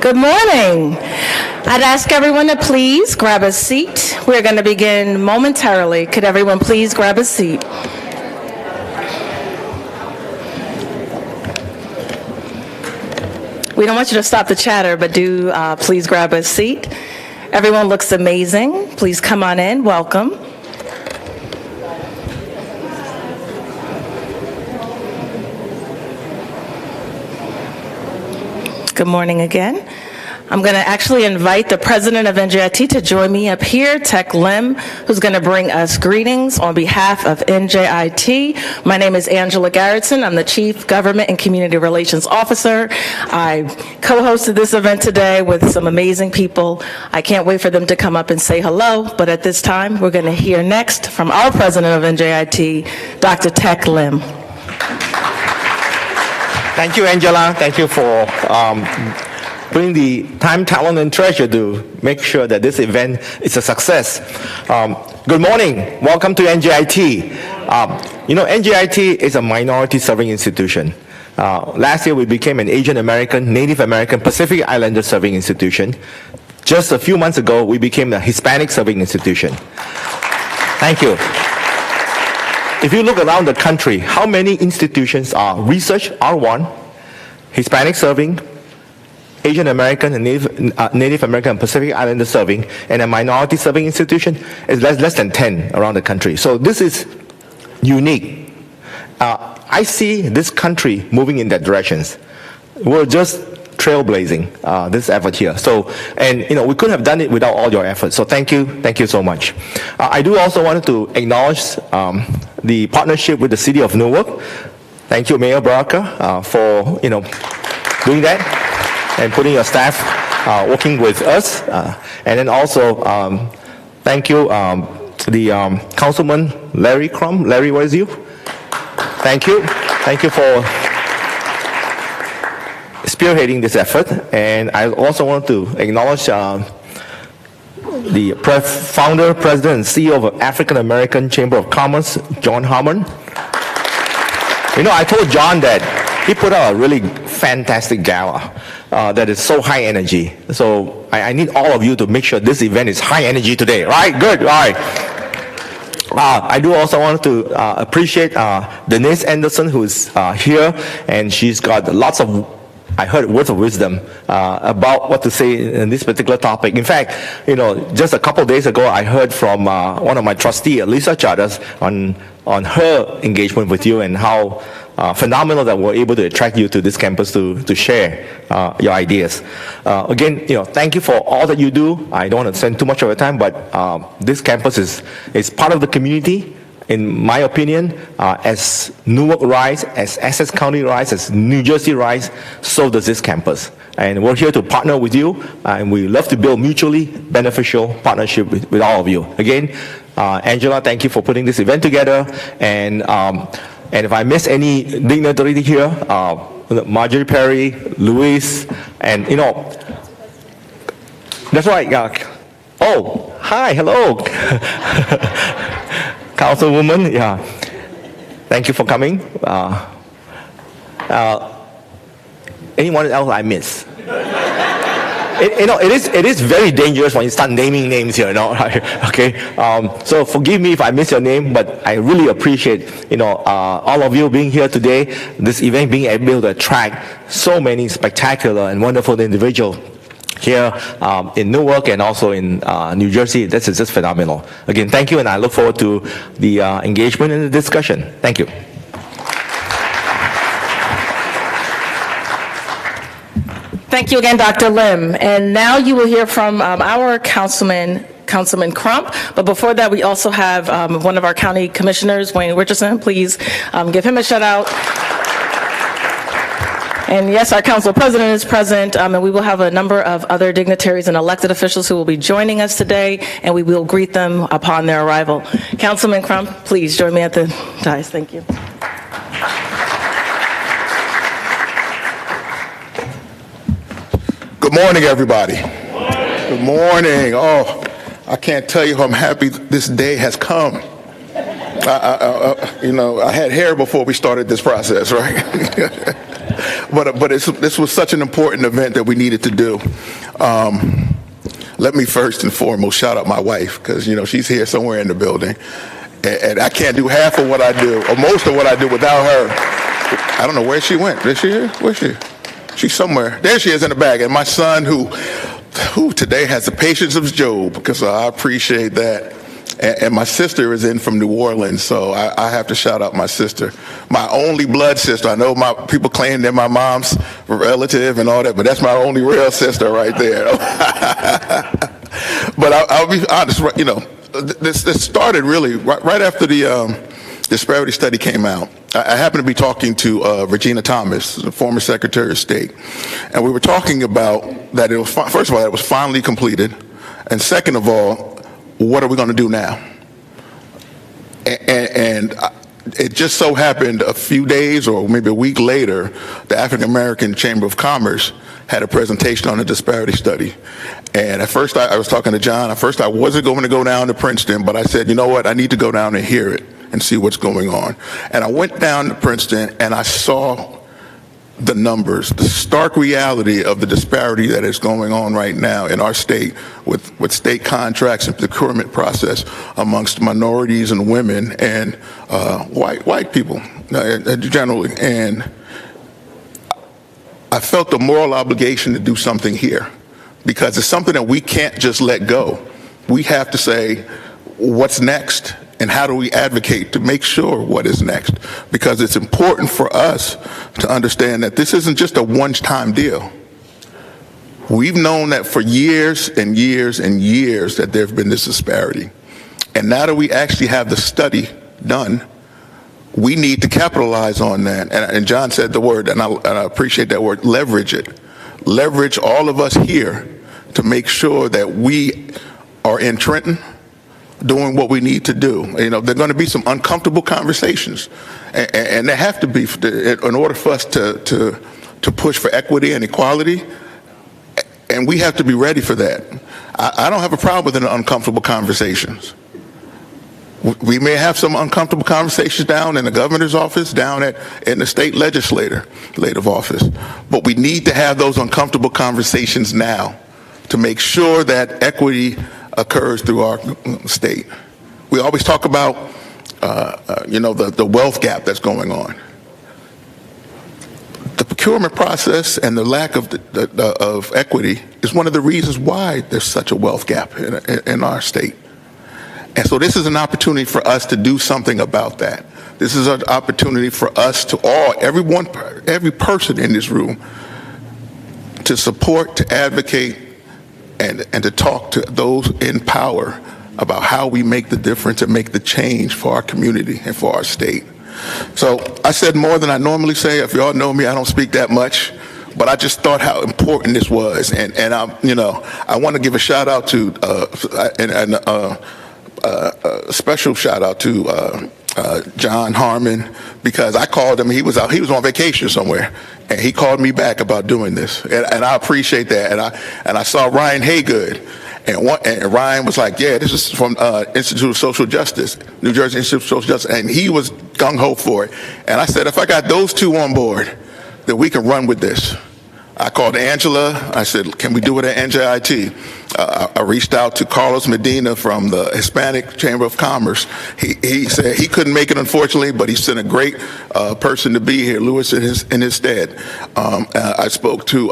Good morning. I'd ask everyone to please grab a seat. We're going to begin momentarily. Could everyone please grab a seat? We don't want you to stop the chatter, but do please grab a seat. Everyone looks amazing. Please come on in. Welcome. Good morning again. I'm going to actually invite the president of NJIT to join me up here, Tech Lim, who's going to bring us greetings on behalf of NJIT. My name is Angela Garrettson. I'm the Chief Government and Community Relations Officer. I co-hosted this event today with some amazing people. I can't wait for them to come up and say hello, but at this time, we're going to hear next from our president of NJIT, Dr. Tech Lim. Thank you, Angela. Thank you for putting the time, talent, and treasure to make sure that this event is a success. Good morning. Welcome to NJIT. NJIT is a minority serving institution. Last year, we became an Asian American, Native American, Pacific Islander serving institution. Just a few months ago, we became a Hispanic serving institution. Thank you. If you look around the country, how many institutions are research R1, Hispanic serving, Asian American and Native American and Pacific Islander serving, and a minority serving institution is less than 10 around the country. So this is unique. I see this country moving in that direction. We're just trailblazing this effort here. So, and we couldn't have done it without all your efforts. So thank you so much. I do also want to acknowledge the partnership with the City of Newark. Thank you, Mayor Baraka, for doing that and putting your staff working with us. And then also thank you, the Councilman Larry Crum. Larry, where is you? Thank you for spearheading this effort. And I also want to acknowledge the founder, president, and CEO of African American Chamber of Commerce, John Harmon. I told John that he put out a really fantastic gala that is so high energy. So I need all of you to make sure this event is high energy today, right? Good, all right. I do also want to appreciate Denise Anderson, who is here, and she's got lots of, I heard, words of wisdom about what to say in this particular topic. In fact, just a couple of days ago, I heard from one of my trustees, Lisa Chadas, on her engagement with you and how phenomenal that we're able to attract you to this campus to share your ideas. Again, thank you for all that you do. I don't want to spend too much of your time, but this campus is part of the community. In my opinion, as Newark rise, as Essex County rise, as New Jersey rise, so does this campus. And we're here to partner with you, and we love to build mutually beneficial partnership with all of you. Again, Angela, thank you for putting this event together. And if I miss any dignitary here, Marjorie Perry, Luis, and that's right. Oh, hi, hello. Councilwoman, yeah. Thank you for coming. Anyone else I miss? It is very dangerous when you start naming names here, okay? So forgive me if I miss your name, but I really appreciate, all of you being here today, this event being able to attract so many spectacular and wonderful individuals here in Newark and also in New Jersey. This is just phenomenal. Again, thank you, and I look forward to the engagement and the discussion. Thank you. Thank you again, Dr. Lim. And now you will hear from our Councilman Crump. But before that, we also have one of our county commissioners, Wayne Richardson. Please give him a shout out. And yes, our council president is present, and we will have a number of other dignitaries and elected officials who will be joining us today, and we will greet them upon their arrival. Councilman Crump, please join me at the dais. Thank you. Good morning, everybody. Good morning. Oh, I can't tell you how I'm happy this day has come. I had hair before we started this process, right? But this was such an important event that we needed to do. Let me first and foremost shout out my wife, because she's here somewhere in the building, and I can't do half of what I do, or most of what I do, without her. I don't know where she went. Is she here? Where's she? She's somewhere. There she is in the back. And my son, who today has the patience of Job, because I appreciate that. And my sister is in from New Orleans, so I have to shout out my sister, my only blood sister. I know people claim they're my mom's relative and all that, but that's my only real sister right there. But I'll be honest, this started really right after the Disparity study came out. I happened to be talking to Regina Thomas, the former Secretary of State, and we were talking about that it was, first of all, that it was finally completed, and second of all, what are we going to do now? And it just so happened a few days or maybe a week later, the African American Chamber of Commerce had a presentation on the disparity study. And at first I was talking to John. At first I wasn't going to go down to Princeton, but I said, you know what, I need to go down and hear it and see what's going on. And I went down to Princeton and I saw the numbers, the stark reality of the disparity that is going on right now in our state with state contracts and procurement process amongst minorities and women and white people generally. And I felt the moral obligation to do something here, because it's something that we can't just let go. We have to say, what's next? And how do we advocate to make sure what is next? Because it's important for us to understand that this isn't just a one-time deal. We've known that for years and years and years that there have been this disparity. And now that we actually have the study done, we need to capitalize on that. And John said the word, and I appreciate that word, leverage it. Leverage all of us here to make sure that we are in Trenton doing what we need to do. You know, there are going to be some uncomfortable conversations, and there have to be in order for us to push for equity and equality, and we have to be ready for that. I don't have a problem with the uncomfortable conversations. We may have some uncomfortable conversations down in the governor's office, in the state legislative office, but we need to have those uncomfortable conversations now to make sure that equity occurs through our state. We always talk about, the wealth gap that's going on. The procurement process and the lack of equity is one of the reasons why there's such a wealth gap in our state. And so this is an opportunity for us to do something about that. This is an opportunity for us to every person in this room, to support, to advocate, and to talk to those in power about how we make the difference and make the change for our community and for our state. So I said more than I normally say. If y'all know me, I don't speak that much, but I just thought how important this was. And I want to give a shout out to, a special shout out to John Harmon, because I called him. He was on vacation somewhere, and he called me back about doing this, and I appreciate that. And I saw Ryan Haygood, and Ryan was like, "Yeah, this is from Institute of Social Justice, New Jersey Institute of Social Justice," and he was gung ho for it. And I said, if I got those two on board, then we can run with this. I called Angela. I said, can we do it at NJIT? I reached out to Carlos Medina from the Hispanic Chamber of Commerce. He said he couldn't make it, unfortunately, but he sent a great person to be here, Lewis, in his stead. I spoke to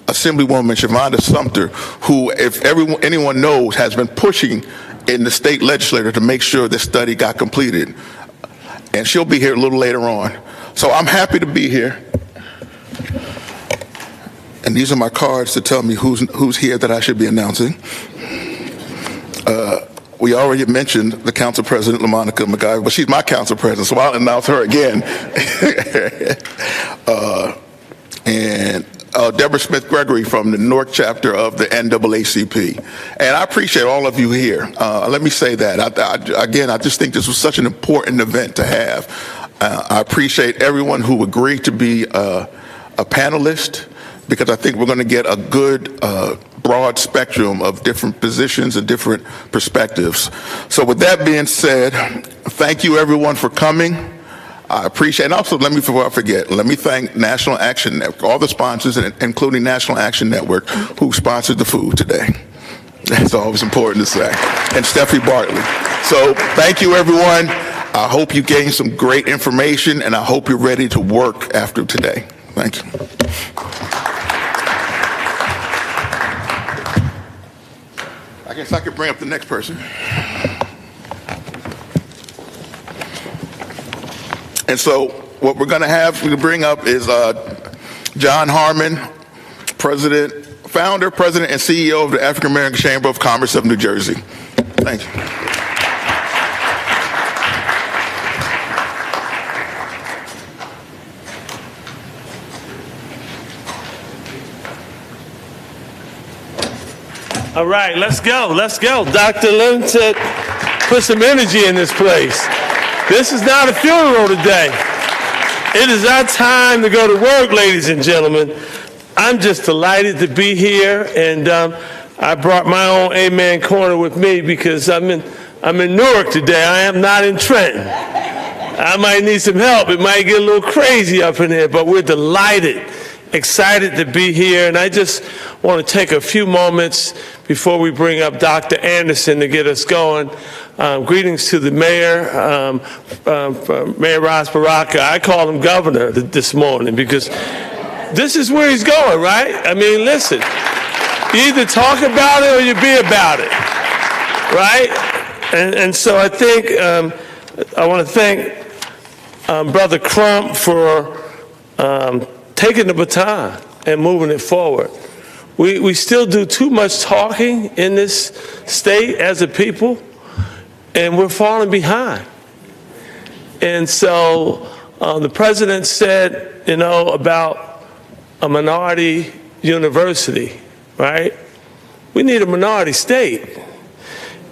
Assemblywoman Shavonda Sumter, who, if anyone knows, has been pushing in the state legislature to make sure this study got completed. And she'll be here a little later on. So I'm happy to be here. And these are my cards to tell me who's here that I should be announcing. We already mentioned the Council President, LaMonica McGuire, but she's my Council President, so I'll announce her again. And Deborah Smith-Gregory from the Newark chapter of the NAACP. And I appreciate all of you here. Let me say that. I just think this was such an important event to have. I appreciate everyone who agreed to be a panelist, because I think we're going to get a good broad spectrum of different positions and different perspectives. So with that being said, thank you everyone for coming. I appreciate, and also before I forget, let me thank National Action Network, all the sponsors, including National Action Network, who sponsored the food today. That's always important to say. And Steffi Bartley. So thank you everyone. I hope you gained some great information, and I hope you're ready to work after today. Thank you. I guess I could bring up the next person. And so what we're going to have to bring up is John Harmon, founder, president, and CEO of the African American Chamber of Commerce of New Jersey. Thank you. All right, let's go. Dr. Lim said, put some energy in this place. This is not a funeral today. It is our time to go to work, ladies and gentlemen. I'm just delighted to be here, and I brought my own Amen corner with me because I'm in Newark today. I am not in Trenton. I might need some help. It might get a little crazy up in here, but we're delighted, excited to be here, and I just want to take a few moments before we bring up Dr. Anderson to get us going. Greetings to the mayor, Mayor Ras Baraka. I call him governor this morning because this is where he's going, right? I mean, listen, you either talk about it or you be about it, right? And so I think I want to thank Brother Crump for taking the baton and moving it forward. We still do too much talking in this state as a people, and we're falling behind. And so the president said, about a minority university, right? We need a minority state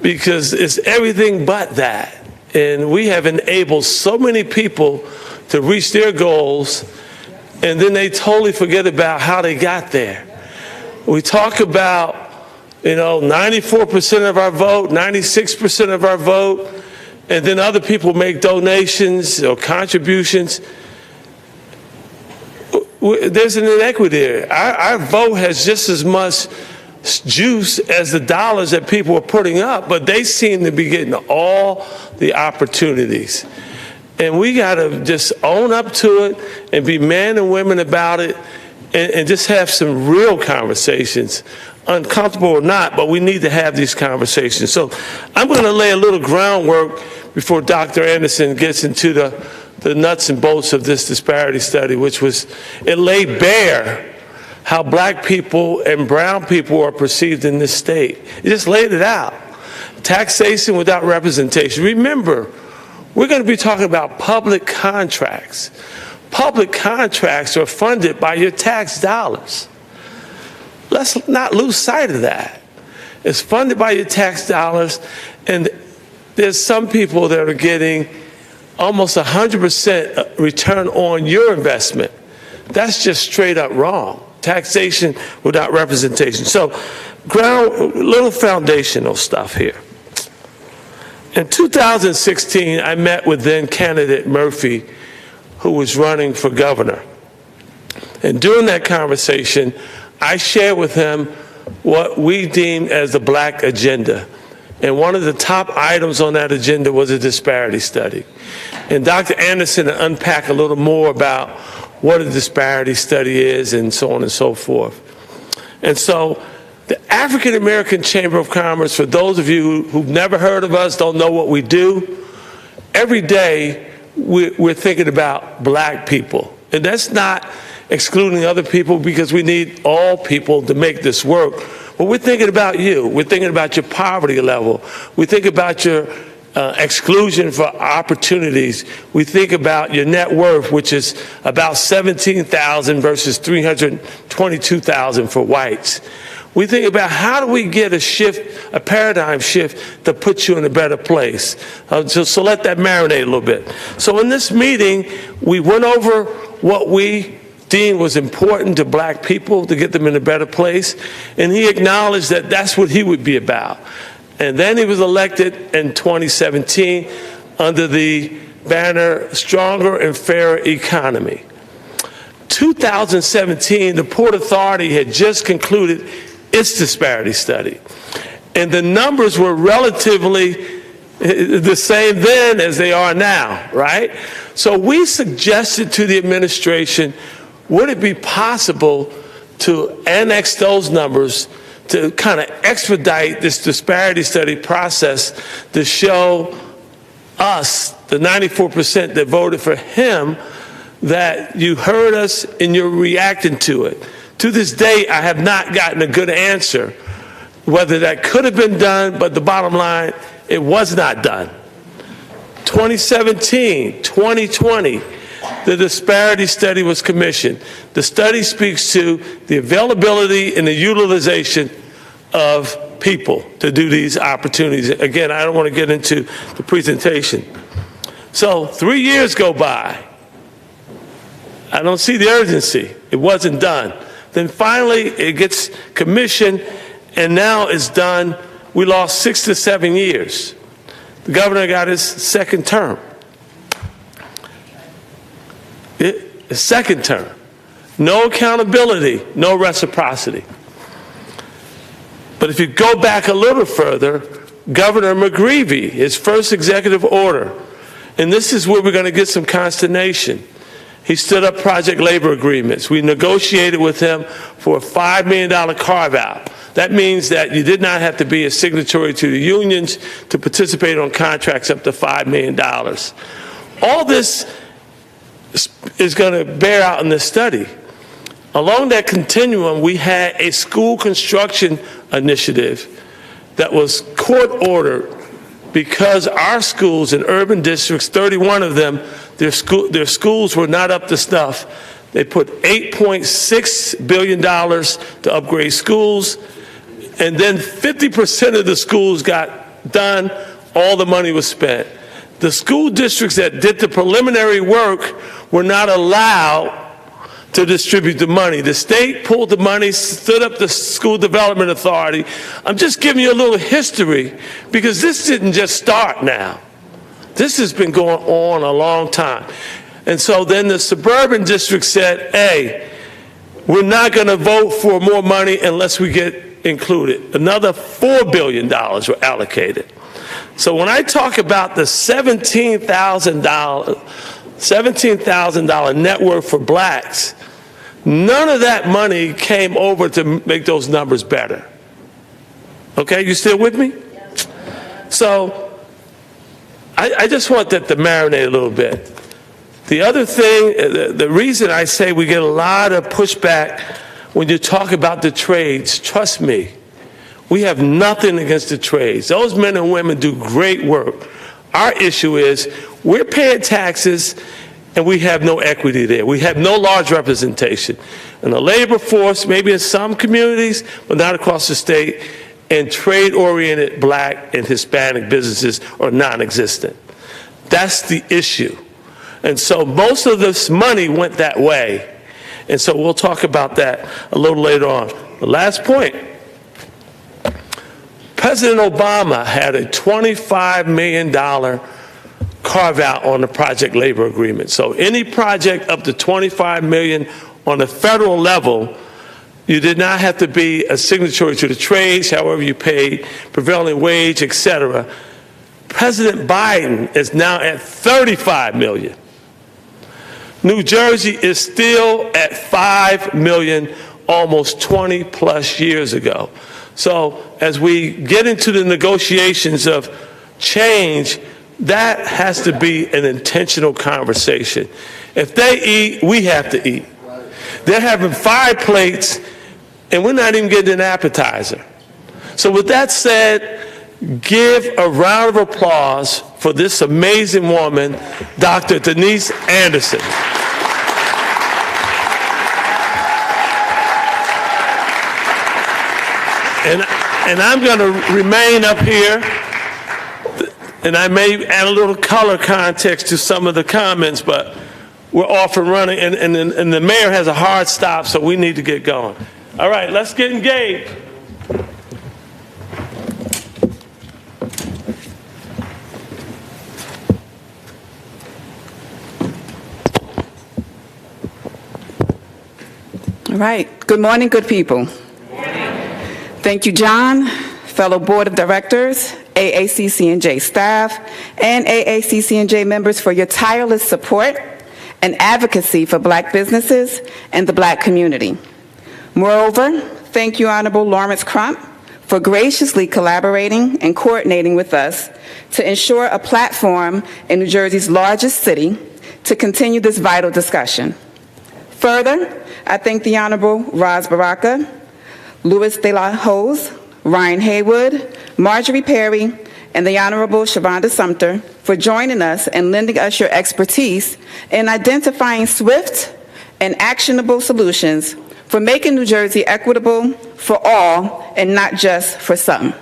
because it's everything but that. And we have enabled so many people to reach their goals, and then they totally forget about how they got there. We talk about, 94% of our vote, 96% of our vote, and then other people make donations or contributions. There's an inequity there. Our vote has just as much juice as the dollars that people are putting up, but they seem to be getting all the opportunities. And we got to just own up to it and be men and women about it and just have some real conversations, uncomfortable or not, but we need to have these conversations. So I'm going to lay a little groundwork before Dr. Anderson gets into the nuts and bolts of this disparity study, which was, it laid bare how black people and brown people are perceived in this state. It just laid it out. Taxation without representation. Remember, we're going to be talking about public contracts. Public contracts are funded by your tax dollars. Let's not lose sight of that. It's funded by your tax dollars, and there's some people that are getting almost 100% return on your investment. That's just straight up wrong. Taxation without representation. So, little foundational stuff here. In 2016, I met with then candidate Murphy, who was running for governor. And during that conversation, I shared with him what we deemed as the black agenda. And one of the top items on that agenda was a disparity study. And Dr. Anderson will unpack a little more about what a disparity study is and so on and so forth. And so the African American Chamber of Commerce, for those of you who've never heard of us, don't know what we do, every day we're thinking about black people. And that's not excluding other people because we need all people to make this work. But we're thinking about you. We're thinking about your poverty level. We think about your exclusion for opportunities. We think about your net worth, which is about $17,000 versus $322,000 for whites. We think about how do we get a paradigm shift to put you in a better place. So let that marinate a little bit. So in this meeting, we went over what we deemed was important to black people to get them in a better place, and he acknowledged that that's what he would be about. And then he was elected in 2017 under the banner Stronger and Fairer Economy. 2017, the Port Authority had just concluded its disparity study. And the numbers were relatively the same then as they are now, right? So we suggested to the administration, would it be possible to annex those numbers to kind of expedite this disparity study process to show us, the 94% that voted for him, that you heard us and you're reacting to it. To this day, I have not gotten a good answer whether that could have been done, but the bottom line, it was not done. 2017, 2020, the disparity study was commissioned. The study speaks to the availability and the utilization of people to do these opportunities. Again, I don't want to get into the presentation. So 3 years go by. I don't see the urgency. It wasn't done. Then finally, it gets commissioned, and now it's done. We lost 6 to 7 years. The governor got his second term. His second term. No accountability, no reciprocity. But if you go back a little further, Governor McGreevey, his first executive order, and this is where we're going to get some consternation. He stood up project labor agreements. We negotiated with him for a $5 million carve-out. That means that you did not have to be a signatory to the unions to participate on contracts up to $5 million. All this is going to bear out in this study. Along that continuum, we had a school construction initiative that was court-ordered because our schools in urban districts, 31 of them, their schools were not up to snuff. They put $8.6 billion to upgrade schools, and then 50% of the schools got done, all the money was spent. The school districts that did the preliminary work were not allowed to distribute the money. The state pulled the money, stood up the School Development Authority. I'm just giving you a little history because this didn't just start now. This has been going on a long time. And so then the suburban district said, hey, we're not going to vote for more money unless we get included. Another $4 billion were allocated. So when I talk about the $17,000 network for blacks, none of that money came over to make those numbers better. Okay, you still with me? So I just want that to marinate a little bit. The other thing, the reason I say we get a lot of pushback when you talk about the trades, trust me, we have nothing against the trades. Those men and women do great work. Our issue is we're paying taxes and we have no equity there. We have no large representation. In the labor force, maybe in some communities, but not across the state, and trade-oriented black and Hispanic businesses are non-existent. That's the issue. And so most of this money went that way. And so we'll talk about that a little later on. The last point, President Obama had a $25 million carve-out on the project labor agreement. So any project up to $25 million on the federal level, you did not have to be a signatory to the trades, however you paid prevailing wage, etc. President Biden is now at $35 million. New Jersey is still at $5 million almost 20 plus years ago. So as we get into the negotiations of change, that has to be an intentional conversation. If they eat, we have to eat. They're having 5 plates, and we're not even getting an appetizer. So with that said, give a round of applause for this amazing woman, Dr. Denise Anderson. And I'm going to remain up here, and I may add a little color context to some of the comments, but we're off and running, and the mayor has a hard stop, so we need to get going. All right, let's get engaged. All right. Good morning, good people. Thank you, John, fellow Board of Directors, AACC&J staff, and AACC&J members for your tireless support and advocacy for black businesses and the black community. Moreover, thank you, Honorable Lawrence Crump, for graciously collaborating and coordinating with us to ensure a platform in New Jersey's largest city to continue this vital discussion. Further, I thank the Honorable Roz Baraka, Louis De La Hoz, Ryan Haywood, Marjorie Perry, and the Honorable Shavonda Sumter for joining us and lending us your expertise in identifying swift and actionable solutions for making New Jersey equitable for all and not just for some.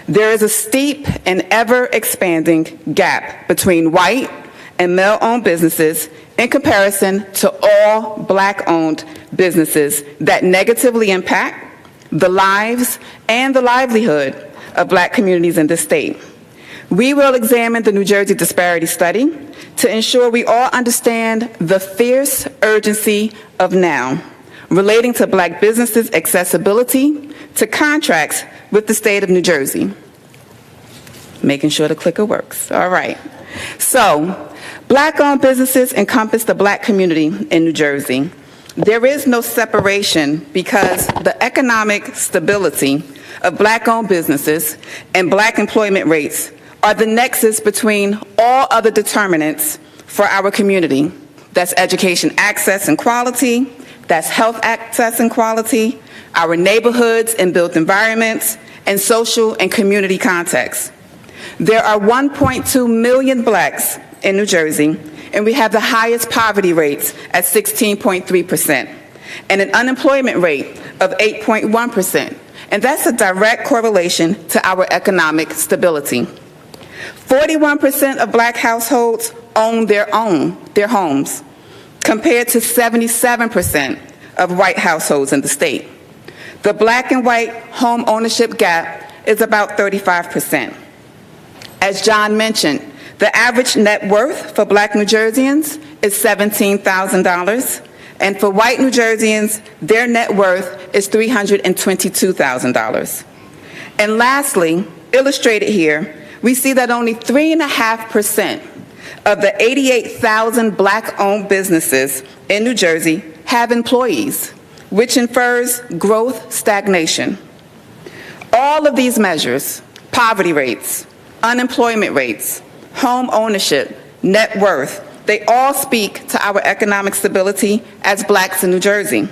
There is a steep and ever-expanding gap between white and male-owned businesses in comparison to all black-owned businesses that negatively impact the lives and the livelihood of black communities in this state. We will examine the New Jersey Disparity Study to ensure we all understand the fierce urgency of now relating to black businesses' accessibility to contracts with the state of New Jersey. Making sure the clicker works. All right. So, black-owned businesses encompass the black community in New Jersey. There is no separation because the economic stability of black-owned businesses and black employment rates are the nexus between all other determinants for our community. That's education access and quality, That's health access and quality, our neighborhoods and built environments, and social and community contexts. There are 1.2 million blacks in New Jersey, and we have the highest poverty rates at 16.3%, and an unemployment rate of 8.1%. And that's a direct correlation to our economic stability. 41% of black households own their homes, compared to 77% of white households in the state. The black and white home ownership gap is about 35%. As John mentioned, the average net worth for black New Jerseyans is $17,000, and for white New Jerseyans, their net worth is $322,000. And lastly, illustrated here, we see that only 3.5% of the 88,000 black-owned businesses in New Jersey have employees, which infers growth stagnation. All of these measures, poverty rates, unemployment rates, home ownership, net worth, they all speak to our economic stability as blacks in New Jersey.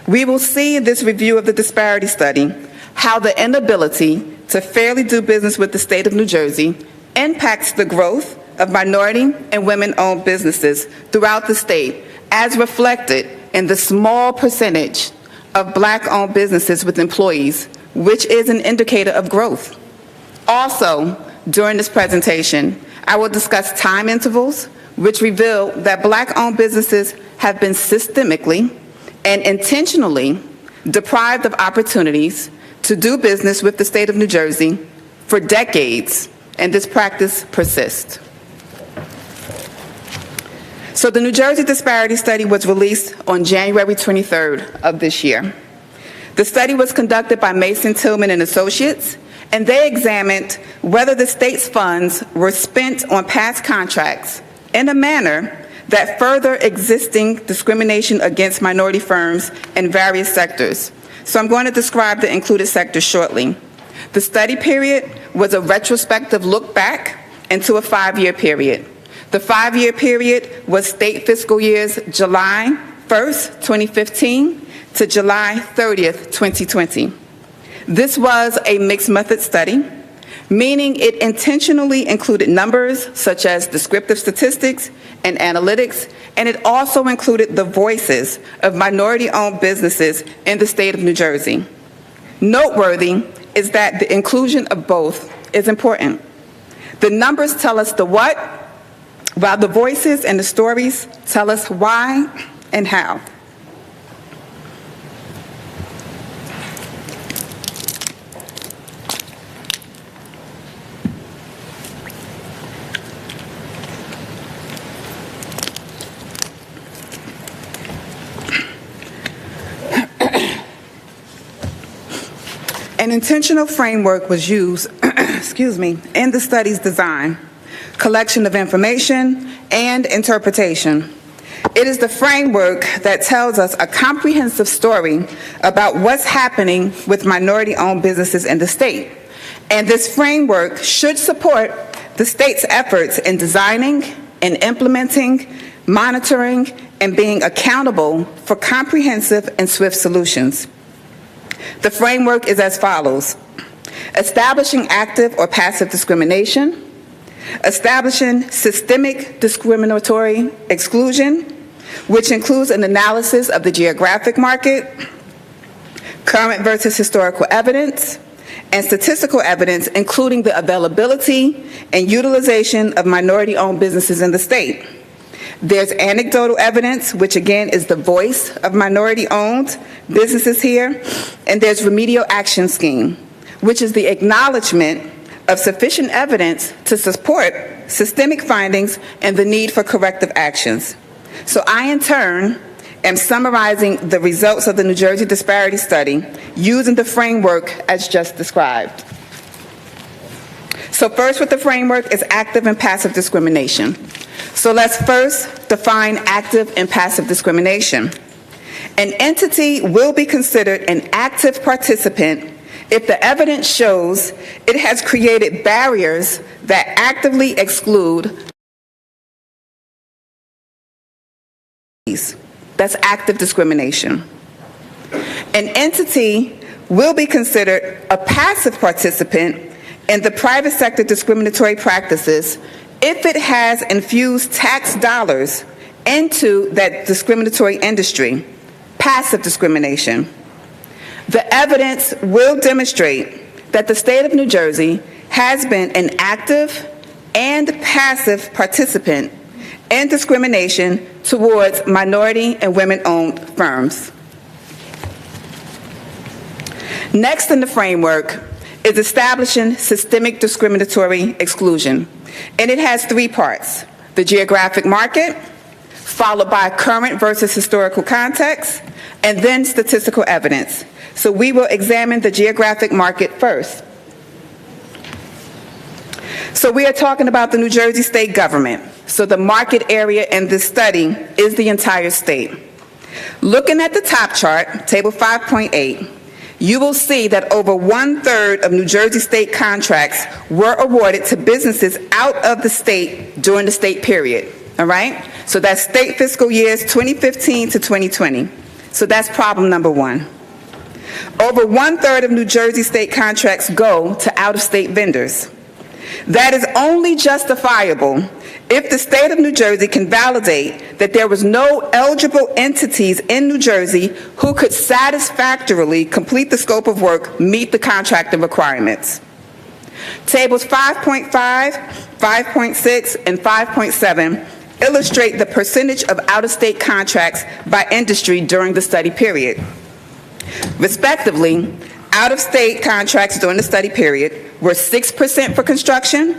We will see in this review of the disparity study how the inability to fairly do business with the state of New Jersey impacts the growth of minority and women-owned businesses throughout the state, as reflected in the small percentage of black-owned businesses with employees, which is an indicator of growth. Also, during this presentation, I will discuss time intervals, which reveal that black-owned businesses have been systemically and intentionally deprived of opportunities to do business with the state of New Jersey for decades, and this practice persists. So the New Jersey Disparity Study was released on January 23rd of this year. The study was conducted by Mason Tillman and Associates, and they examined whether the state's funds were spent on past contracts in a manner that further existing discrimination against minority firms in various sectors. So I'm going to describe the included sectors shortly. The study period was a retrospective look back into a 5-year period. The 5-year period was state fiscal years July 1st, 2015 to July 30th, 2020. This was a mixed method study, meaning it intentionally included numbers such as descriptive statistics and analytics, and it also included the voices of minority-owned businesses in the state of New Jersey. Noteworthy is that the inclusion of both is important. The numbers tell us the what, while the voices and the stories tell us why and how. An intentional framework was used, in the study's design, collection of information, and interpretation. It is the framework that tells us a comprehensive story about what's happening with minority-owned businesses in the state. And this framework should support the state's efforts in designing and implementing, monitoring, and being accountable for comprehensive and swift solutions. The framework is as follows: establishing active or passive discrimination, establishing systemic discriminatory exclusion, which includes an analysis of the geographic market, current versus historical evidence, and statistical evidence, including the availability and utilization of minority-owned businesses in the state. There's anecdotal evidence, which again is the voice of minority-owned businesses here, and there's remedial action scheme, which is the acknowledgement of sufficient evidence to support systemic findings and the need for corrective actions. So I, in turn, am summarizing the results of the New Jersey Disparity Study using the framework as just described. So first with the framework is active and passive discrimination. So let's first define active and passive discrimination. An entity will be considered an active participant if the evidence shows it has created barriers that actively exclude. That's active discrimination. An entity will be considered a passive participant in the private sector discriminatory practices if it has infused tax dollars into that discriminatory industry, passive discrimination. The evidence will demonstrate that the state of New Jersey has been an active and passive participant in discrimination towards minority and women-owned firms. Next in the framework is establishing systemic discriminatory exclusion, and it has three parts: the geographic market, followed by current versus historical context, and then statistical evidence. So we will examine the geographic market first. So we are talking about the New Jersey state government. So the market area in this study is the entire state. Looking at the top chart, table 5.8, you will see that over 1/3 of New Jersey state contracts were awarded to businesses out of the state during the state period, all right? So that's state fiscal years 2015 to 2020. So that's problem number one. Over 1/3 of New Jersey state contracts go to out-of-state vendors. That is only justifiable if the state of New Jersey can validate that there was no eligible entities in New Jersey who could satisfactorily complete the scope of work, meet the contracting requirements. Tables 5.5, 5.6, and 5.7 illustrate the percentage of out-of-state contracts by industry during the study period. Respectively, out-of-state contracts during the study period were 6% for construction,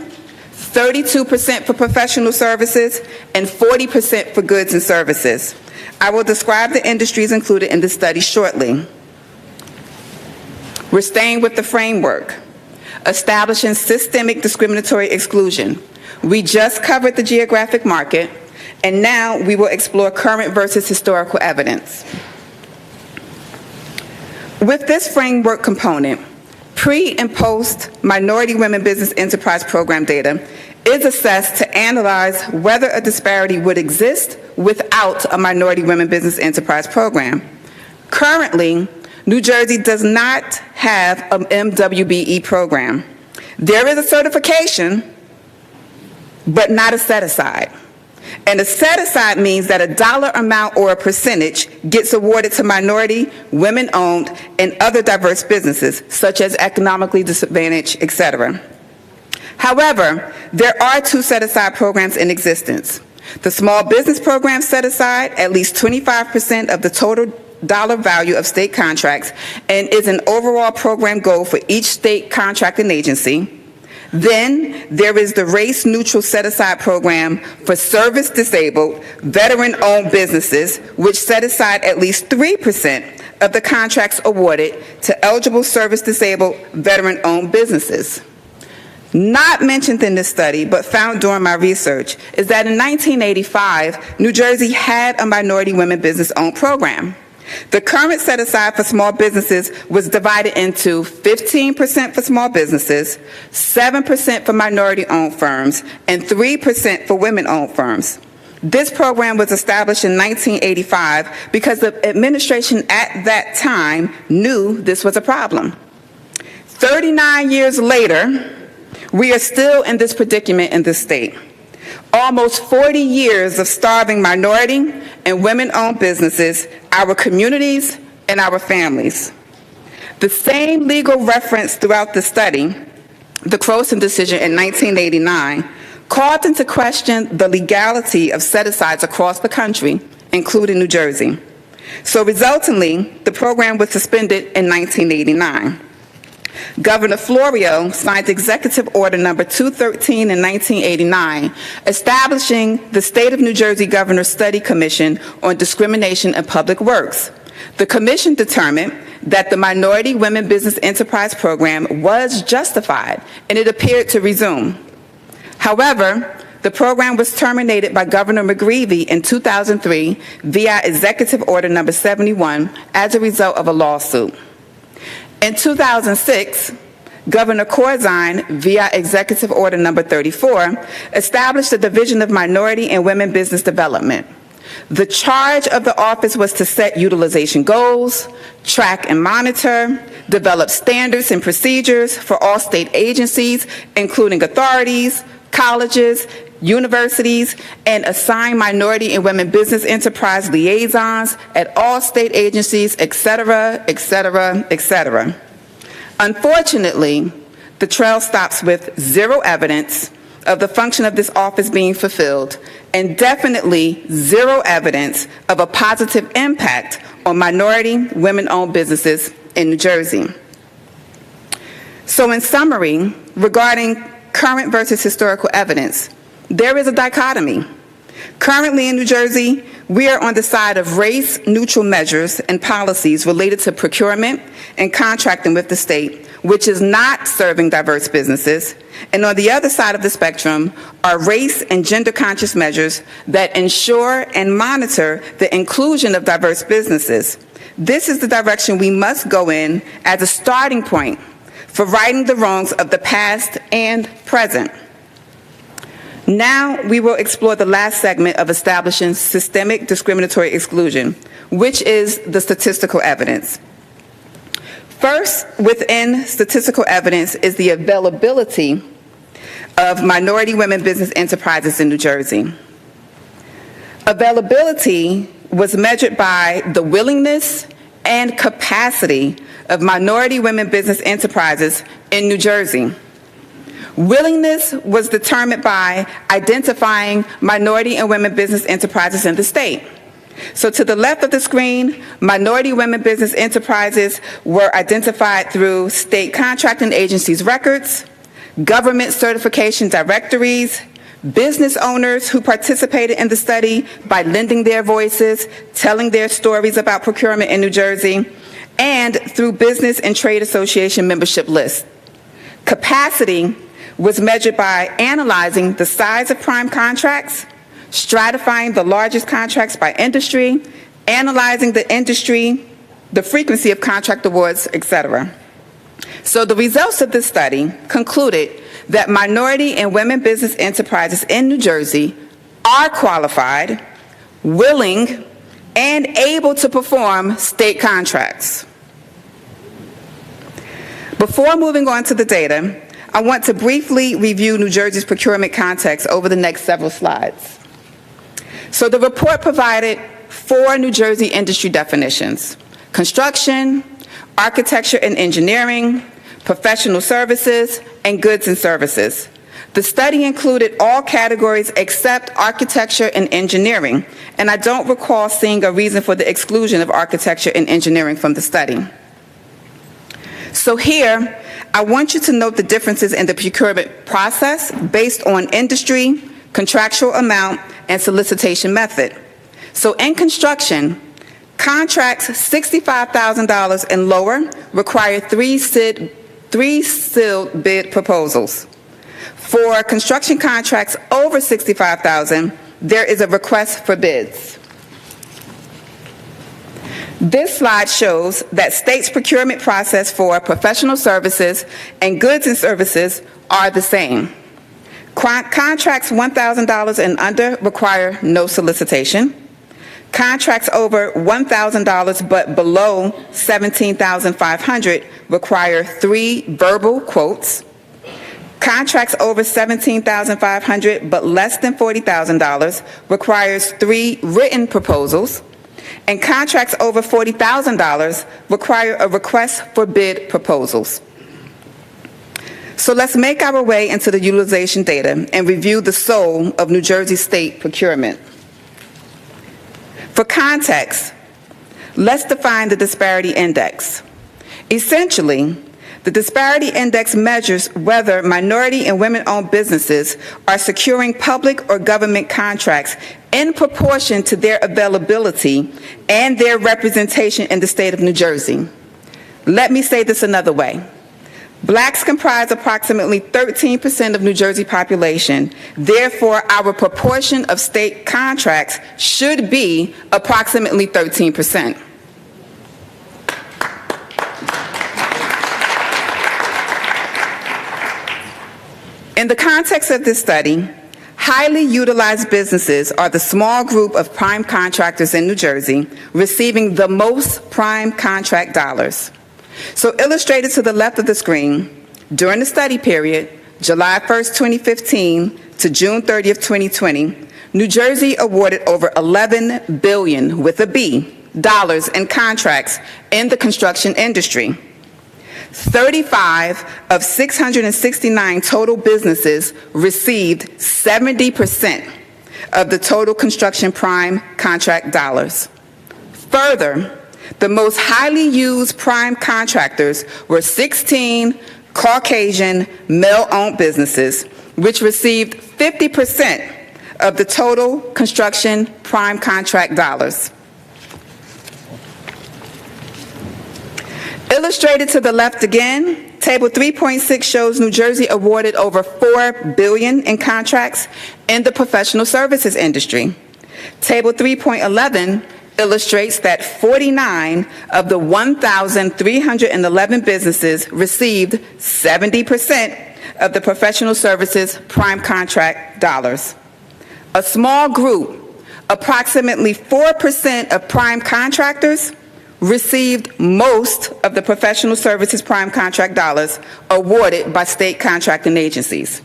32% for professional services, and 40% for goods and services. I will describe the industries included in the study shortly. We're staying with the framework, establishing systemic discriminatory exclusion. We just covered the geographic market, and now we will explore current versus historical evidence. With this framework component, pre- and post-Minority Women Business Enterprise Program data is assessed to analyze whether a disparity would exist without a Minority Women Business Enterprise Program. Currently, New Jersey does not have an MWBE program. There is a certification, but not a set-aside. And a set-aside means that a dollar amount or a percentage gets awarded to minority, women-owned, and other diverse businesses, such as economically disadvantaged, etc. However, there are two set-aside programs in existence. The Small Business Program set aside at least 25% of the total dollar value of state contracts and is an overall program goal for each state contracting agency. Then there is the race-neutral set-aside program for service-disabled, veteran-owned businesses, which set aside at least 3% of the contracts awarded to eligible service-disabled, veteran-owned businesses. Not mentioned in this study, but found during my research, is that in 1985, New Jersey had a minority women business-owned program. The current set-aside for small businesses was divided into 15% for small businesses, 7% for minority-owned firms, and 3% for women-owned firms. This program was established in 1985 because the administration at that time knew this was a problem. 39 years later, we are still in this predicament in this state. Almost 40 years of starving minority and women-owned businesses, our communities, and our families. The same legal reference throughout the study, the Croson decision in 1989, called into question the legality of set-asides across the country, including New Jersey. So resultingly, the program was suspended in 1989. Governor Florio signed Executive Order Number 213 in 1989, establishing the State of New Jersey Governor's Study Commission on Discrimination in Public Works. The commission determined that the Minority Women Business Enterprise Program was justified, and it appeared to resume. However, the program was terminated by Governor McGreevey in 2003 via Executive Order Number 71 as a result of a lawsuit. In 2006, Governor Corzine, via Executive Order Number 34, established the Division of Minority and Women Business Development. The charge of the office was to set utilization goals, track and monitor, develop standards and procedures for all state agencies, including authorities, colleges, universities, and assign minority and women business enterprise liaisons at all state agencies, et cetera, et cetera, et cetera. Unfortunately, the trail stops with zero evidence of the function of this office being fulfilled, and definitely zero evidence of a positive impact on minority, women-owned businesses in New Jersey. So in summary, regarding current versus historical evidence, there is a dichotomy. Currently in New Jersey, we are on the side of race-neutral measures and policies related to procurement and contracting with the state, which is not serving diverse businesses. And on the other side of the spectrum are race and gender-conscious measures that ensure and monitor the inclusion of diverse businesses. This is the direction we must go in as a starting point for righting the wrongs of the past and present. Now we will explore the last segment of establishing systemic discriminatory exclusion, which is the statistical evidence. First, within statistical evidence is the availability of minority women business enterprises in New Jersey. Availability was measured by the willingness and capacity of minority women business enterprises in New Jersey. Willingness was determined by identifying minority and women business enterprises in the state. So to the left of the screen, minority women business enterprises were identified through state contracting agencies' records, government certification directories, business owners who participated in the study by lending their voices, telling their stories about procurement in New Jersey, and through business and trade association membership lists. Capacity was measured by analyzing the size of prime contracts, stratifying the largest contracts by industry, analyzing the industry, the frequency of contract awards, etc. So the results of this study concluded that minority and women business enterprises in New Jersey are qualified, willing, and able to perform state contracts. Before moving on to the data, I want to briefly review New Jersey's procurement context over the next several slides. So the report provided 4 New Jersey industry definitions: construction, architecture and engineering, professional services, and goods and services. The study included all categories except architecture and engineering, and I don't recall seeing a reason for the exclusion of architecture and engineering from the study. So here, I want you to note the differences in the procurement process based on industry, contractual amount, and solicitation method. So in construction, contracts $65,000 and lower require 3 sealed bid proposals. For construction contracts over $65,000, there is a request for bids. This slide shows that states' procurement process for professional services and goods and services are the same. Contracts $1,000 and under require no solicitation. Contracts over $1,000 but below $17,500 require 3 verbal quotes. Contracts over $17,500 but less than $40,000 requires 3 written proposals. And contracts over $40,000 require a request for bid proposals. So let's make our way into the utilization data and review the soul of New Jersey state procurement. For context, let's define the disparity index. Essentially, the disparity index measures whether minority and women-owned businesses are securing public or government contracts in proportion to their availability and their representation in the state of New Jersey. Let me say this another way. Blacks comprise approximately 13% of New Jersey population. Therefore, our proportion of state contracts should be approximately 13%. In the context of this study, highly utilized businesses are the small group of prime contractors in New Jersey receiving the most prime contract dollars. So illustrated to the left of the screen, during the study period, July 1st, 2015 to June 30th, 2020, New Jersey awarded over $11 billion, with a B, dollars in contracts in the construction industry. 35 of 669 total businesses received 70% of the total construction prime contract dollars. Further, the most highly used prime contractors were 16 Caucasian male-owned businesses, which received 50% of the total construction prime contract dollars. Illustrated to the left again, Table 3.6 shows New Jersey awarded over $4 billion in contracts in the professional services industry. Table 3.11 illustrates that 49 of the 1,311 businesses received 70% of the professional services prime contract dollars. A small group, approximately 4% of prime contractors, received most of the professional services prime contract dollars awarded by state contracting agencies.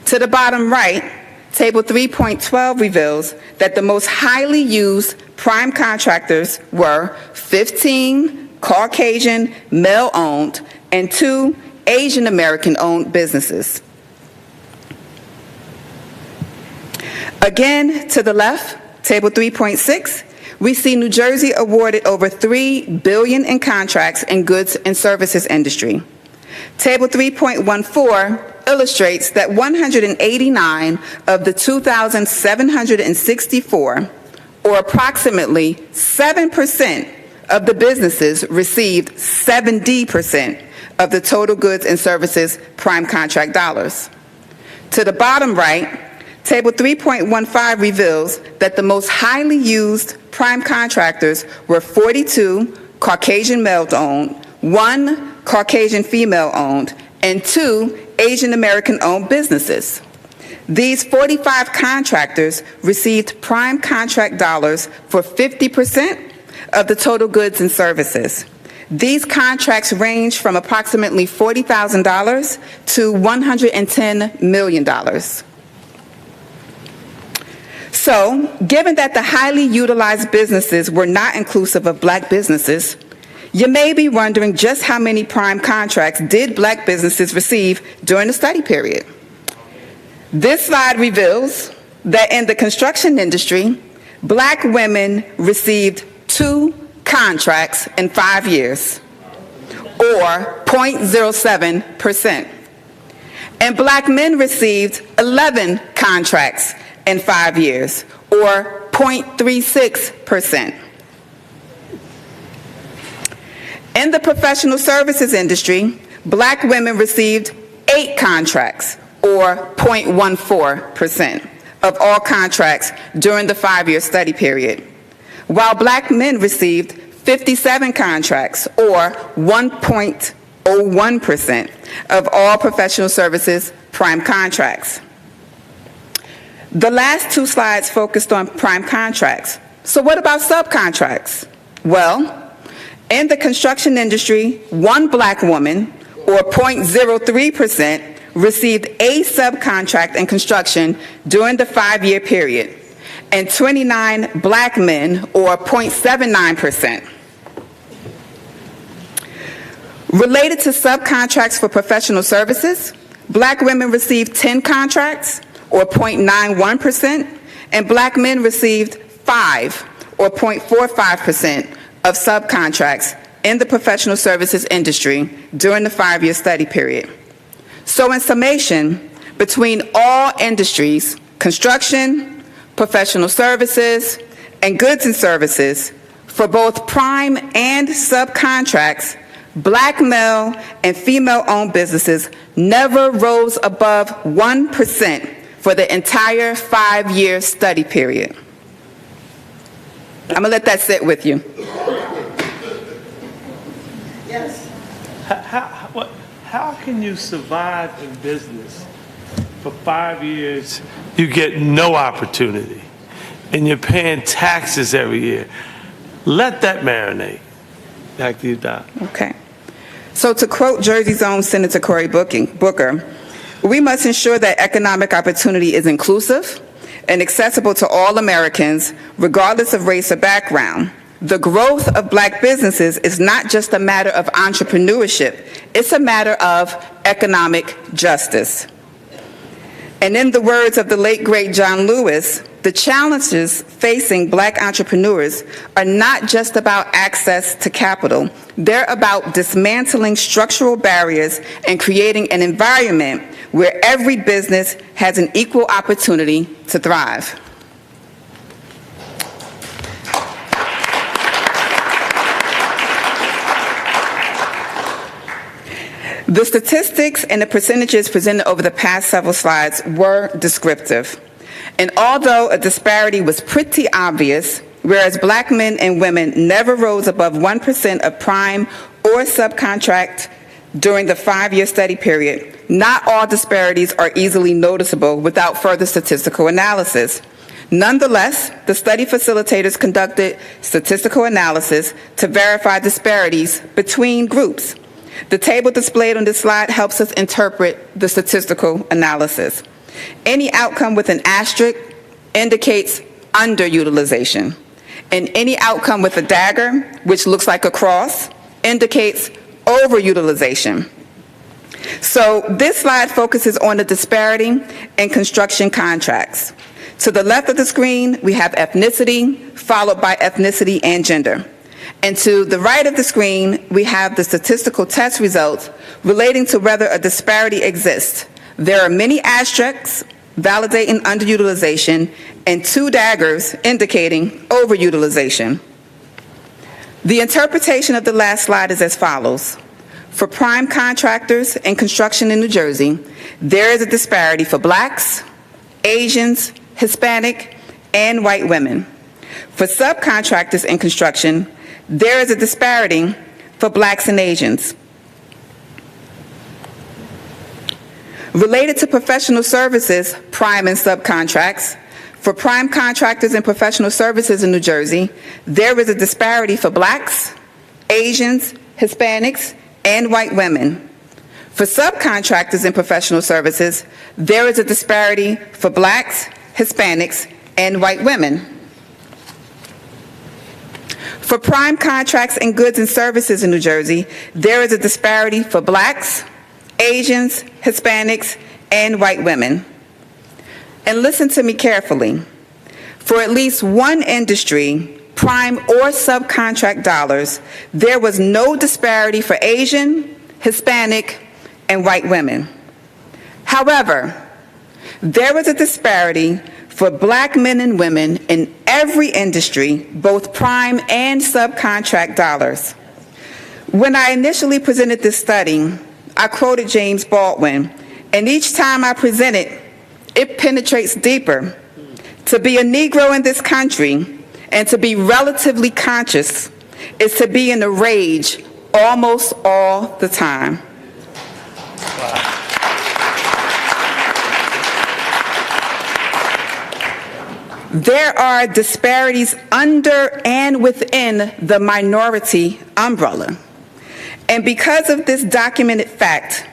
To the bottom right, Table 3.12 reveals that the most highly used prime contractors were 15 Caucasian male-owned and 2 Asian American-owned businesses. Again, to the left, Table 3.6, we see New Jersey awarded over $3 billion in contracts in goods and services industry. Table 3.14 illustrates that 189 of the 2,764, or approximately 7% of the businesses, received 70% of the total goods and services prime contract dollars. To the bottom right, Table 3.15 reveals that the most highly used prime contractors were 42 Caucasian male-owned, 1 Caucasian female-owned, and 2 Asian American-owned businesses. These 45 contractors received prime contract dollars for 50% of the total goods and services. These contracts range from approximately $40,000 to $110 million. So, given that the highly utilized businesses were not inclusive of black businesses, you may be wondering just how many prime contracts did black businesses receive during the study period. This slide reveals that in the construction industry, black women received 2 contracts in 5 years, or 0.07%. And black men received 11 contracts in 5 years, or 0.36%. In the professional services industry, black women received 8 contracts, or 0.14% of all contracts during the 5-year study period, while black men received 57 contracts, or 1.01% of all professional services prime contracts. The last 2 slides focused on prime contracts. So what about subcontracts? Well, in the construction industry, 1 black woman, or 0.03%, received a subcontract in construction during the 5-year period, and 29 black men, or 0.79%. Related to subcontracts for professional services, black women received 10 contracts, or 0.91%, and black men received 5, or 0.45% of subcontracts in the professional services industry during the 5-year study period. So in summation, between all industries, construction, professional services, and goods and services, for both prime and subcontracts, black male and female-owned businesses never rose above 1% for the entire 5-year study period. I'm going to let that sit with you. Yes. How can you survive in business for 5 years you get no opportunity, and you're paying taxes every year. Let that marinate. Back to you, Doc. Okay. So to quote Jersey's own Senator Cory Booker, we must ensure that economic opportunity is inclusive and accessible to all Americans, regardless of race or background. The growth of black businesses is not just a matter of entrepreneurship, it's a matter of economic justice. And in the words of the late, great John Lewis, the challenges facing black entrepreneurs are not just about access to capital. They're about dismantling structural barriers and creating an environment where every business has an equal opportunity to thrive. The statistics and the percentages presented over the past several slides were descriptive. And although a disparity was pretty obvious, whereas black men and women never rose above 1% of prime or subcontract during the 5-year study period, not all disparities are easily noticeable without further statistical analysis. Nonetheless, the study facilitators conducted statistical analysis to verify disparities between groups. The table displayed on this slide helps us interpret the statistical analysis. Any outcome with an asterisk indicates underutilization, and any outcome with a dagger, which looks like a cross, indicates overutilization. So this slide focuses on the disparity in construction contracts. To the left of the screen, we have ethnicity, followed by ethnicity and gender. And to the right of the screen, we have the statistical test results relating to whether a disparity exists. There are many asterisks validating underutilization and 2 daggers indicating overutilization. The interpretation of the last slide is as follows. For prime contractors and construction in New Jersey, there is a disparity for blacks, Asians, Hispanic, and white women. For subcontractors in construction, there is a disparity for blacks and Asians. Related to professional services, prime and subcontracts, for prime contractors and professional services in New Jersey, there is a disparity for blacks, Asians, Hispanics, and white women. For subcontractors in professional services, there is a disparity for blacks, Hispanics, and white women. For prime contracts in goods and services in New Jersey, there is a disparity for blacks, Asians, Hispanics, and white women. And listen to me carefully. For at least one industry, prime or subcontract dollars, there was no disparity for Asian, Hispanic, and white women. However, there was a disparity for black men and women in every industry, both prime and subcontract dollars. When I initially presented this study, I quoted James Baldwin, and each time I present it, it penetrates deeper. To be a Negro in this country and to be relatively conscious is to be in a rage almost all the time. There are disparities under and within the minority umbrella. And because of this documented fact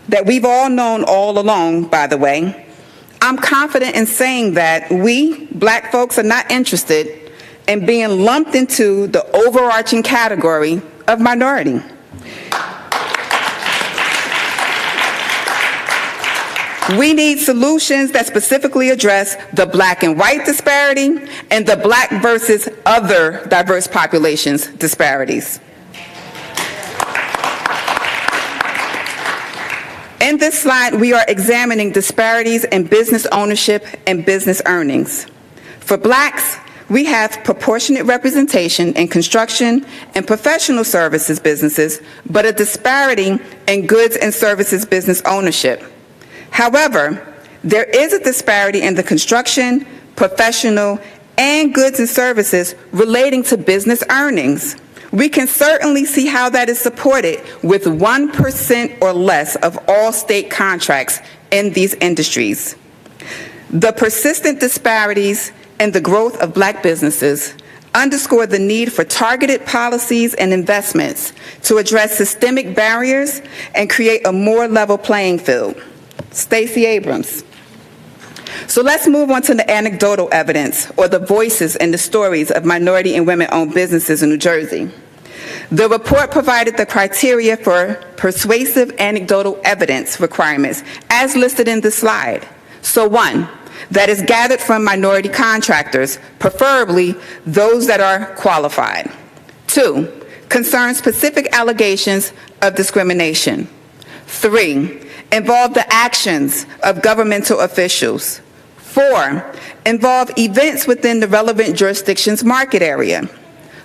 that we've all known all along, by the way, I'm confident in saying that we, black folks, are not interested in being lumped into the overarching category of minority. We need solutions that specifically address the black and white disparity and the black versus other diverse populations disparities. In this slide, we are examining disparities in business ownership and business earnings. For blacks, we have proportionate representation in construction and professional services businesses, but a disparity in goods and services business ownership. However, there is a disparity in the construction, professional, and goods and services relating to business earnings. We can certainly see how that is supported with 1% or less of all state contracts in these industries. The persistent disparities in the growth of Black businesses underscore the need for targeted policies and investments to address systemic barriers and create a more level playing field. Stacey Abrams. So let's move on to the anecdotal evidence, or the voices and the stories of minority and women-owned businesses in New Jersey. The report provided the criteria for persuasive anecdotal evidence requirements as listed in the slide. So 1, that is gathered from minority contractors, preferably those that are qualified. 2, concerns specific allegations of discrimination. 3, involve the actions of governmental officials. 4, involve events within the relevant jurisdiction's market area.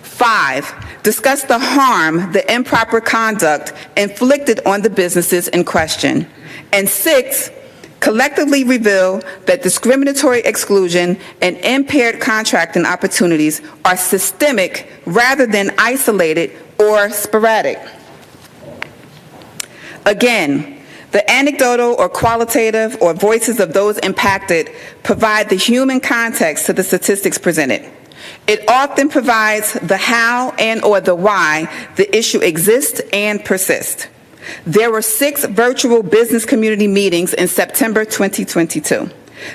5, discuss the harm the improper conduct inflicted on the businesses in question. And 6, collectively reveal that discriminatory exclusion and impaired contracting opportunities are systemic rather than isolated or sporadic. Again, the anecdotal or qualitative or voices of those impacted provide the human context to the statistics presented. It often provides the how and or the why the issue exists and persists. There were 6 virtual business community meetings in September 2022.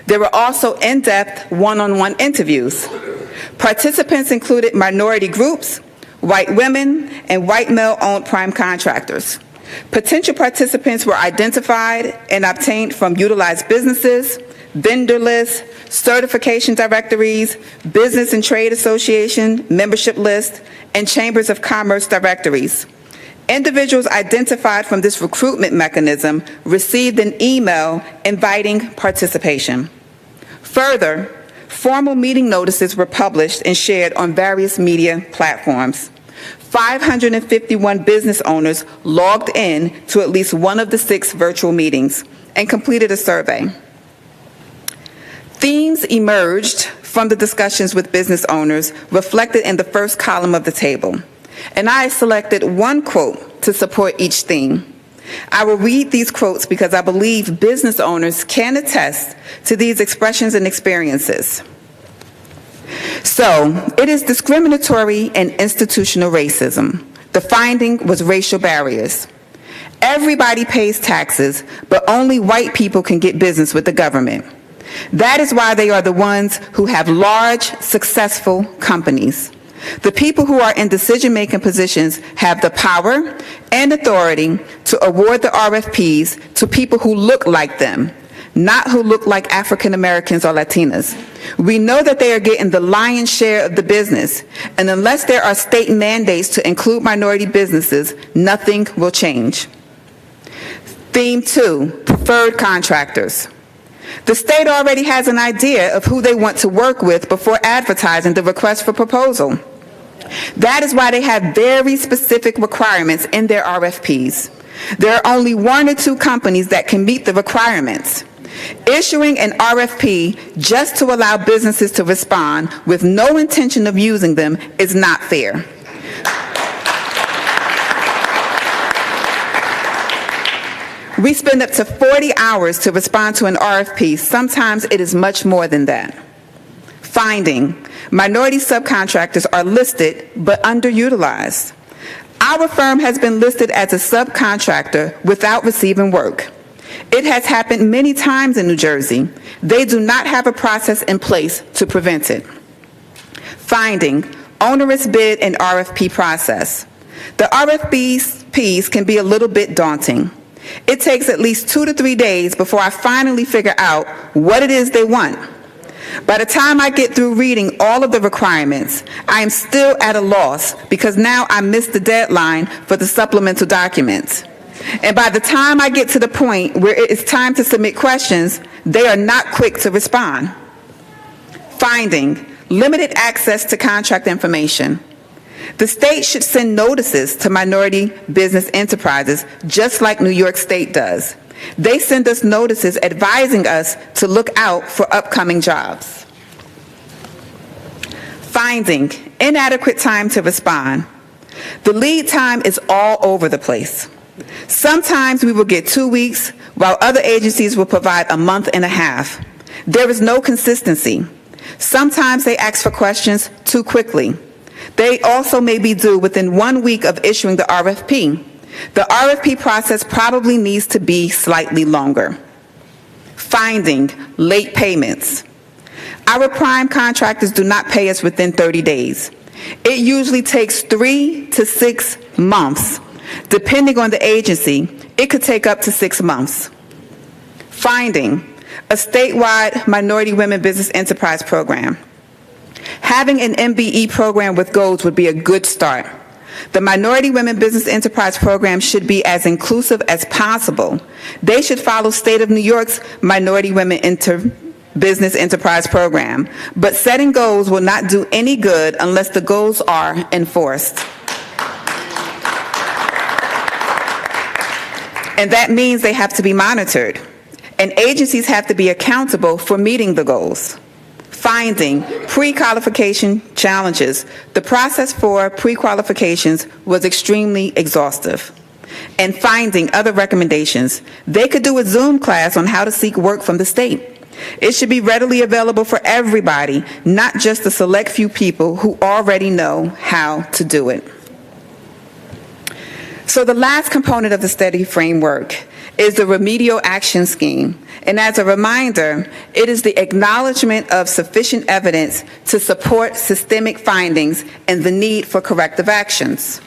There were also in-depth one-on-one interviews. Participants included minority groups, white women, and white male-owned prime contractors. Potential participants were identified and obtained from utilized businesses, vendor lists, certification directories, business and trade association membership lists, and chambers of commerce directories. Individuals identified from this recruitment mechanism received an email inviting participation. Further, formal meeting notices were published and shared on various media platforms. 551 business owners logged in to at least one of the 6 virtual meetings and completed a survey. Themes emerged from the discussions with business owners reflected in the first column of the table, and I selected one quote to support each theme. I will read these quotes because I believe business owners can attest to these expressions and experiences. So, it is discriminatory and institutional racism. The finding was racial barriers. Everybody pays taxes, but only white people can get business with the government. That is why they are the ones who have large, successful companies. The people who are in decision-making positions have the power and authority to award the RFPs to people who look like them, not who look like African Americans or Latinas. We know that they are getting the lion's share of the business, and unless there are state mandates to include minority businesses, nothing will change. Theme 2, preferred contractors. The state already has an idea of who they want to work with before advertising the request for proposal. That is why they have very specific requirements in their RFPs. There are only 1 or 2 companies that can meet the requirements. Issuing an RFP just to allow businesses to respond with no intention of using them is not fair. We spend up to 40 hours to respond to an RFP. Sometimes it is much more than that. Finding, minority subcontractors are listed but underutilized. Our firm has been listed as a subcontractor without receiving work. It has happened many times in New Jersey. They do not have a process in place to prevent it. Finding, onerous bid and RFP process. The RFPs can be a little bit daunting. It takes at least 2 to 3 days before I finally figure out what it is they want. By the time I get through reading all of the requirements, I am still at a loss because now I missed the deadline for the supplemental documents. And by the time I get to the point where it is time to submit questions, they are not quick to respond. Finding, limited access to contract information. The state should send notices to minority business enterprises just like New York State does. They send us notices advising us to look out for upcoming jobs. Finding, inadequate time to respond. The lead time is all over the place. Sometimes we will get 2 weeks, while other agencies will provide a month and a half. There is no consistency. Sometimes they ask for questions too quickly. They also may be due within 1 week of issuing the RFP. The RFP process probably needs to be slightly longer. Finding late payments. Our prime contractors do not pay us within 30 days. It usually takes 3 to 6 months. Depending on the agency, it could take up to 6 months. Finding a statewide Minority Women Business Enterprise Program. Having an MBE program with goals would be a good start. The Minority Women Business Enterprise Program should be as inclusive as possible. They should follow State of New York's Minority Women Business Enterprise Program, but setting goals will not do any good unless the goals are enforced. And that means they have to be monitored, and agencies have to be accountable for meeting the goals. Finding pre-qualification challenges. The process for pre-qualifications was extremely exhaustive. And finding other recommendations. They could do a Zoom class on how to seek work from the state. It should be readily available for everybody, not just a select few people who already know how to do it. So the last component of the study framework is the remedial action scheme. And as a reminder, it is the acknowledgement of sufficient evidence to support systemic findings and the need for corrective actions.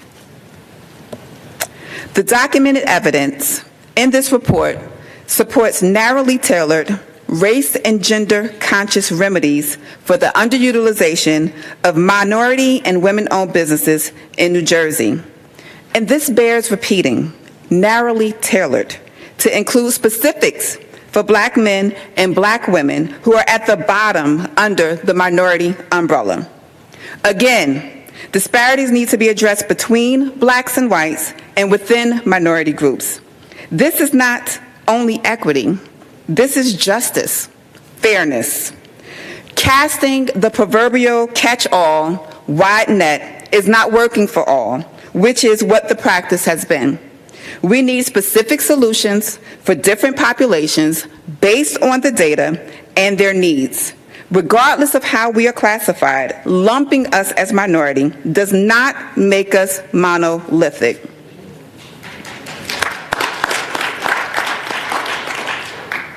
The documented evidence in this report supports narrowly tailored, race and gender conscious remedies for the underutilization of minority and women-owned businesses in New Jersey. And this bears repeating, narrowly tailored, to include specifics for Black men and Black women who are at the bottom under the minority umbrella. Again, disparities need to be addressed between Blacks and whites and within minority groups. This is not only equity, this is justice, fairness. Casting the proverbial catch-all wide net is not working for all, which is what the practice has been. We need specific solutions for different populations based on the data and their needs. Regardless of how we are classified, lumping us as minority does not make us monolithic.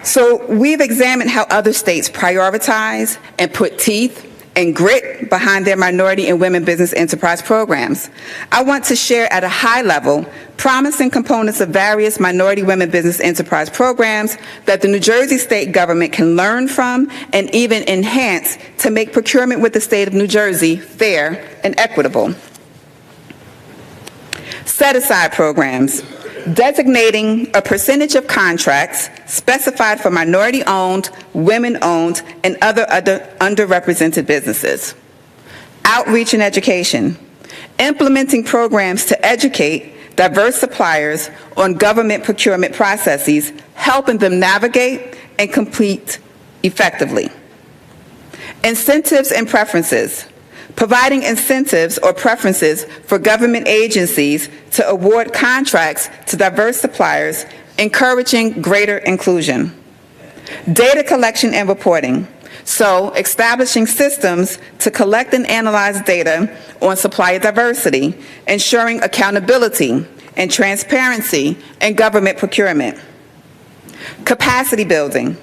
So we've examined how other states prioritize and put teeth and grit behind their minority and women business enterprise programs. I want to share at a high level promising components of various minority women business enterprise programs that the New Jersey state government can learn from and even enhance to make procurement with the state of New Jersey fair and equitable. Set-aside programs. Designating a percentage of contracts specified for minority-owned, women-owned, and other underrepresented businesses. Outreach and education. Implementing programs to educate diverse suppliers on government procurement processes, helping them navigate and complete effectively. Incentives and preferences. Providing incentives or preferences for government agencies to award contracts to diverse suppliers, encouraging greater inclusion. Data collection and reporting. So, establishing systems to collect and analyze data on supplier diversity, ensuring accountability and transparency in government procurement. Capacity building.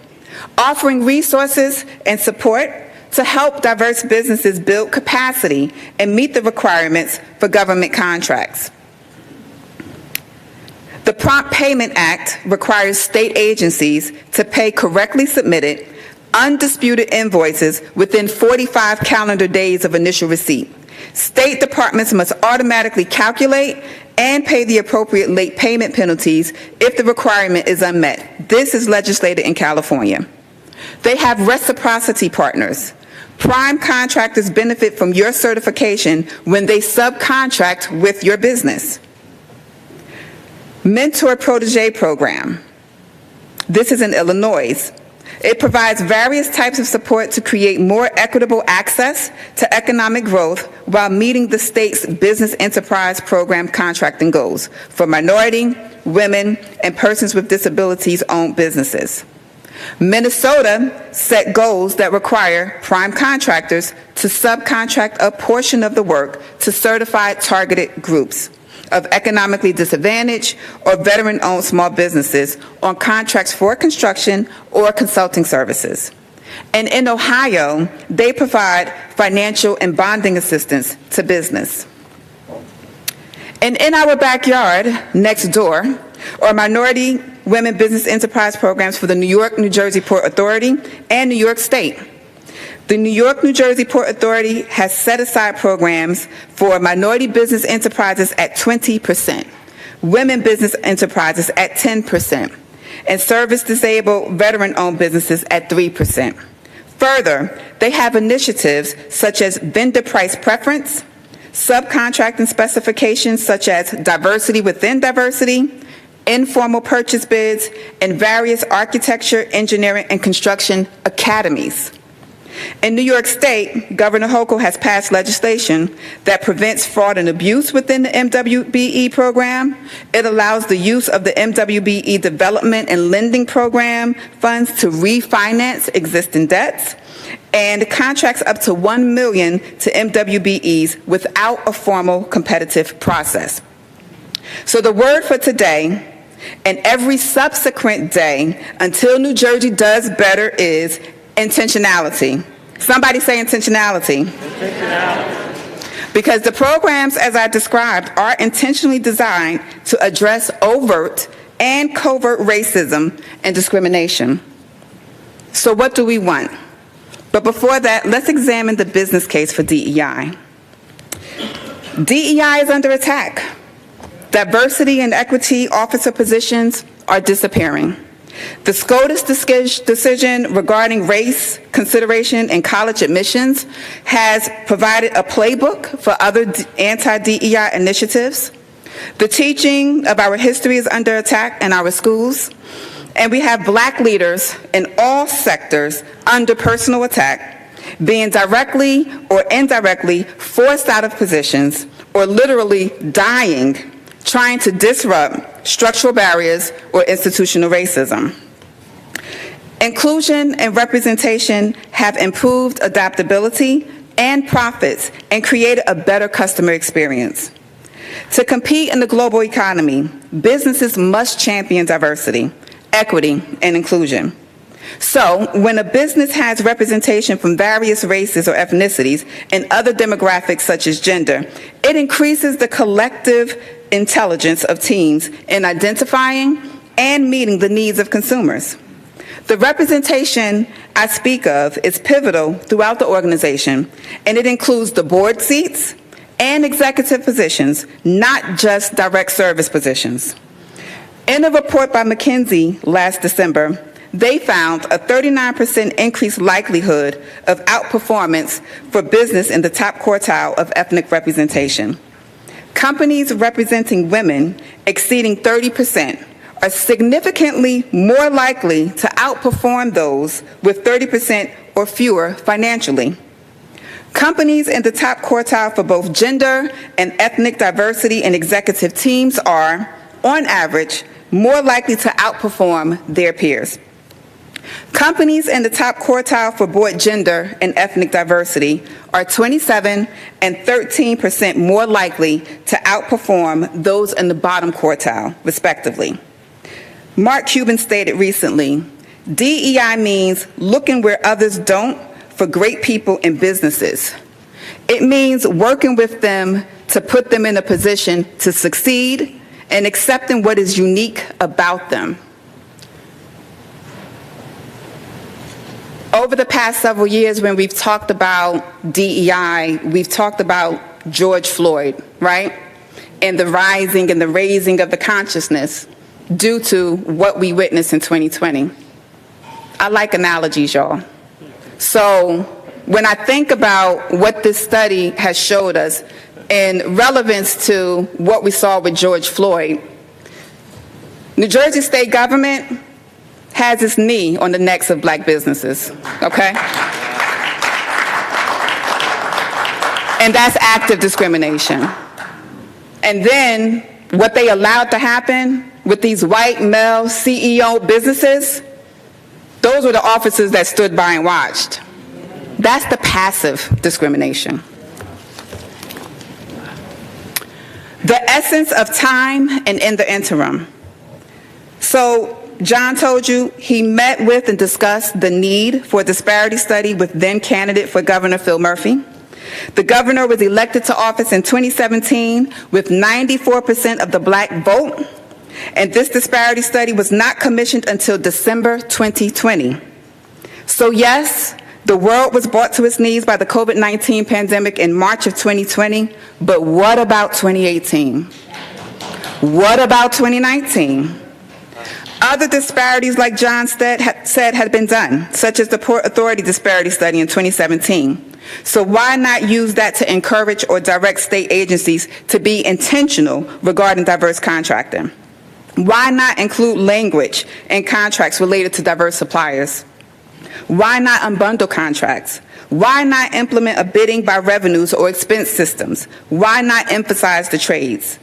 Offering resources and support to help diverse businesses build capacity and meet the requirements for government contracts. The Prompt Payment Act requires state agencies to pay correctly submitted, undisputed invoices within 45 calendar days of initial receipt. State departments must automatically calculate and pay the appropriate late payment penalties if the requirement is unmet. This is legislated in California. They have reciprocity partners. Prime contractors benefit from your certification when they subcontract with your business. Mentor Protege Program. This is in Illinois. It provides various types of support to create more equitable access to economic growth while meeting the state's business enterprise program contracting goals for minority, women, and persons with disabilities-owned businesses. Minnesota set goals that require prime contractors to subcontract a portion of the work to certified targeted groups of economically disadvantaged or veteran-owned small businesses on contracts for construction or consulting services. And in Ohio, they provide financial and bonding assistance to business. And in our backyard, next door, are minority women business enterprise programs for the New York, New Jersey Port Authority and New York State. The New York, New Jersey Port Authority has set aside programs for minority business enterprises at 20%, women business enterprises at 10%, and service-disabled veteran-owned businesses at 3%. Further, they have initiatives such as vendor price preference, subcontracting specifications such as diversity within diversity, informal purchase bids, and various architecture, engineering, and construction academies. In New York State, Governor Hochul has passed legislation that prevents fraud and abuse within the MWBE program. It allows the use of the MWBE Development and Lending Program funds to refinance existing debts, and contracts up to $1 million to MWBEs without a formal competitive process. So the word for today and every subsequent day until New Jersey does better is intentionality. Somebody say intentionality. Intentionality. Because the programs, as I described, are intentionally designed to address overt and covert racism and discrimination. So what do we want? But before that, let's examine the business case for DEI. DEI is under attack. Diversity and equity officer positions are disappearing. The SCOTUS decision regarding race consideration in college admissions has provided a playbook for other anti-DEI initiatives. The teaching of our history is under attack in our schools, and we have Black leaders in all sectors under personal attack, being directly or indirectly forced out of positions or literally dying trying to disrupt structural barriers or institutional racism. Inclusion and representation have improved adaptability and profits and created a better customer experience. To compete in the global economy, businesses must champion diversity, equity, and inclusion. So, when a business has representation from various races or ethnicities and other demographics such as gender, it increases the collective intelligence of teams in identifying and meeting the needs of consumers. The representation I speak of is pivotal throughout the organization, and it includes the board seats and executive positions, not just direct service positions. In a report by McKinsey last December, they found a 39% increased likelihood of outperformance for business in the top quartile of ethnic representation. Companies representing women exceeding 30% are significantly more likely to outperform those with 30% or fewer financially. Companies in the top quartile for both gender and ethnic diversity in executive teams are, on average, more likely to outperform their peers. Companies in the top quartile for board gender and ethnic diversity are 27% and 13% more likely to outperform those in the bottom quartile, respectively. Mark Cuban stated recently, DEI means looking where others don't for great people and businesses. It means working with them to put them in a position to succeed and accepting what is unique about them. Over the past several years, when we've talked about DEI, we've talked about George Floyd, right? And the rising and the raising of the consciousness due to what we witnessed in 2020. I like analogies, y'all. So when I think about what this study has showed us in relevance to what we saw with George Floyd, New Jersey state government has its knee on the necks of black businesses, okay? And that's active discrimination. And then what they allowed to happen with these white male CEO businesses, those were the officers that stood by and watched. That's the passive discrimination. The essence of time and in the interim. So John told you he met with and discussed the need for a disparity study with then candidate for Governor Phil Murphy. The governor was elected to office in 2017 with 94% of the black vote, and this disparity study was not commissioned until December 2020. So yes, the world was brought to its knees by the COVID-19 pandemic in March of 2020, but what about 2018? What about 2019? Other disparities, like John said, had been done, such as the Port Authority disparity study in 2017. So why not use that to encourage or direct state agencies to be intentional regarding diverse contracting? Why not include language in contracts related to diverse suppliers? Why not unbundle contracts? Why not implement a bidding by revenues or expense systems? Why not emphasize the trades?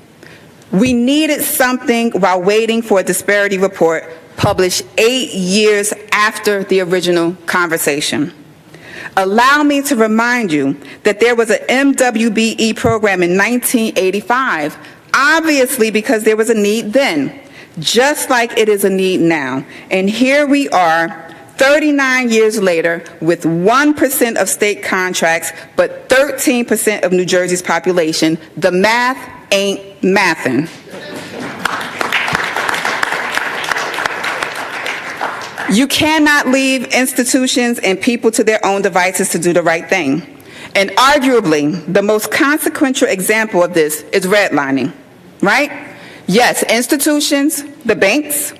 We needed something while waiting for a disparity report published 8 years after the original conversation. Allow me to remind you that there was an MWBE program in 1985, obviously because there was a need then, just like it is a need now. And here we are, 39 years later, with 1% of state contracts, but 13% of New Jersey's population. The math ain't mathin'. You cannot leave institutions and people to their own devices to do the right thing. And arguably, the most consequential example of this is redlining, right? Yes, institutions, the banks,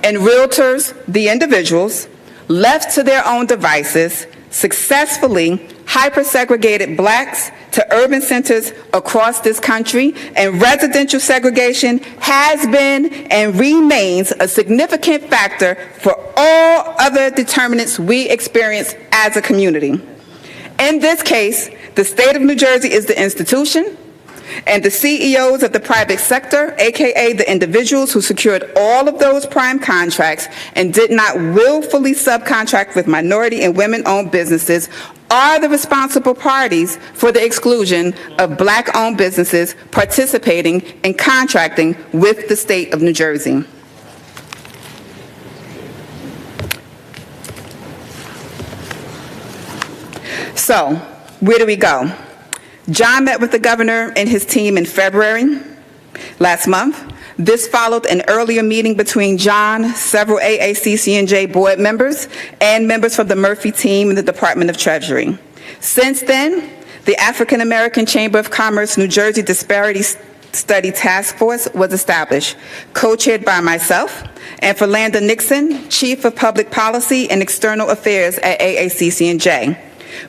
and realtors, the individuals, left to their own devices, successfully hyper-segregated blacks to urban centers across this country, and residential segregation has been and remains a significant factor for all other determinants we experience as a community. In this case, the state of New Jersey is the institution, and the CEOs of the private sector, aka the individuals who secured all of those prime contracts and did not willfully subcontract with minority and women-owned businesses, are the responsible parties for the exclusion of black-owned businesses participating and contracting with the state of New Jersey. So, where do we go? John met with the governor and his team in February last month. This followed an earlier meeting between John, several AACC&J board members, and members from the Murphy team in the Department of Treasury. Since then, the African American Chamber of Commerce New Jersey Disparity Study Task Force was established, co-chaired by myself and Philanda Nixon, Chief of Public Policy and External Affairs at AACC&J.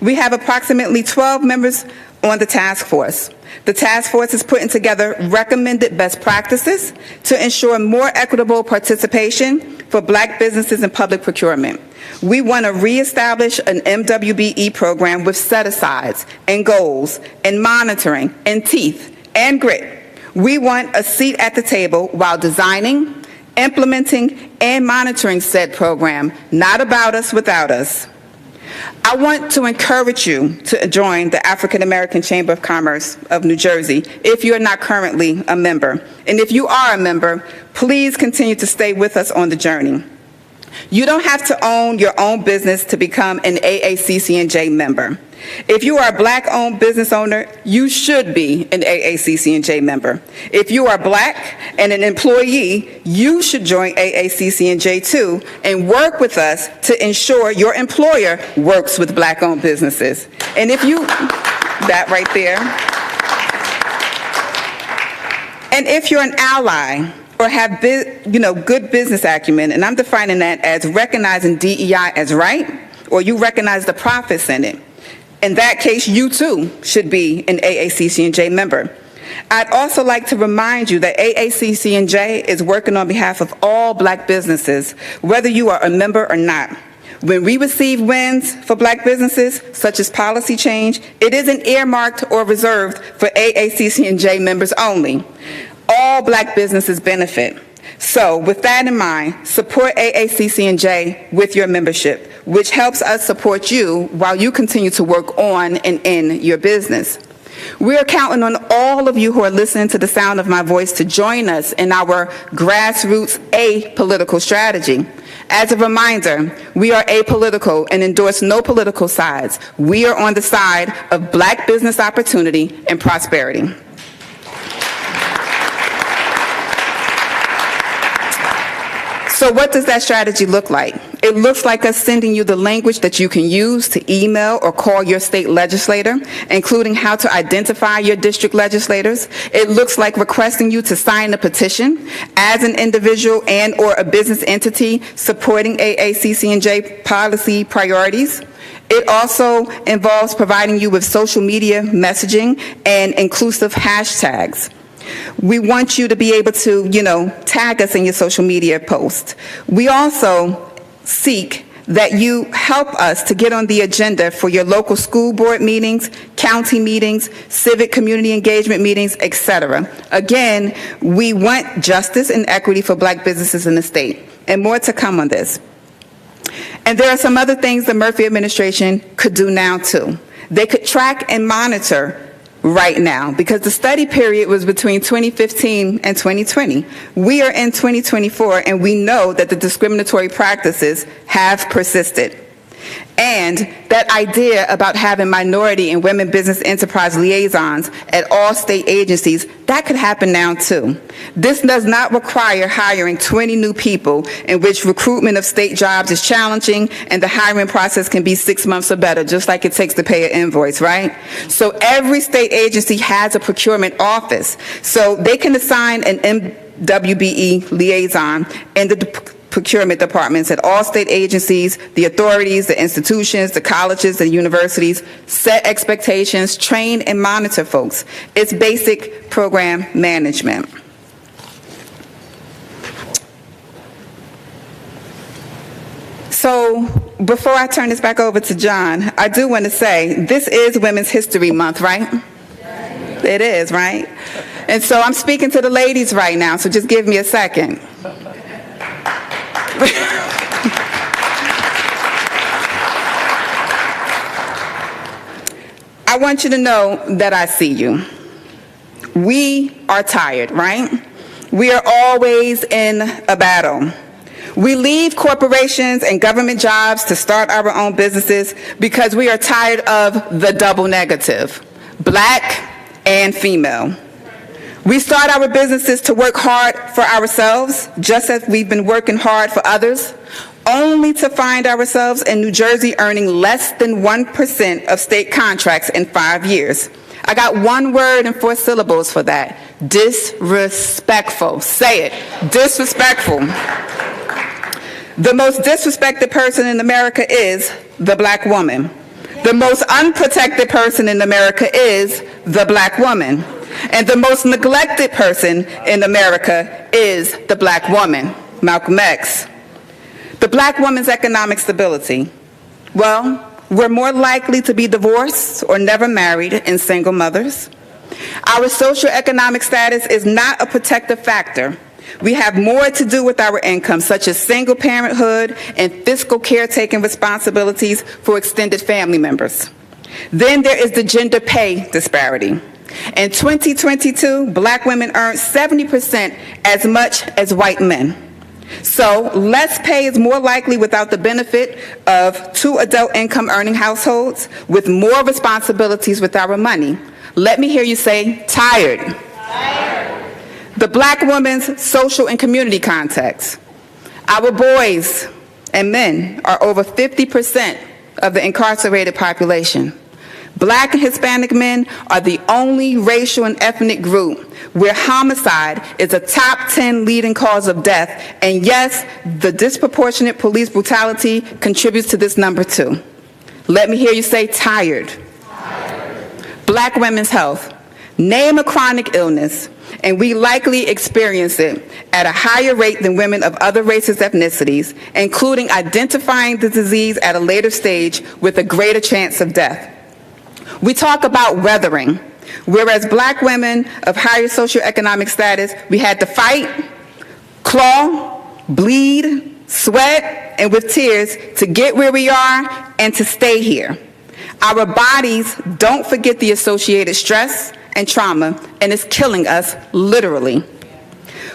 We have approximately 12 members on the task force. The task force is putting together recommended best practices to ensure more equitable participation for black businesses in public procurement. We want to reestablish an MWBE program with set-asides and goals and monitoring and teeth and grit. We want a seat at the table while designing, implementing, and monitoring said program, not about us without us. I want to encourage you to join the African American Chamber of Commerce of New Jersey if you are not currently a member. And if you are a member, please continue to stay with us on the journey. You don't have to own your own business to become an AACC&J member. If you are a black-owned business owner, you should be an AACC&J member. If you are black and an employee, you should join AACC&J too and work with us to ensure your employer works with black-owned businesses. And if you, that right there. And if you're an ally or have good business acumen, and I'm defining that as recognizing DEI as right, or you recognize the profits in it, in that case, you too should be an AACC&J member. I'd also like to remind you that AACC&J is working on behalf of all Black businesses, whether you are a member or not. When we receive wins for Black businesses, such as policy change, it isn't earmarked or reserved for AACC&J members only. All Black businesses benefit. So, with that in mind, support AACC&J with your membership, which helps us support you while you continue to work on and in your business. We are counting on all of you who are listening to the sound of my voice to join us in our grassroots apolitical strategy. As a reminder, we are apolitical and endorse no political sides. We are on the side of Black business opportunity and prosperity. So what does that strategy look like? It looks like us sending you the language that you can use to email or call your state legislator, including how to identify your district legislators. It looks like requesting you to sign a petition as an individual and or a business entity supporting AACC&J policy priorities. It also involves providing you with social media messaging and inclusive hashtags. We want you to be able to, tag us in your social media posts. We also seek that you help us to get on the agenda for your local school board meetings, county meetings, civic community engagement meetings, etc. Again, we want justice and equity for Black businesses in the state, and more to come on this. And there are some other things the Murphy administration could do now, too. They could track and monitor right now, because the study period was between 2015 and 2020. We are in 2024, and we know that the discriminatory practices have persisted. And that idea about having minority and women business enterprise liaisons at all state agencies, that could happen now too. This does not require hiring 20 new people, in which recruitment of state jobs is challenging and the hiring process can be 6 months or better, just like it takes to pay an invoice, right? So every state agency has a procurement office. So they can assign an MWBE liaison in the procurement departments at all state agencies, the authorities, the institutions, the colleges, the universities, set expectations, train and monitor folks. It's basic program management. So before I turn this back over to John, I do want to say this is Women's History Month, right? It is, right? And so I'm speaking to the ladies right now, so just give me a second. I want you to know that I see you. We are tired, right? We are always in a battle. We leave corporations and government jobs to start our own businesses because we are tired of the double negative, Black and female. We start our businesses to work hard for ourselves, just as we've been working hard for others, only to find ourselves in New Jersey earning less than 1% of state contracts in 5 years. I got one word and 4 syllables for that: disrespectful. Say it, disrespectful. The most disrespected person in America is the Black woman. The most unprotected person in America is the Black woman. And the most neglected person in America is the Black woman, Malcolm X. The Black woman's economic stability. Well, we're more likely to be divorced or never married and single mothers. Our socioeconomic status is not a protective factor. We have more to do with our income, such as single parenthood and fiscal caretaking responsibilities for extended family members. Then there is the gender pay disparity. In 2022, Black women earned 70% as much as white men. So less pay is more likely without the benefit of 2 adult income earning households with more responsibilities with our money. Let me hear you say, tired. Tired. The Black woman's social and community context. Our boys and men are over 50% of the incarcerated population. Black and Hispanic men are the only racial and ethnic group where homicide is a top 10 leading cause of death, and yes, the disproportionate police brutality contributes to this number too. Let me hear you say tired. Tired. Black women's health. Name a chronic illness, and we likely experience it at a higher rate than women of other races, ethnicities, including identifying the disease at a later stage with a greater chance of death. We talk about weathering, whereas black women of higher socioeconomic status, we had to fight, claw, bleed, sweat, and with tears to get where we are and to stay here. Our bodies don't forget the associated stress and trauma, and it's killing us literally.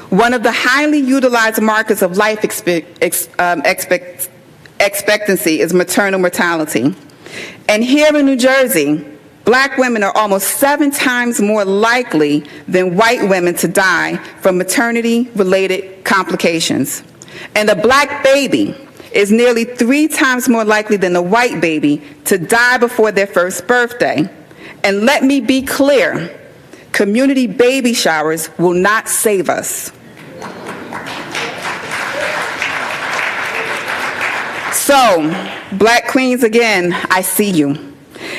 One of the highly utilized markers of life expectancy is maternal mortality. And here in New Jersey, black women are almost 7 times more likely than white women to die from maternity-related complications. And a black baby is nearly 3 times more likely than a white baby to die before their first birthday. And let me be clear, community baby showers will not save us. So, black queens, again, I see you.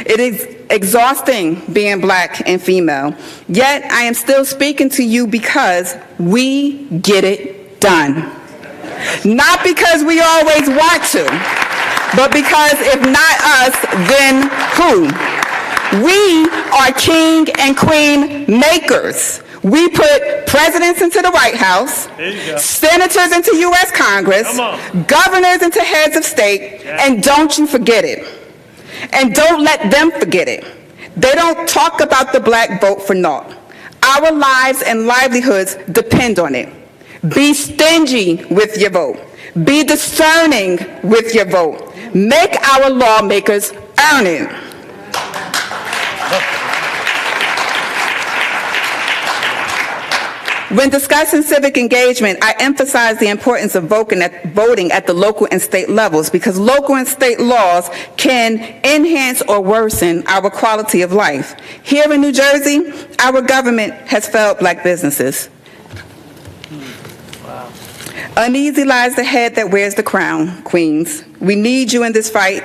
It is exhausting being black and female, yet I am still speaking to you because we get it done. Not because we always want to, but because if not us, then who? We are king and queen makers. We put presidents into the White House, senators into U.S. Congress, governors into heads of state, and don't you forget it. And don't let them forget it. They don't talk about the black vote for naught. Our lives and livelihoods depend on it. Be stingy with your vote. Be discerning with your vote. Make our lawmakers earn it. When discussing civic engagement, I emphasize the importance of voting at the local and state levels because local and state laws can enhance or worsen our quality of life. Here in New Jersey, our government has failed black businesses. Uneasy lies the head that wears the crown, queens. We need you in this fight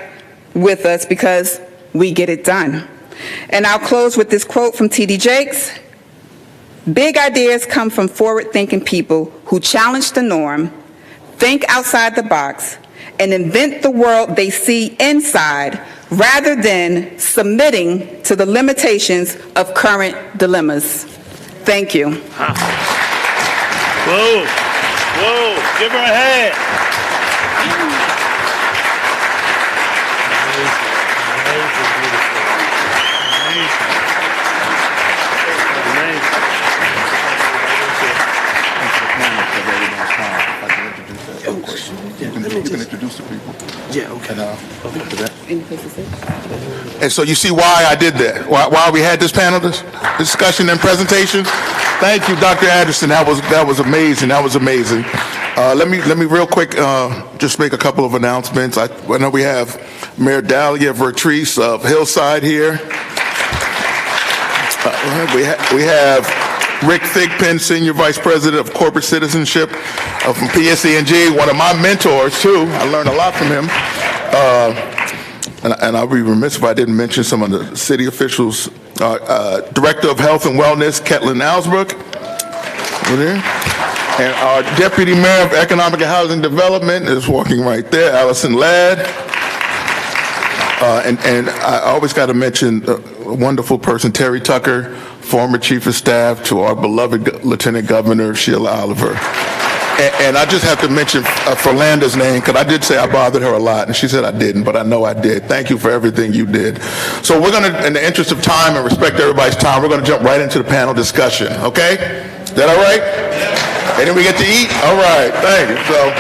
with us because we get it done. And I'll close with this quote from T.D. Jakes. Big ideas come from forward-thinking people who challenge the norm, think outside the box, and invent the world they see inside rather than submitting to the limitations of current dilemmas. Thank you. Whoa, whoa, give her a hand. You can introduce the people. Yeah, okay. And so you see why I did that, why we had this panel discussion and presentation. Thank you, Dr. Anderson. That was amazing. That was amazing. Let me real quick just make a couple of announcements. I know we have Mayor Dahlia Vertreese of Hillside here. We have Rick Thigpen, Senior Vice President of Corporate Citizenship from PSE&G, one of my mentors, too. I learned a lot from him. And I'll be remiss if I didn't mention some of the city officials. Director of Health and Wellness, Ketlin Alsbrook. Over there. And our Deputy Mayor of Economic and Housing Development is walking right there, Allison Ladd. And I always got to mention a wonderful person, Terry Tucker, former Chief of Staff to our beloved Lieutenant Governor, Sheila Oliver. And I just have to mention Ferlanda's name, because I did say I bothered her a lot, and she said I didn't, but I know I did. Thank you for everything you did. So we're going to, in the interest of time and respect everybody's time, we're going to jump right into the panel discussion, okay? Is that all right? And then we get to eat? All right, thank you. So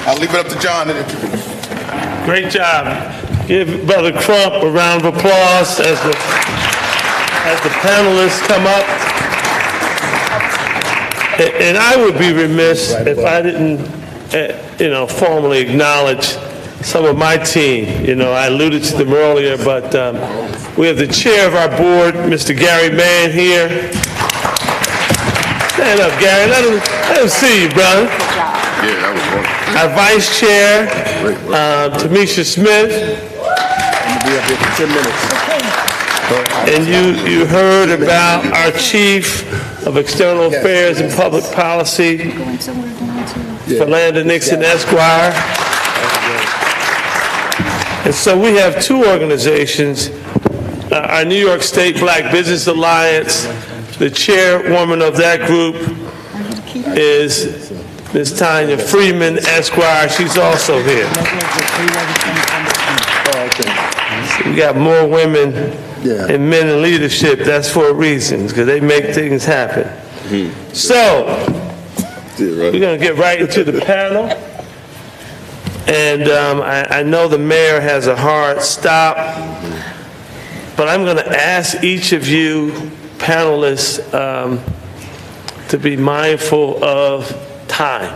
I'll leave it up to John to introduce. Great job. Give Brother Crump a round of applause as the panelists come up. And I would be remiss if I didn't, formally acknowledge some of my team. I alluded to them earlier, but we have the chair of our board, Mr. Gary Mann, here. Stand up, Gary. Let him see you, brother. Yeah, that was wonderful. Our vice chair, Tamisha Smith. I'm going to be up here for 10 minutes. And you heard about our Chief of External Affairs and Public Policy, Philanda Nixon Esquire. And so we have two organizations, our New York State Black Business Alliance. The chairwoman of that group is Ms. Tanya Freeman Esquire. She's also here. So we got more women and men in leadership. That's for a reason, because they make things happen. So we're going to get right into the panel. And I know the mayor has a hard stop, but I'm going to ask each of you panelists to be mindful of time.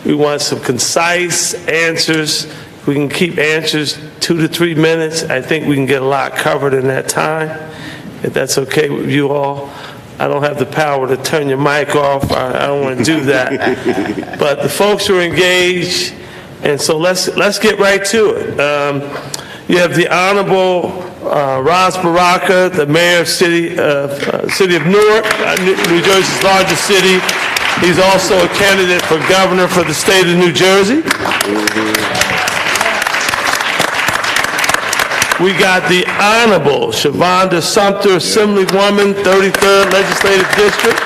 We want some concise answers. We can keep answers 2 to 3 minutes. I think we can get a lot covered in that time, if that's okay with you all. I don't have the power to turn your mic off. I don't want to do that. But the folks are engaged, and so let's get right to it. You have the Honorable Ras Baraka, the Mayor of City of Newark, New Jersey's largest city. He's also a candidate for governor for the state of New Jersey. We got the Honorable Shavonda Sumter, Assemblywoman, 33rd Legislative District.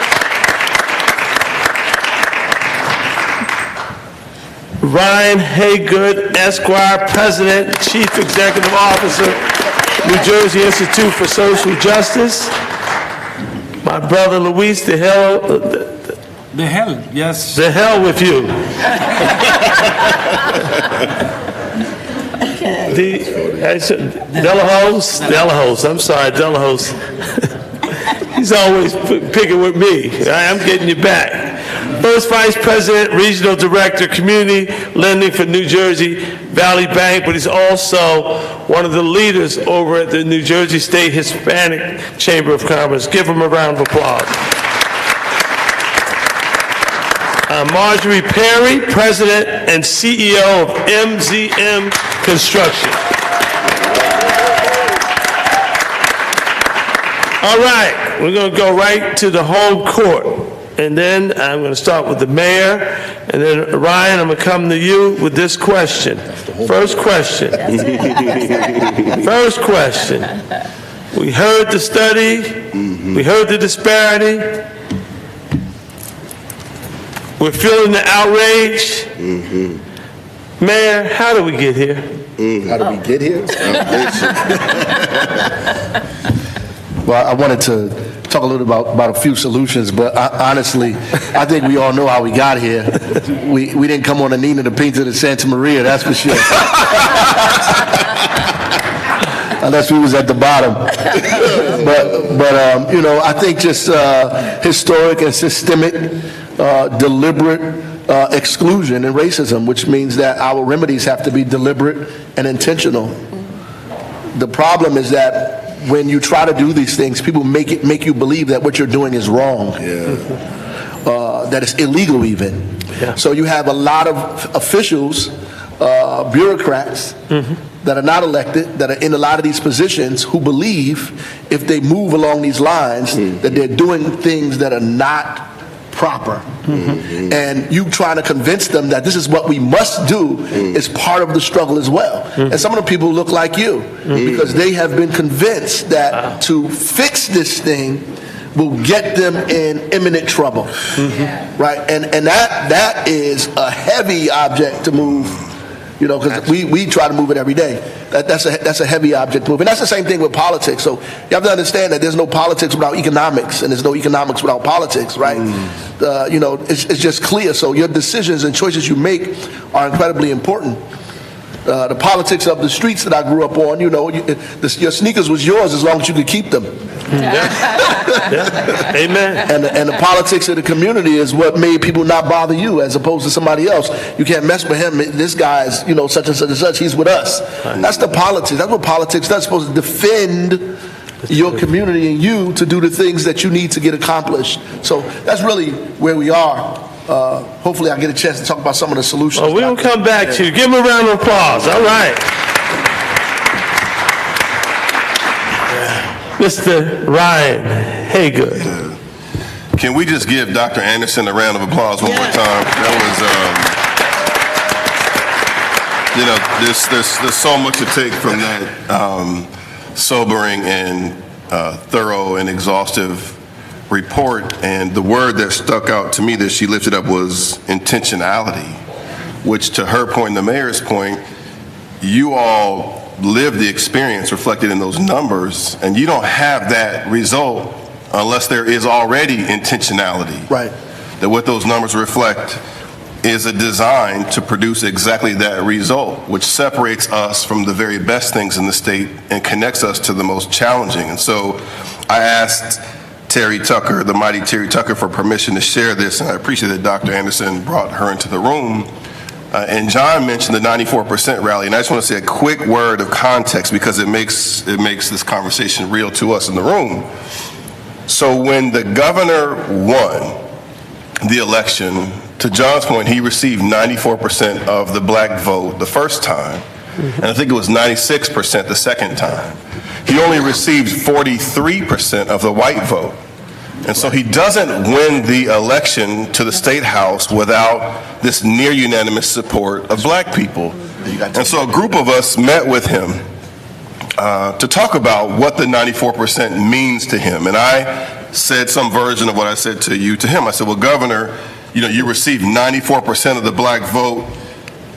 Ryan Haygood, Esquire, President, Chief Executive Officer, New Jersey Institute for Social Justice. My brother Luis, the hell with you. Delahose. He's always picking with me. I'm getting you back. First Vice President, Regional Director, Community Lending for New Jersey Valley Bank, but he's also one of the leaders over at the New Jersey State Hispanic Chamber of Commerce. Give him a round of applause. Marjorie Perry, President and CEO of MZM Construction. All right, we're going to go right to the home court. And then I'm going to start with the mayor. And then, Ryan, I'm going to come to you with this question. First question. First question. We heard the study. We heard the disparity. We're feeling the outrage. Mayor, how did we get here? How did we get here? Well, I wanted to talk a little about a few solutions, but honestly, I think we all know how we got here. We didn't come on the Nina, the Pinta, the Santa Maria, that's for sure. Unless we was at the bottom. But you know, I think just historic and systemic, deliberate exclusion and racism, which means that our remedies have to be deliberate and intentional. The problem is that when you try to do these things, people make you believe that what you're doing is wrong, that it's illegal even. So you have a lot of officials, bureaucrats that are not elected, that are in a lot of these positions, who believe if they move along these lines that they're doing things that are not proper. And you trying to convince them that this is what we must do is part of the struggle as well. And some of the people look like you because they have been convinced that to fix this thing will get them in imminent trouble. Right? And that is a heavy object to move. You know, because we try to move it every day. That's a heavy object to move. And that's the same thing with politics. So you have to understand that there's no politics without economics, and there's no economics without politics, right? You know, it's just clear. So your decisions and choices you make are incredibly important. The politics of the streets that I grew up on, you know, your sneakers was yours as long as you could keep them. Amen. And the politics of the community is what made people not bother you as opposed to somebody else. You can't mess with him. This guy's, you know, such and such and such. He's with us. That's the politics. That's what politics does. It's supposed to defend your community and you to do the things that you need to get accomplished. So that's really where we are. Hopefully I get a chance to talk about some of the solutions. Well, we're going to come back to you. Give him a round of applause. All right. Mr. Ryan Haygood. Can we just give Dr. Anderson a round of applause one more time? That was, there's so much to take from that sobering and thorough and exhaustive report. And the word that stuck out to me that she lifted up was intentionality, which, to her point and the mayor's point, you all live the experience reflected in those numbers, and you don't have that result unless there is already intentionality. Right. That what those numbers reflect is a design to produce exactly that result, which separates us from the very best things in the state and connects us to the most challenging. And so I asked Terry Tucker, the mighty Terry Tucker, for permission to share this, and I appreciate that Dr. Anderson brought her into the room. And John mentioned the 94% rally, and I just want to say a quick word of context because it makes this conversation real to us in the room. So when the governor won the election, to John's point, he received 94% of the black vote the first time, and I think it was 96% the second time. He only received 43% of the white vote. And so he doesn't win the election to the state house without this near unanimous support of black people. And so a group of us met with him to talk about what the 94% means to him. And I said some version of what I said to him. I said, well, Governor, you received 94% of the black vote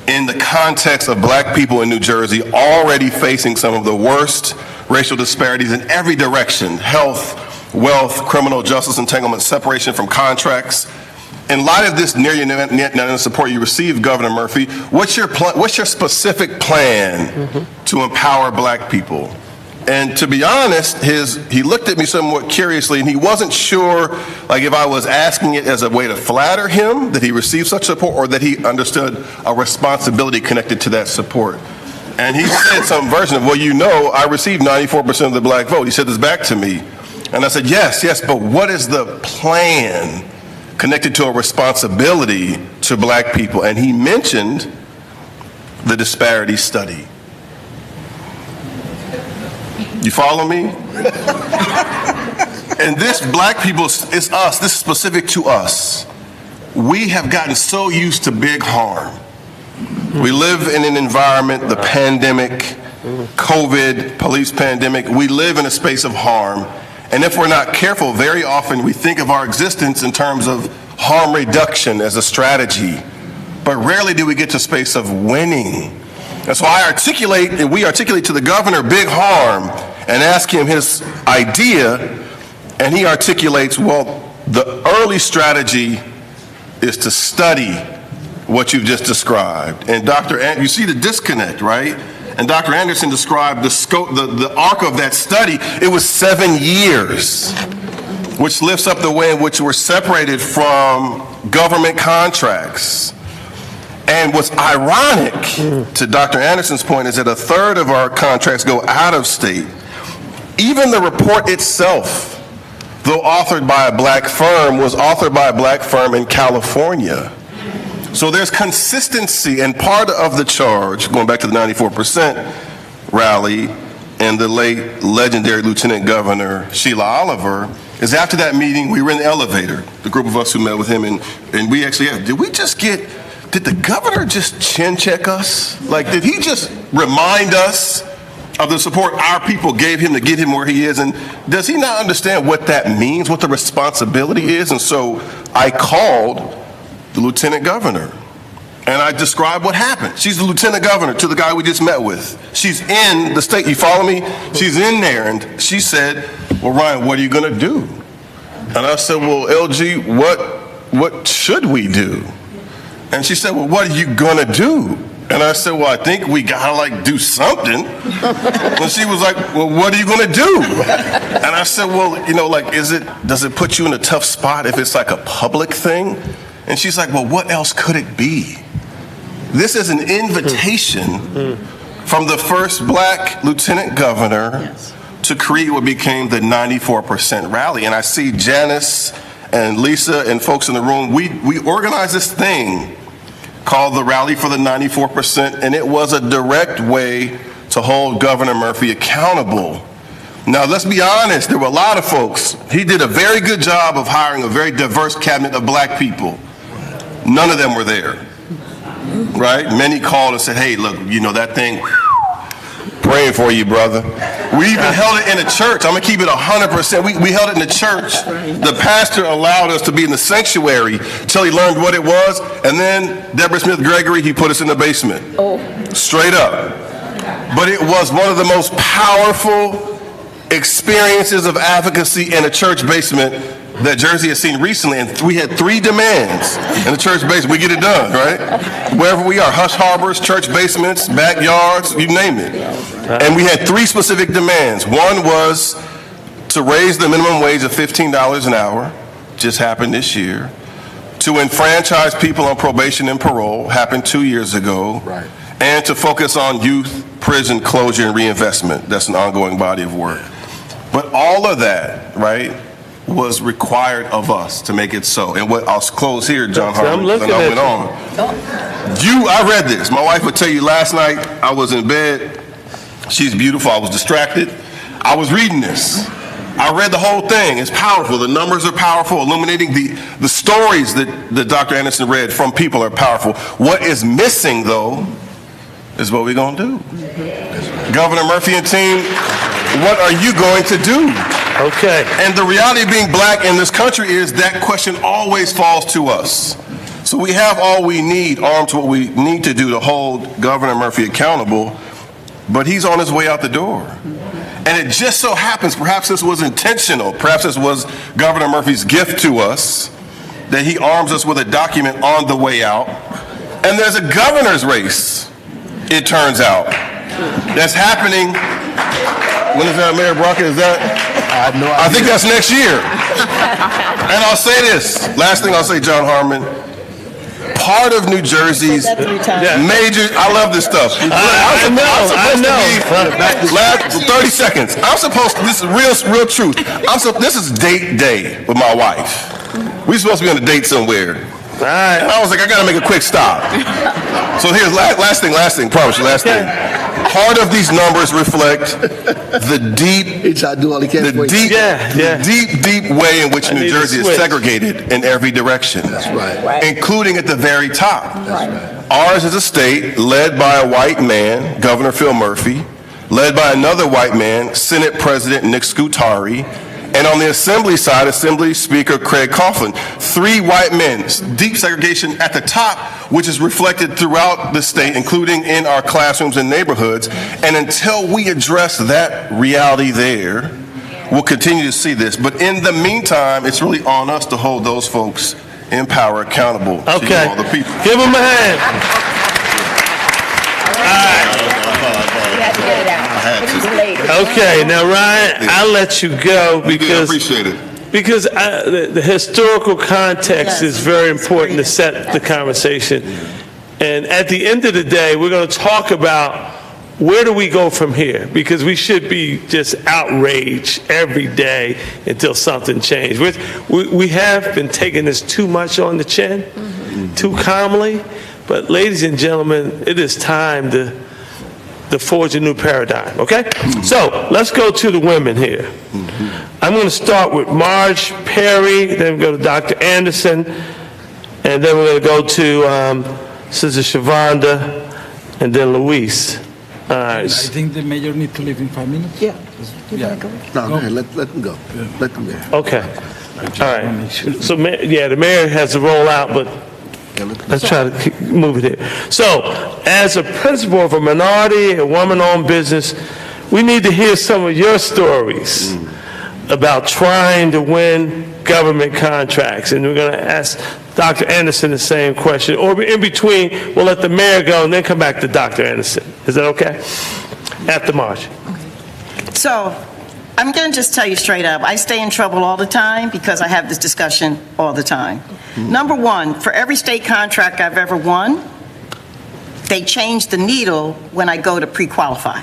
in the context of black people in New Jersey already facing some of the worst racial disparities in every direction: health, wealth, criminal justice entanglement, separation from contracts. In light of this near unanimous support you received, Governor Murphy, what's your specific plan to empower black people? And to be honest, he looked at me somewhat curiously, and he wasn't sure, like, if I was asking it as a way to flatter him that he received such support, or that he understood a responsibility connected to that support. And he said some version of, well, I received 94% of the black vote. He said this back to me. And I said, yes, but what is the plan connected to a responsibility to black people? And he mentioned the Disparity study. You follow me? And this, black people, is us. This is specific to us. We have gotten so used to big harm. We live in an environment, the pandemic, COVID, police pandemic, we live in a space of harm. And if we're not careful, very often we think of our existence in terms of harm reduction as a strategy, but rarely do we get to a space of winning. And so we articulate to the governor big harm and ask him his idea, and he articulates, well, the early strategy is to study what you've just described. And you see the disconnect, right? And Dr. Anderson described the scope, the arc of that study. It was 7 years, which lifts up the way in which we're separated from government contracts. And what's ironic, to Dr. Anderson's point, is that a third of our contracts go out of state. Even the report itself, though authored by a black firm, was authored by a black firm in California. So there's consistency, and part of the charge, going back to the 94% rally and the late legendary Lieutenant Governor Sheila Oliver, is after that meeting, we were in the elevator, the group of us who met with him, and we actually asked, did the governor just chin check us? Like, did he just remind us of the support our people gave him to get him where he is? And does he not understand what that means, what the responsibility is? And so I called the lieutenant governor, and I described what happened. She's the lieutenant governor to the guy we just met with. She's in the state, you follow me? She's in there, and she said, well, Ryan, what are you gonna do? And I said, well, LG, what should we do? And she said, well, what are you gonna do? And I said, well, I think we gotta do something. And she was like, well, what are you gonna do? And I said, well, does it put you in a tough spot if it's like a public thing? And she's like, well, what else could it be? This is an invitation from the first black lieutenant governor to create what became the 94% rally. And I see Janice and Lisa and folks in the room, we organized this thing called the Rally for the 94%, and it was a direct way to hold Governor Murphy accountable. Now, let's be honest, there were a lot of folks. He did a very good job of hiring a very diverse cabinet of black people. None of them were there, right? Many called and said, hey, look, you know, that thing, praying for you, brother. We even held it in a church. I'm going to keep it 100%. We held it in the church. The pastor allowed us to be in the sanctuary till he learned what it was. And then Deborah Smith Gregory, he put us in the basement. Straight up. But it was one of the most powerful experiences of advocacy in a church basement that Jersey has seen recently. And we had 3 demands in the church basement. We get it done, right? Wherever we are, hush harbors, church basements, backyards, you name it. And we had 3 specific demands. One was to raise the minimum wage of $15 an hour, just happened this year. To enfranchise people on probation and parole, happened 2 years ago. Right. And to focus on youth prison closure and reinvestment. That's an ongoing body of work. But all of that, right, was required of us to make it so. And what I'll close here, John Harmon, and I went on. I read this. My wife would tell you last night, I was in bed. She's beautiful. I was distracted. I was reading this. I read the whole thing. It's powerful. The numbers are powerful, illuminating the stories that Dr. Anderson read from people are powerful. What is missing, though, is what we're going to do. Governor Murphy and team, what are you going to do? Okay. And the reality of being black in this country is that question always falls to us. So we have all we need, armed to what we need to do to hold Governor Murphy accountable, but he's on his way out the door. And it just so happens, perhaps this was intentional, perhaps this was Governor Murphy's gift to us, that he arms us with a document on the way out. And there's a governor's race, it turns out, that's happening. When is that, Mayor Brockett? Is that? I have no idea. I think that's next year. And I'll say this. Last thing I'll say, John Harmon. Part of New Jersey's major. I love this stuff. I know. Last 30 seconds. I'm supposed to. This is real truth. This is date day with my wife. We're supposed to be on a date somewhere. All right. And I was like, I gotta make a quick stop. So here's last thing. Promise you, last thing. Part of these numbers reflect the deep way in which New Jersey is segregated in every direction. That's right. Including at the very top. That's right. Ours is a state led by a white man, Governor Phil Murphy, led by another white man, Senate President Nick Scutari, and on the Assembly side, Assembly Speaker Craig Coughlin. 3 white men, deep segregation at the top, which is reflected throughout the state, including in our classrooms and neighborhoods. And until we address that reality there, we'll continue to see this. But in the meantime, it's really on us to hold those folks in power accountable to all the people. Give them a hand. Okay, now Ryan, I'll let you go because appreciate it. Because the historical context is very important to set the conversation. And at the end of the day, we're going to talk about where do we go from here? Because we should be just outraged every day until something changes. We have been taking this too much on the chin, too calmly. But ladies and gentlemen, it is time to forge a new paradigm, okay? So let's go to the women here. I'm going to start with Marge Perry, then we go to Dr. Anderson, and then we're going to go to Sister Shavonda, and then Luis. All right. I think the mayor needs to leave in 5 minutes. Yeah. No, go ahead. Let them go. Let them go. Okay. All right. So, the mayor has to roll out, but let's try to move it here. So, as a principal of a minority, a woman-owned business, we need to hear some of your stories about trying to win government contracts. And we're going to ask Dr. Anderson the same question. Or in between, we'll let the mayor go and then come back to Dr. Anderson. Is that okay? After March. So, I'm going to just tell you straight up, I stay in trouble all the time because I have this discussion all the time. Number one, for every state contract I've ever won, they change the needle when I go to pre-qualify.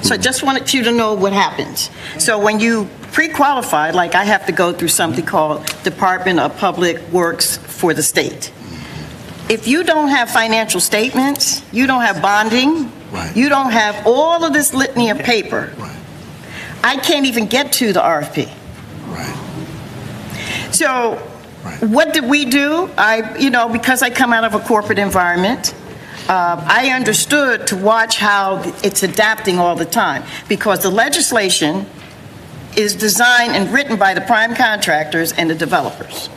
So I just wanted you to know what happens. So when you pre-qualify, like I have to go through something called Department of Public Works for the state. If you don't have financial statements, you don't have bonding, you don't have all of this litany of paper, I can't even get to the RFP. So what did we do? Because I come out of a corporate environment, I understood to watch how it's adapting all the time, because the legislation is designed and written by the prime contractors and the developers.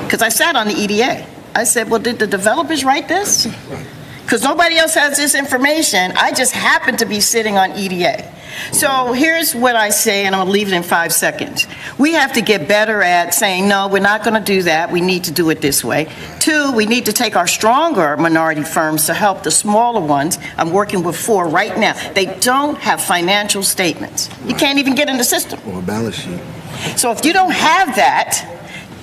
Because I sat on the EDA. I said, well, did the developers write this? Because nobody else has this information. I just happen to be sitting on EDA. So here's what I say, and I'm going to leave it in 5 seconds. We have to get better at saying, no, we're not going to do that. We need to do it this way. 2, we need to take our stronger minority firms to help the smaller ones. I'm working with 4 right now. They don't have financial statements. You can't even get in the system. Or a balance sheet. So if you don't have that,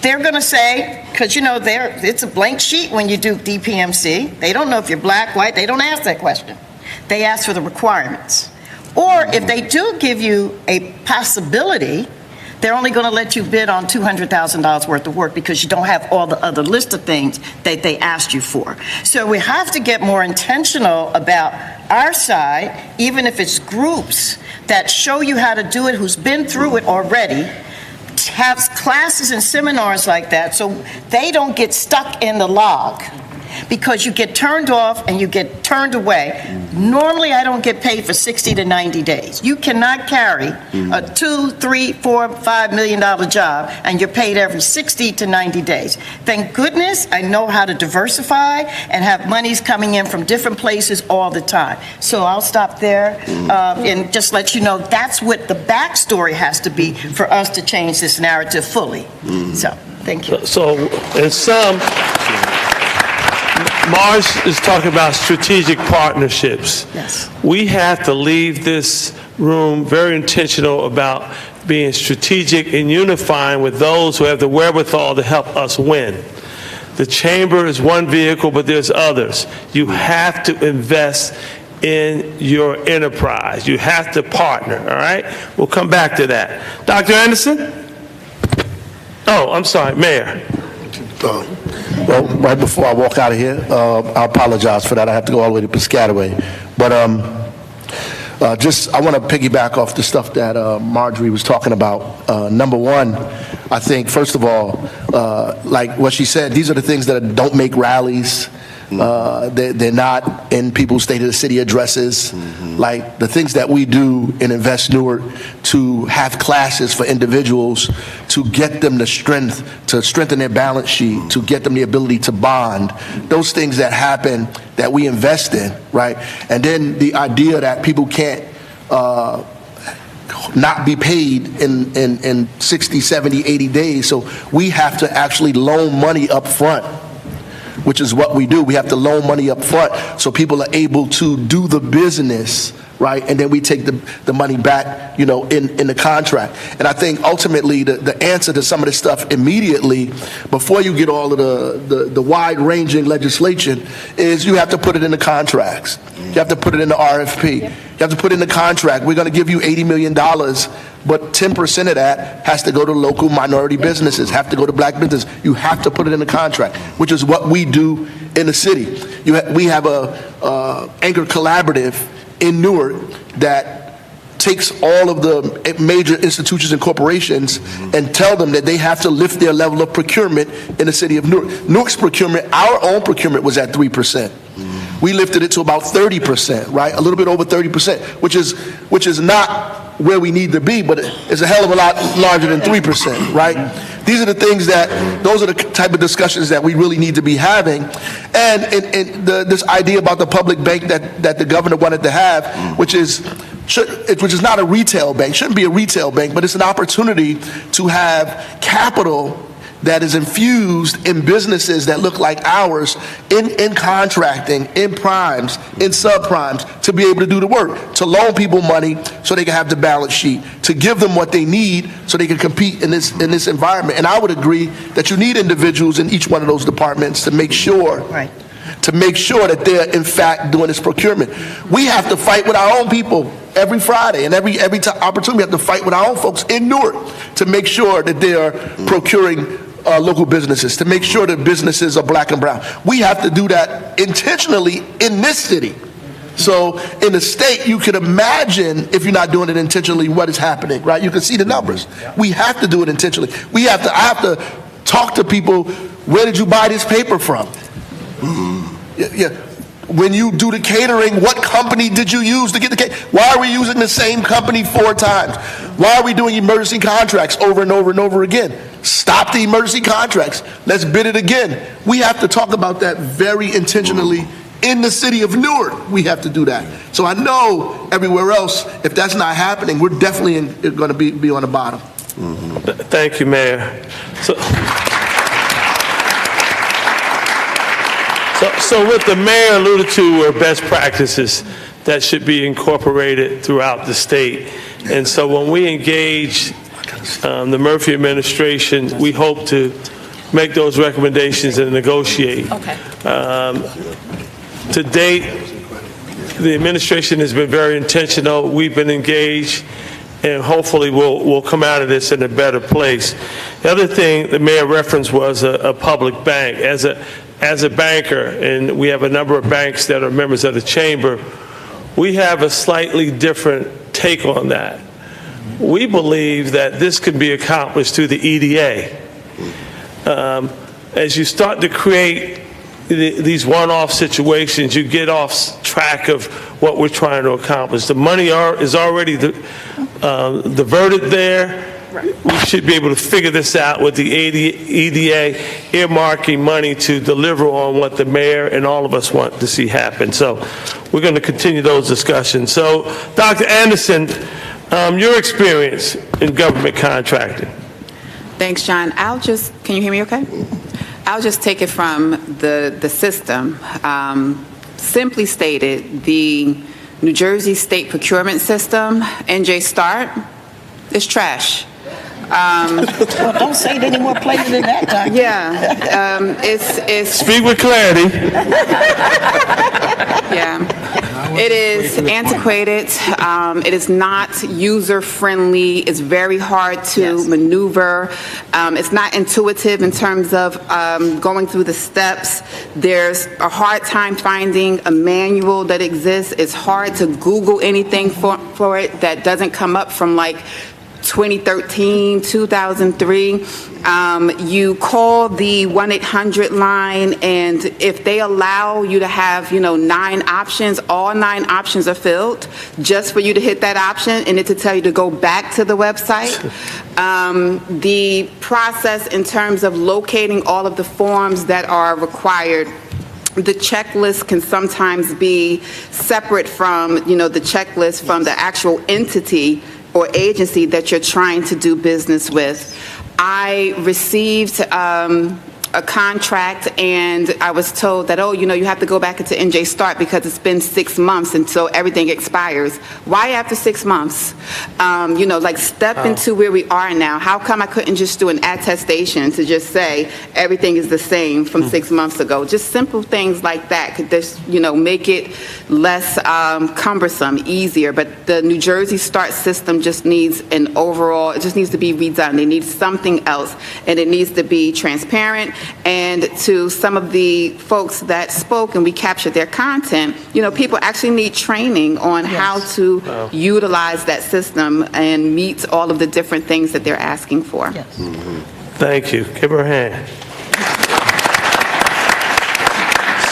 they're going to say, because it's a blank sheet when you do DPMC. They don't know if you're black, white. They don't ask that question. They ask for the requirements. Or if they do give you a possibility, they're only going to let you bid on $200,000 worth of work because you don't have all the other list of things that they asked you for. So we have to get more intentional about our side, even if it's groups that show you how to do it, who's been through it already, have classes and seminars like that so they don't get stuck in the log, because you get turned off and you get turned away. Normally, I don't get paid for 60 to 90 days. You cannot carry a $2, $3, $4, $5 million job and you're paid every 60 to 90 days. Thank goodness I know how to diversify and have monies coming in from different places all the time. So I'll stop there and just let you know that's what the backstory has to be for us to change this narrative fully. So, thank you. So, in sum, Marsh is talking about strategic partnerships. Yes. We have to leave this room very intentional about being strategic and unifying with those who have the wherewithal to help us win. The chamber is one vehicle, but there's others. You have to invest in your enterprise. You have to partner, all right? We'll come back to that. Dr. Anderson? Oh, I'm sorry, Mayor. Well, right before I walk out of here, I apologize for that. I have to go all the way to Piscataway. But I want to piggyback off the stuff that Marjorie was talking about. Number one, I think, first of all, like what she said, these are the things that don't make rallies. They're not in people's State of the City addresses. Like the things that we do in Invest Newark to have classes for individuals to get them the strength, to strengthen their balance sheet, to get them the ability to bond. Those things that happen that we invest in, right? And then the idea that people can't not be paid in 60, 70, 80 days. So we have to actually loan money up front, which is what we do. We have to loan money up front so people are able to do the business, right? And then we take the money back, in the contract. And I think ultimately the answer to some of this stuff immediately, before you get all of the wide-ranging legislation, is you have to put it in the contracts. You have to put it in the RFP. You have to put it in the contract. We're going to give you $80 million, but 10% of that has to go to local minority businesses, have to go to black business. You have to put it in the contract, which is what we do in the city. We have a Anchor Collaborative in Newark that takes all of the major institutions and corporations and tell them that they have to lift their level of procurement in the city of Newark. Newark's procurement, our own procurement, was at 3%. We lifted it to about 30%, right? A little bit over 30%, which is not where we need to be, but it's a hell of a lot larger than 3%, right? These are the things those are the type of discussions that we really need to be having. And this idea about the public bank that the governor wanted to have, which is not a retail bank, shouldn't be a retail bank, but it's an opportunity to have capital that is infused in businesses that look like ours, in contracting, in primes, in subprimes, to be able to do the work, to loan people money so they can have the balance sheet, to give them what they need so they can compete in this environment. And I would agree that you need individuals in each one of those departments to make sure that they're in fact doing this procurement. We have to fight with our own people every Friday, and every opportunity we have to fight with our own folks in Newark to make sure that they are procuring local businesses, to make sure that businesses are black and brown. We have to do that intentionally in this city. So in the state, you can imagine, if you're not doing it intentionally, what is happening, right? You can see the numbers. We have to do it intentionally. I have to talk to people, where did you buy this paper from? Yeah. When you do the catering, what company did you use to get the catering? Why are we using the same company 4 times? Why are we doing emergency contracts over and over and over again? Stop the emergency contracts. Let's bid it again. We have to talk about that very intentionally. In the city of Newark, we have to do that. So I know everywhere else, if that's not happening, we're definitely going to be on the bottom. Thank you, Mayor. So what the mayor alluded to were best practices that should be incorporated throughout the state. And so when we engage the Murphy administration, we hope to make those recommendations and negotiate. Okay. To date, the administration has been very intentional. We've been engaged, and hopefully we'll come out of this in a better place. The other thing the mayor referenced was a public bank. As a banker, and we have a number of banks that are members of the chamber, we have a slightly different take on that. We believe that this can be accomplished through the EDA. As you start to create these one-off situations, you get off track of what we're trying to accomplish. The money is already diverted there. We should be able to figure this out with the EDA earmarking money to deliver on what the mayor and all of us want to see happen. So we're going to continue those discussions. So, Dr. Anderson, your experience in government contracting. Thanks, John. Can you hear me okay? I'll just take it from the system. Simply stated, the New Jersey state procurement system, NJSTART, is trash. Well, don't say it any more plainly than that, Doctor. Yeah, it's Speak with clarity. Yeah, it is antiquated. It is not user-friendly. It's very hard to maneuver. It's not intuitive in terms of going through the steps. There's a hard time finding a manual that exists. It's hard to Google anything for it that doesn't come up from like 2013, 2003. You call the 1-800 line, and if they allow you to have, 9 options, all 9 options are filled just for you to hit that option and it to tell you to go back to the website. The process in terms of locating all of the forms that are required, the checklist can sometimes be separate from, the checklist from the actual entity or agency that you're trying to do business with. I received a contract, and I was told that, you have to go back into NJSTART because it's been 6 months until everything expires. Why after 6 months? Step into where we are now. How come I couldn't just do an attestation to just say everything is the same from 6 months ago? Just simple things like that could just, make it less cumbersome, easier. But the New Jersey START system just needs it just needs to be redone. They need something else, and it needs to be transparent. And to some of the folks that spoke and we captured their content, people actually need training on how to utilize that system and meet all of the different things that they're asking for. Yes. Thank you. Give her a hand.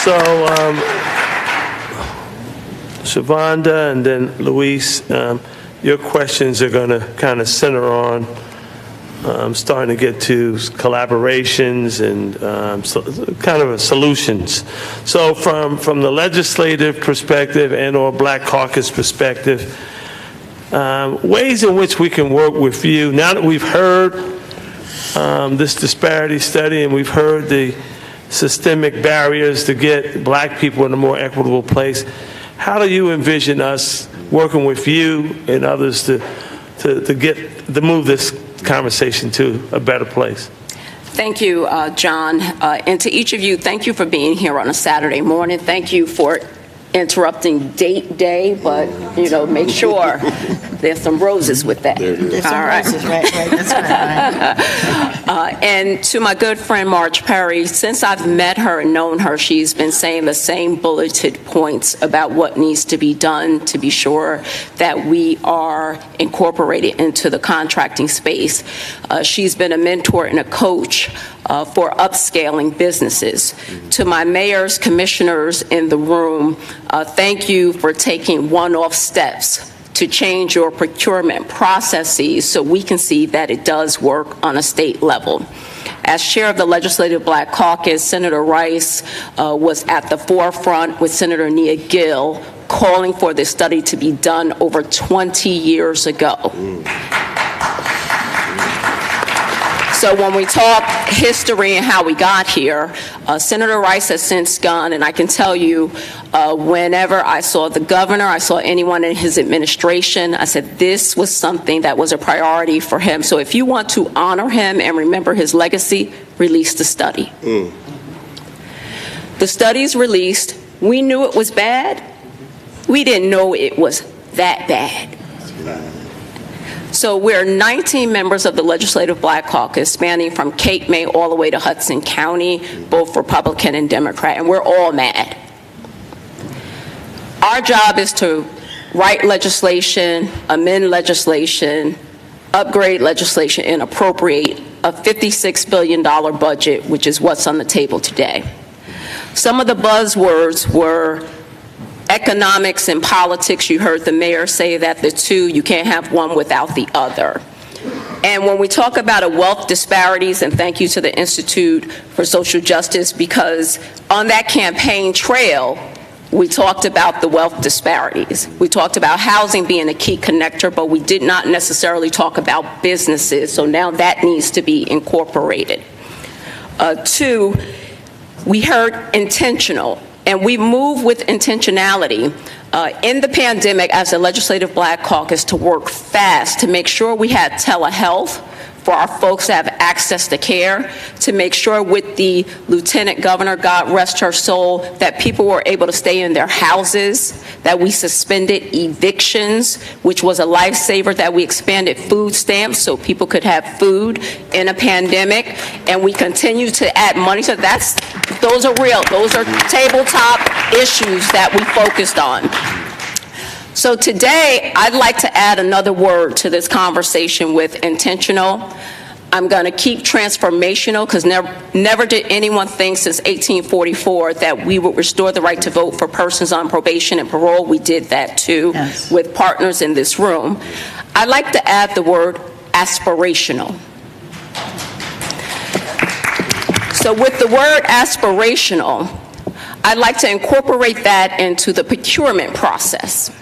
So, Shavonda and then Luis, your questions are going to kind of center on starting to get to collaborations and kind of solutions. So from the legislative perspective and or Black Caucus perspective, ways in which we can work with you, now that we've heard this disparity study and we've heard the systemic barriers to get Black people in a more equitable place, how do you envision us working with you and others to move this conversation to a better place? Thank you, John. And to each of you, thank you for being here on a Saturday morning. Thank you for interrupting date day, but, make sure there's some roses with that. There's some roses, right. That's And to my good friend Marge Perry, since I've met her and known her, she's been saying the same bulleted points about what needs to be done to be sure that we are incorporated into the contracting space. She's been a mentor and a coach for upscaling businesses. To my mayors, commissioners in the room, thank you for taking one-off steps to change your procurement processes so we can see that it does work on a state level. As chair of the Legislative Black Caucus, Senator Rice was at the forefront with Senator Nia Gill calling for this study to be done over 20 years ago. So when we talk history and how we got here, Senator Rice has since gone, and I can tell you, whenever I saw the governor, I saw anyone in his administration, I said this was something that was a priority for him. So if you want to honor him and remember his legacy, release the study. The study's released. We knew it was bad. We didn't know it was that bad. So we're 19 members of the Legislative Black Caucus, spanning from Cape May all the way to Hudson County, both Republican and Democrat, and we're all mad. Our job is to write legislation, amend legislation, upgrade legislation, and appropriate a $56 billion budget, which is what's on the table today. Some of the buzzwords were economics and politics. You heard the mayor say that the two, you can't have one without the other. And when we talk about wealth disparities, and thank you to the Institute for Social Justice, because on that campaign trail, we talked about the wealth disparities. We talked about housing being a key connector, but we did not necessarily talk about businesses, so now that needs to be incorporated. Two, we heard intentional. And we move with intentionality in the pandemic as a Legislative Black Caucus to work fast to make sure we had telehealth for our folks to have access to care, to make sure with the Lieutenant Governor, God rest her soul, that people were able to stay in their houses, that we suspended evictions, which was a lifesaver, that we expanded food stamps so people could have food in a pandemic, and we continue to add money. So those are real. Those are tabletop issues that we focused on. So today, I'd like to add another word to this conversation with intentional. I'm going to keep transformational, because never did anyone think since 1844 that we would restore the right to vote for persons on probation and parole. We did that too, yes, with partners in this room. I'd like to add the word aspirational. So with the word aspirational, I'd like to incorporate that into the procurement process.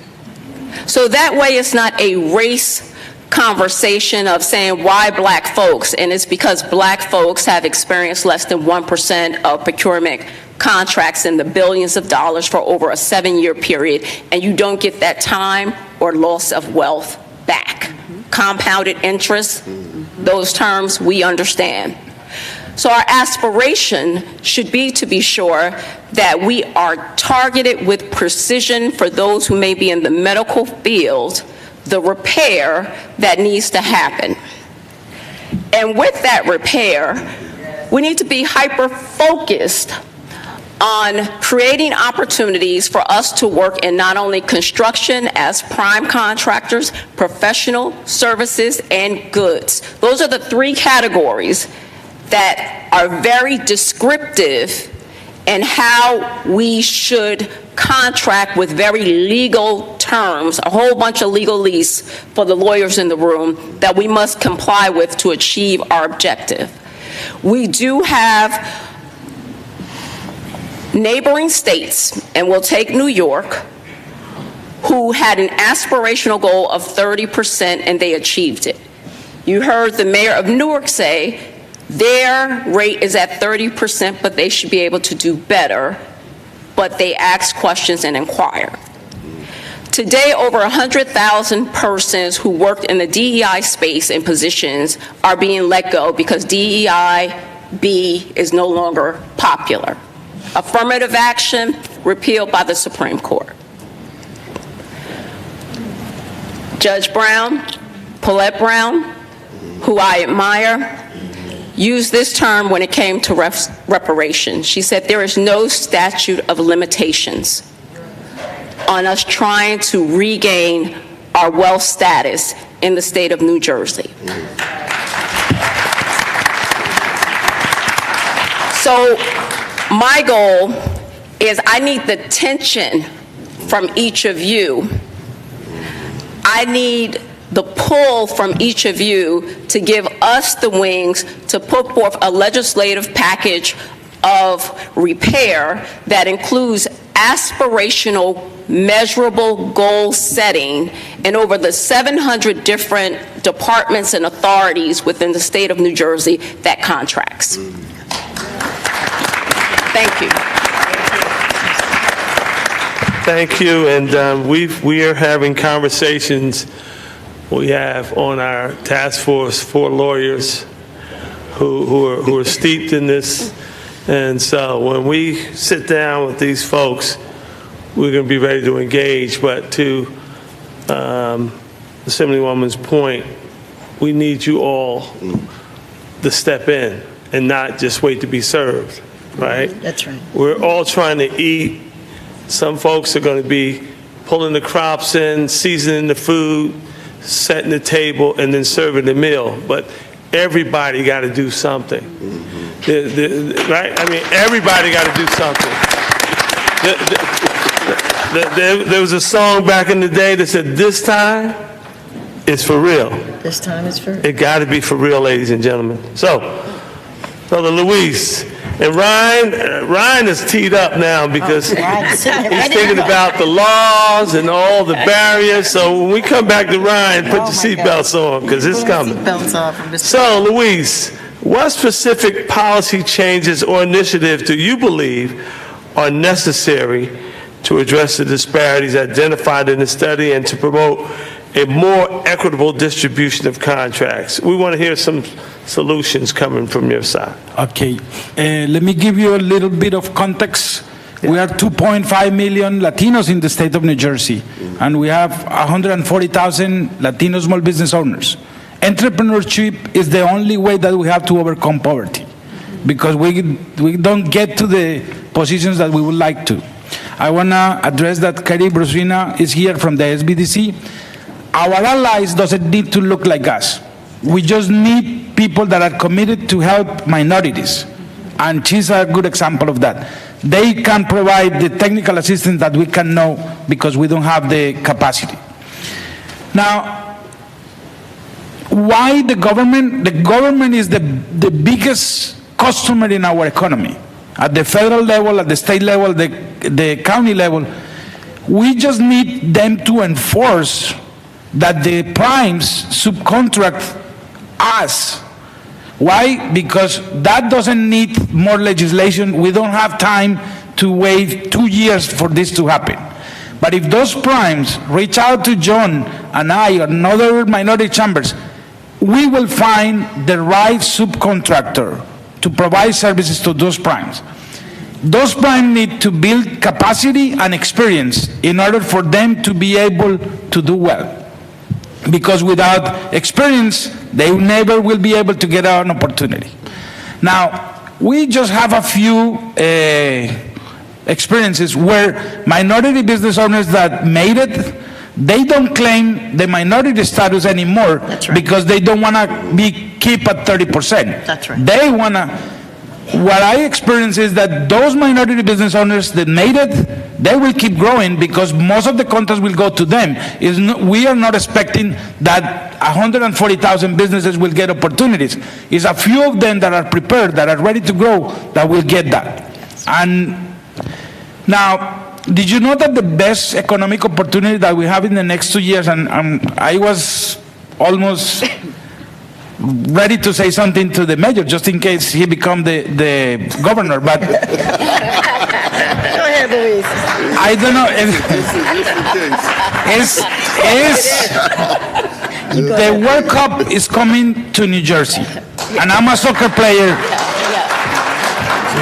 So that way it's not a race conversation of saying why black folks, and it's because black folks have experienced less than 1% of procurement contracts in the billions of dollars for over a 7-year period, and you don't get that time or loss of wealth back. Compounded interest, those terms we understand. So our aspiration should be to be sure that we are targeted with precision for those who may be in the medical field, the repair that needs to happen. And with that repair, we need to be hyper-focused on creating opportunities for us to work in not only construction as prime contractors, professional services, and goods. Those are the three categories that are very descriptive in how we should contract with very legal terms, a whole bunch of legalese for the lawyers in the room that we must comply with to achieve our objective. We do have neighboring states, and we'll take New York, who had an aspirational goal of 30% and they achieved it. You heard the mayor of Newark say their rate is at 30%, but they should be able to do better, but they ask questions and inquire. Today, over 100,000 persons who worked in the DEI space in positions are being let go because DEI-B is no longer popular. Affirmative action repealed by the Supreme Court. Judge Brown, Paulette Brown, who I admire, used this term when it came to reparations. She said there is no statute of limitations on us trying to regain our wealth status in the state of New Jersey. So my goal is I need the tension from each of you. I need the pull from each of you to give us the wings to put forth a legislative package of repair that includes aspirational, measurable goal setting in over the 700 different departments and authorities within the state of New Jersey that contracts. Thank you. Thank you, and we are having conversations. We have on our task force 4 lawyers who are steeped in this, and so when we sit down with these folks, we're going to be ready to engage. But to Assemblywoman's point, we need you all to step in and not just wait to be served, right? That's right. We're all trying to eat. Some folks are going to be pulling the crops in, seasoning the food, setting the table, and then serving the meal. But everybody got to do something, right? I mean, everybody got to do something. There was a song back in the day that said, "This time, it's for real." This time is for real. It got to be for real, ladies and gentlemen. So, Brother Luis. And Ryan is teed up now because he's thinking about the laws and all the barriers. So when we come back to Ryan, put your seatbelts on because it's coming. So, Luis, what specific policy changes or initiatives do you believe are necessary to address the disparities identified in the study and to promote a more equitable distribution of contracts? We want to hear some solutions coming from your side. Okay, let me give you a little bit of context. We are 2.5 million Latinos in the state of New Jersey, and we have 140,000 Latino small business owners. Entrepreneurship is the only way that we have to overcome poverty, because we don't get to the positions that we would like to. I want to address that Kerry Brusina is here from the SBDC. Our allies doesn't need to look like us. We just need people that are committed to help minorities. And she's a good example of that. They can provide the technical assistance that we can know because we don't have the capacity. Now, why the government? The government is the biggest customer in our economy. At the federal level, at the state level, the county level, we just need them to enforce that the primes subcontract us. Why? Because that doesn't need more legislation. We don't have time to wait 2 years for this to happen. But if those primes reach out to John and I and other minority chambers, we will find the right subcontractor to provide services to those primes. Those primes need to build capacity and experience in order for them to be able to do well. Because without experience, they never will be able to get an opportunity. Now, we just have a few experiences where minority business owners that made it, they don't claim the minority status anymore. That's right. Because they don't want to keep at 30%. That's right. They want to. What I experience is that those minority business owners that made it, they will keep growing because most of the contracts will go to them. We are not expecting that 140,000 businesses will get opportunities. It's a few of them that are prepared, that are ready to grow, that will get that. And now, did you know that the best economic opportunity that we have in the next 2 years, and I was almost ready to say something to the mayor just in case he become the governor, but Go ahead, Luis. I don't know. The World Cup is coming to New Jersey, and I'm a soccer player.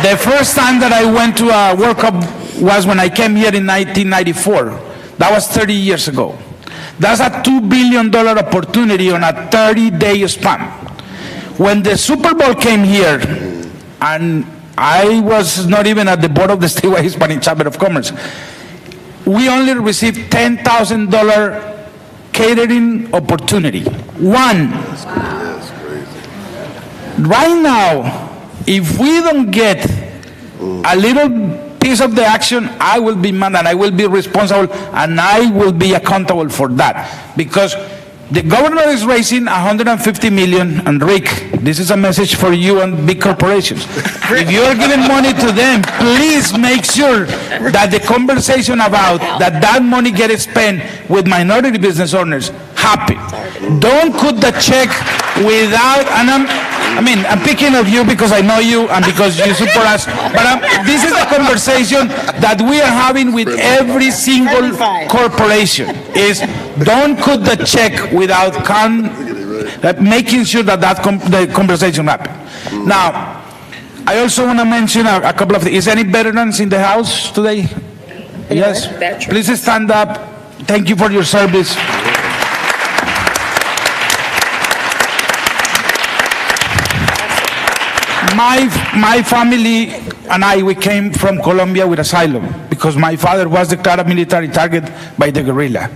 The first time that I went to a World Cup was when I came here in 1994. That was 30 years ago. That's a $2 billion opportunity on a 30-day span. When the Super Bowl came here, and I was not even at the board of the statewide Hispanic Chamber of Commerce, we only received $10,000 catering opportunity. One. Right now, if we don't get a little piece of the action, I will be mad and I will be responsible and I will be accountable for that. Because the governor is raising $150 million, and Rick, this is a message for you and big corporations. If you are giving money to them, please make sure that the conversation about that money gets spent with minority business owners happen. Don't cut the check without, and I'm picking of you because I know you and because you support us, but this is a conversation that we are having with every single corporation, is don't cut the check without making sure that the conversation happens. Now, I also want to mention a couple of things. Is any veterans in the house today? Yes? Please stand up. Thank you for your service. My family and we came from Colombia with asylum because my father was declared a military target by the guerrilla.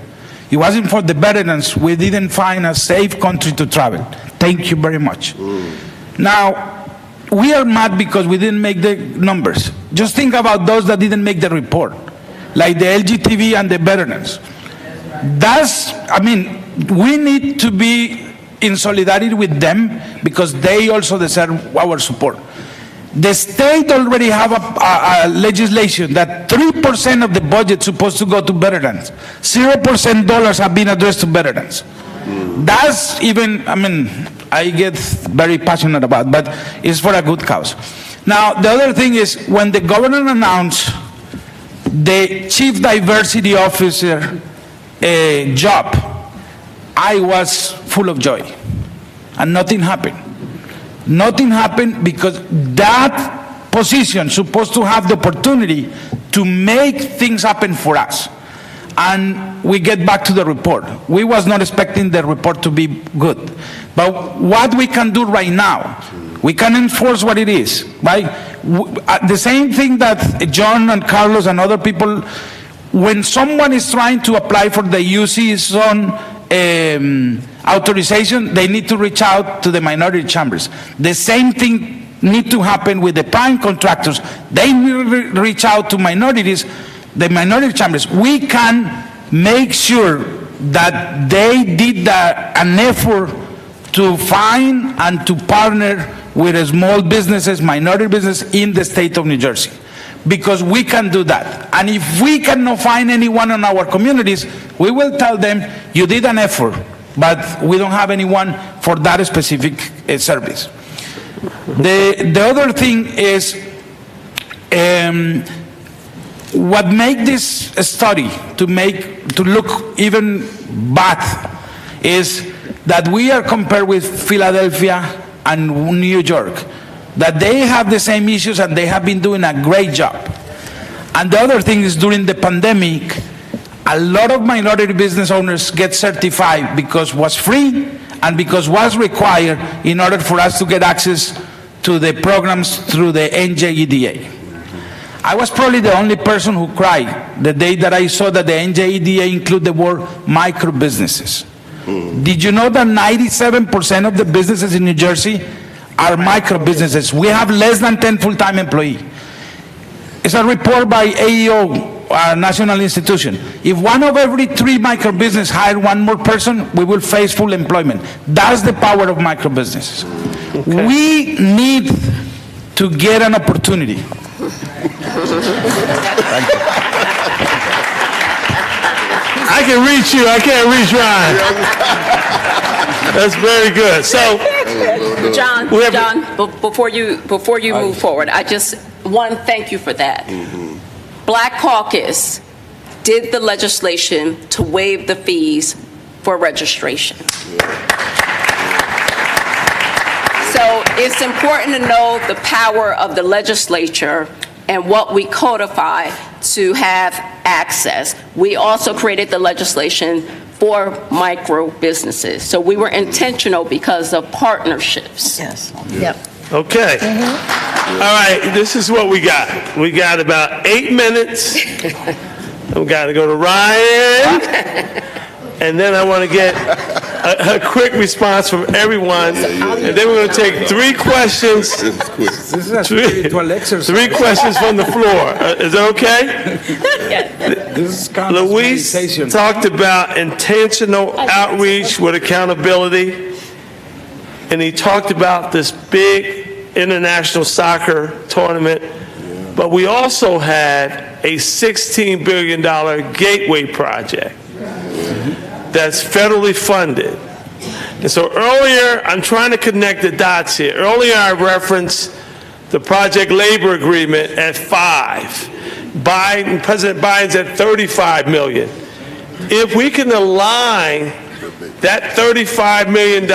It wasn't for the veterans. We didn't find a safe country to travel. Thank you very much. Now, we are mad because we didn't make the numbers. Just think about those that didn't make the report, like the LGTB and the veterans. We need to be in solidarity with them because they also deserve our support. The state already have a legislation that 3% of the budget is supposed to go to veterans. 0% dollars have been addressed to veterans. That's even, I get very passionate about, but it's for a good cause. Now, the other thing is when the governor announced the chief diversity officer job, I was full of joy, and nothing happened. Nothing happened because that position is supposed to have the opportunity to make things happen for us. And we get back to the report. We was not expecting the report to be good. But what we can do right now, we can enforce what it is, right? The same thing that John and Carlos and other people, when someone is trying to apply for the UC zone authorization, they need to reach out to the minority chambers. The same thing need to happen with the prime contractors. They will reach out to minorities, the minority chambers. We can make sure that they did an effort to find and to partner with small businesses, minority businesses in the state of New Jersey. Because we can do that. And if we cannot find anyone in our communities, we will tell them, you did an effort, but we don't have anyone for that specific service. The other thing is, what makes this study to look even bad is that we are compared with Philadelphia and New York, that they have the same issues and they have been doing a great job. And the other thing is, during the pandemic, a lot of minority business owners get certified because it was free and because it was required in order for us to get access to the programs through the NJIT. I was probably the only person who cried the day that I saw that the NJIT include the word micro businesses. Did you know that 97% of the businesses in New Jersey are micro businesses? We have less than 10 full-time employees. It's a report by AEO, a national institution. If one of every 3 micro businesses hire one more person, we will face full employment. That's the power of micro businesses. Okay. We need to get an opportunity. I can reach you, I can't reach Ryan. That's very good. So, John, before you move forward, I just want to thank you for that. Black Caucus did the legislation to waive the fees for registration. So it's important to know the power of the legislature and what we codify to have access. We also created the legislation for micro businesses. So we were intentional because of partnerships. Yes. Yep. Okay. All right, this is what we got. We got about 8 minutes. We got to go to Ryan. And then I want to get a quick response from everyone. And then we're going to take 3 questions. This is a spiritual exercise. 3 questions from the floor. Is that okay? This is kind of Luis meditation. talked about intentional outreach with accountability. And he talked about this big international soccer tournament. But we also had a $16 billion gateway project that's federally funded. And so earlier, I'm trying to connect the dots here. Earlier, I referenced the project labor agreement at 5. President Biden's at $35 million. If we can align that $35 million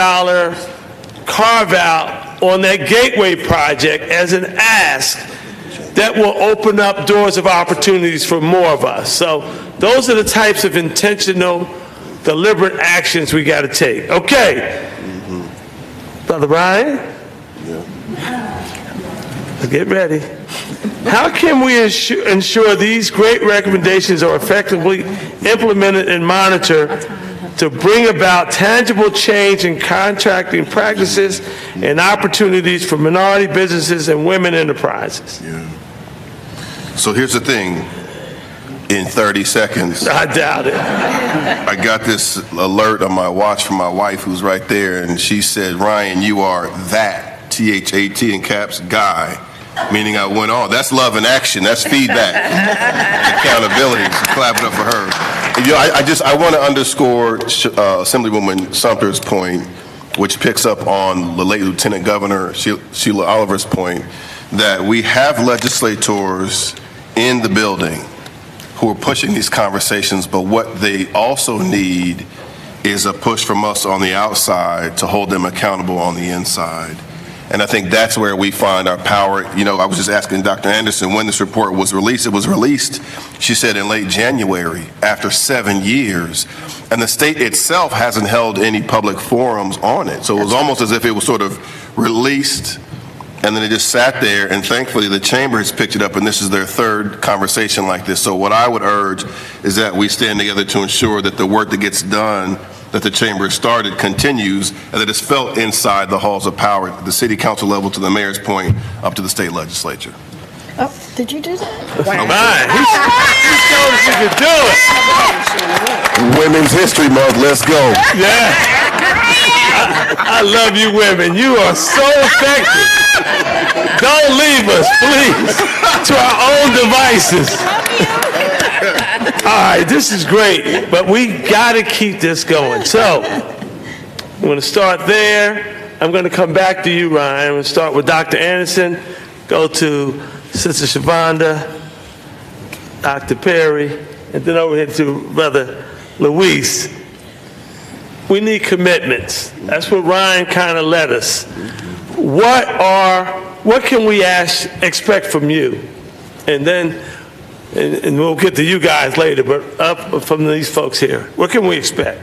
carve out on that gateway project as an ask, that will open up doors of opportunities for more of us. So those are the types of intentional, deliberate actions we got to take. Okay. Brother Ryan? Get ready. How can we ensure these great recommendations are effectively implemented and monitored to bring about tangible change in contracting practices and opportunities for minority businesses and women enterprises? So here's the thing, in 30 seconds. I doubt it. I got this alert on my watch from my wife who's right there, and she said, Ryan, you are that, T-H-A-T in caps, guy. Meaning I went on. That's love in action. That's feedback. Accountability. So clap it up for her. You know, I want to underscore Assemblywoman Sumter's point, which picks up on the late Lieutenant Governor Sheila Oliver's point, that we have legislators in the building who are pushing these conversations, but what they also need is a push from us on the outside to hold them accountable on the inside. And I think that's where we find our power. You know, I was just asking Dr. Anderson when this report was released. It was released, she said, in late January, after 7 years. And the state itself hasn't held any public forums on it. So it was almost as if it was sort of released, and then it just sat there, and thankfully the chamber has picked it up, and this is their 3rd conversation like this. So what I would urge is that we stand together to ensure that the work that gets done, that the chamber has started, continues, and that it's felt inside the halls of power, at the city council level, to the mayor's point, up to the state legislature. Oh, did you do that? Wow. He showed us he could do it. Women's History Month, let's go. Yeah. I love you women. You are so effective. Don't leave us, please, to our own devices. All right, this is great, but we got to keep this going. So I'm going to start there. I'm going to come back to you, Ryan. I'm going to start with Dr. Anderson, go to Sister Shavonda, Dr. Perry, and then over here to Brother Luis. We need commitments. That's what Ryan kind of led us. What can we expect from you? And then, and we'll get to you guys later, but up from these folks here, what can we expect?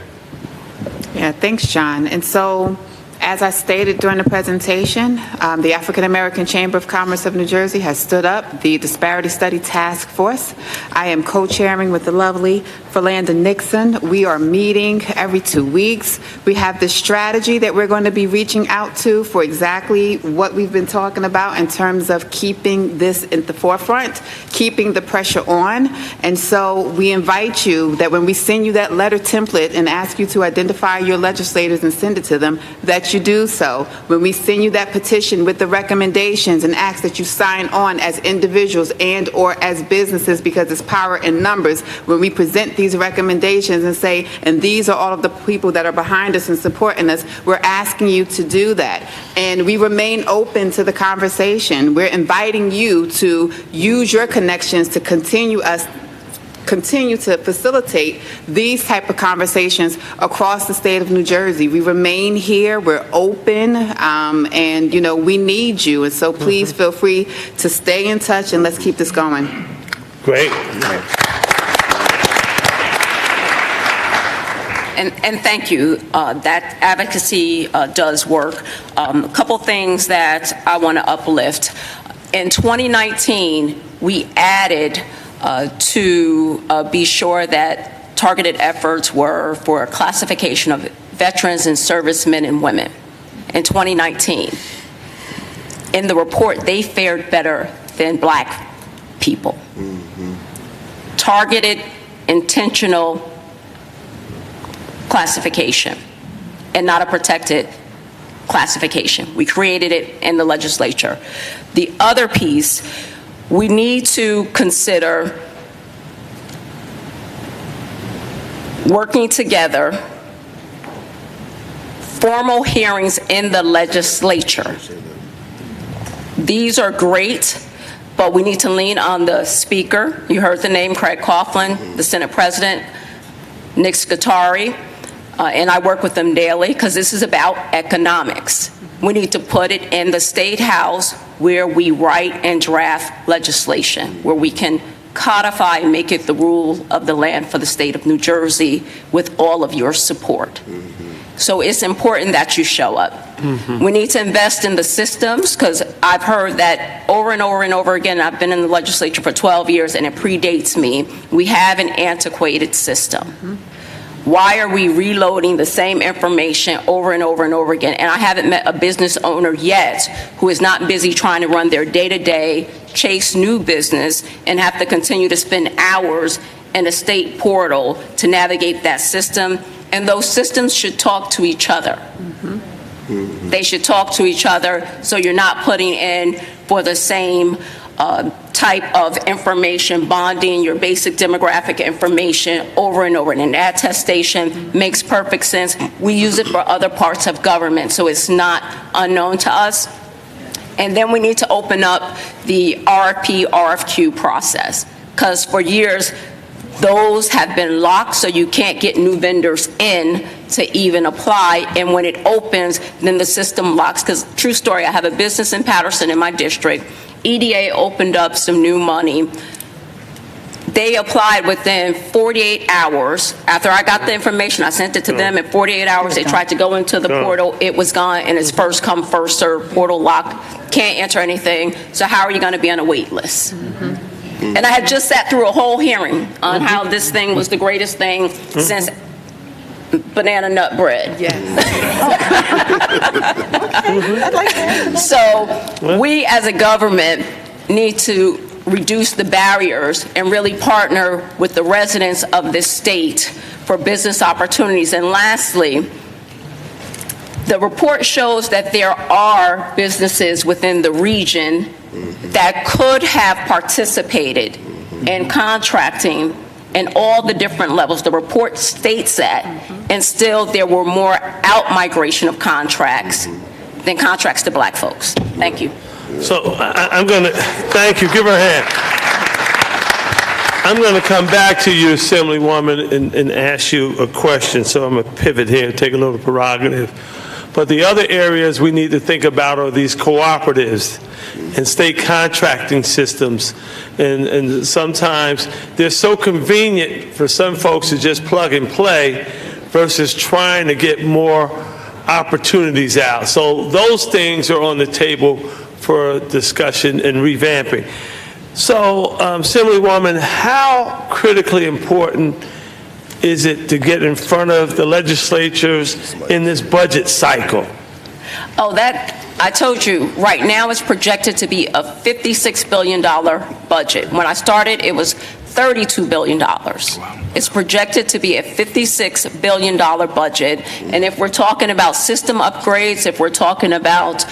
Yeah, thanks, John. And so, as I stated during the presentation, the African American Chamber of Commerce of New Jersey has stood up the Disparity Study Task Force. I am co-chairing with the lovely Philanda Nixon. We are meeting every 2 weeks. We have this strategy that we're going to be reaching out to for exactly what we've been talking about in terms of keeping this at the forefront, keeping the pressure on. And so we invite you that when we send you that letter template and ask you to identify your legislators and send it to them, that you do so. When we send you that petition with the recommendations and ask that you sign on as individuals and or as businesses, because it's power in numbers, when we present these recommendations and say, and these are all of the people that are behind us and supporting us, we're asking you to do that. And we remain open to the conversation. We're inviting you to use your connections to continue to facilitate these type of conversations across the state of New Jersey. We remain here, we're open, and you know, we need you. And so please feel free to stay in touch and let's keep this going. Great. And thank you. That advocacy does work. A couple things that I want to uplift. In 2019, we added to be sure that targeted efforts were for classification of veterans and servicemen and women. In 2019, in the report, they fared better than Black people. Targeted, intentional classification and not a protected classification. We created it in the legislature. The other piece, we need to consider working together, formal hearings in the legislature. These are great, but we need to lean on the speaker. You heard the name, Craig Coughlin, the Senate President, Nick Scutari, and I work with them daily because this is about economics. We need to put it in the State House where we write and draft legislation, where we can codify and make it the rule of the land for the state of New Jersey with all of your support. So it's important that you show up. We need to invest in the systems because I've heard that over and over and over again. I've been in the legislature for 12 years and it predates me. We have an antiquated system. Why are we reloading the same information over and over and over again? And I haven't met a business owner yet who is not busy trying to run their day-to-day, chase new business, and have to continue to spend hours in a state portal to navigate that system. And those systems should talk to each other. They should talk to each other so you're not putting in for the same type of information, bonding, your basic demographic information over and over. And attestation makes perfect sense. We use it for other parts of government, so it's not unknown to us. And then we need to open up the RFP, RFQ process, because for years, those have been locked, so you can't get new vendors in to even apply. And when it opens, then the system locks. Because true story, I have a business in Patterson in my district. EDA opened up some new money. They applied within 48 hours. After I got the information, I sent it to them. In 48 hours, they tried to go into the portal. It was gone, and it's first come, first served, portal locked. Can't enter anything. So how are you going to be on a wait list? And I had just sat through a whole hearing on how this thing was the greatest thing since banana nut bread. So we as a government need to reduce the barriers and really partner with the residents of this state for business opportunities. And lastly, the report shows that there are businesses within the region that could have participated in contracting in all the different levels. The report states that, and still there were more out-migration of contracts than contracts to Black folks. Thank you. So I'm going to, thank you, give her a hand. I'm going to come back to you, Assemblywoman, and ask you a question. So I'm going to pivot here, take a little prerogative. But the other areas we need to think about are these cooperatives and state contracting systems. And sometimes they're so convenient for some folks to just plug and play versus trying to get more opportunities out. So those things are on the table for discussion and revamping. So, Assemblywoman, how critically important is it to get in front of the legislatures in this budget cycle? Oh, that, I told you, right now it's projected to be a $56 billion budget. When I started, it was $32 billion. It's projected to be a $56 billion budget. And if we're talking about system upgrades, if we're talking about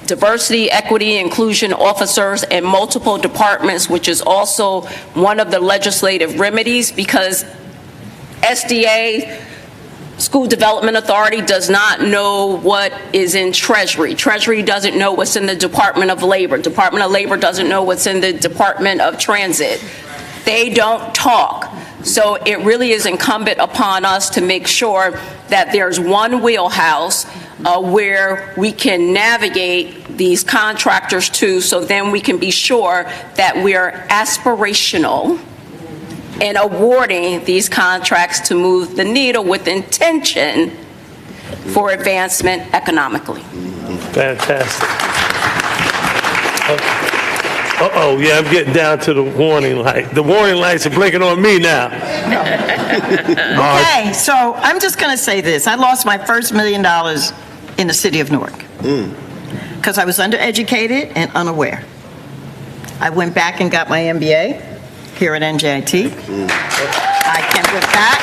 diversity, equity, inclusion officers in multiple departments, which is also one of the legislative remedies, because SDA, School Development Authority, does not know what is in Treasury. Treasury doesn't know what's in the Department of Labor. Department of Labor doesn't know what's in the Department of Transit. They don't talk. So it really is incumbent upon us to make sure that there's one wheelhouse where we can navigate these contractors to, so then we can be sure that we're aspirational in awarding these contracts to move the needle with intention for advancement economically. Fantastic. Uh-oh, yeah, I'm getting down to the warning light. The warning lights are blinking on me now. Okay, so I'm just going to say this. I lost my first $1 million in the city of Newark because I was undereducated and unaware. I went back and got my MBA here at NJIT. I can with that.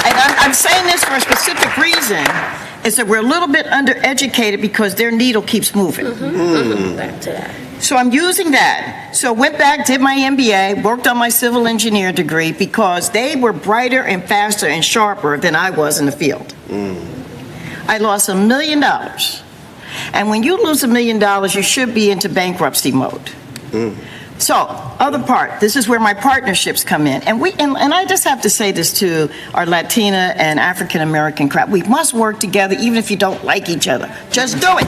And I'm saying this for a specific reason, is that we're a little bit undereducated because their needle keeps moving. Back to that. So I'm using that. So went back, did my MBA, worked on my civil engineer degree because they were brighter and faster and sharper than I was in the field. I lost $1 million. And when you lose $1 million, you should be into bankruptcy mode. So, other part, this is where my partnerships come in. And I just have to say this to our Latina and African American crowd. We must work together even if you don't like each other. Just do it.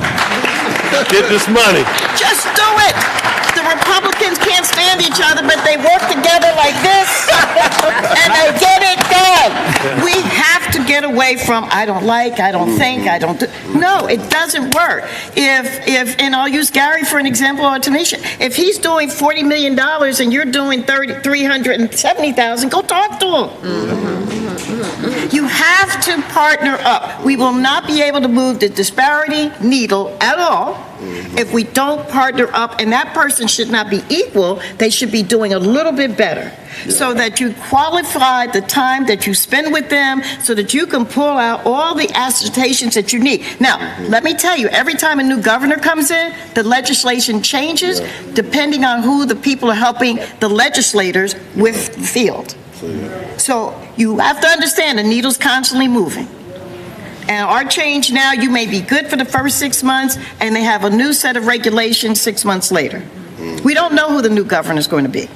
Get this money. Just do it. The Republicans can't stand each other, but they work together like this, and they get it done. We have to get away from, I don't like, I don't think, I don't do. No, it doesn't work. And I'll use Gary for an example, or Tanisha. If he's doing $40 million and you're doing $370,000, go talk to him. You have to partner up. We will not be able to move the disparity needle at all if we don't partner up, and that person should not be equal. They should be doing a little bit better so that you qualify the time that you spend with them so that you can pull out all the assertions that you need. Now, let me tell you, every time a new governor comes in, the legislation changes depending on who the people are helping the legislators with the field. So you have to understand the needle's constantly moving. And our change now, you may be good for the first 6 months, and they have a new set of regulations 6 months later. We don't know who the new governor is going to be.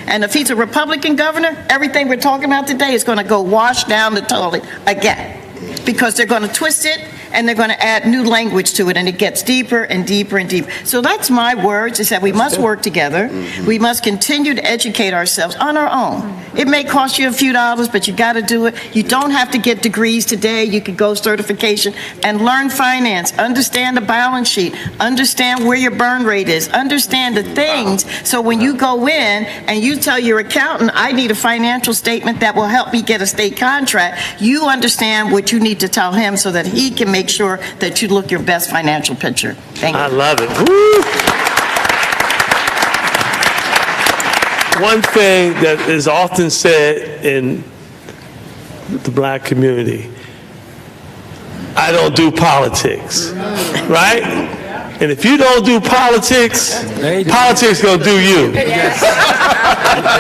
And if he's a Republican governor, everything we're talking about today is going to go wash down the toilet again. Because they're going to twist it, and they're going to add new language to it, and it gets deeper and deeper and deeper. So that's my words, is that we must work together. We must continue to educate ourselves on our own. It may cost you a few dollars, but you got to do it. You don't have to get degrees today. You can go certification and learn finance, understand the balance sheet, understand where your burn rate is, understand the things. So when you go in and you tell your accountant, I need a financial statement that will help me get a state contract, you understand what you need to tell him so that he can make sure that you look your best financial picture. Thank you. I love it. Woo! One thing that is often said in the black community, I don't do politics, right? And if you don't do politics, politics gonna do you,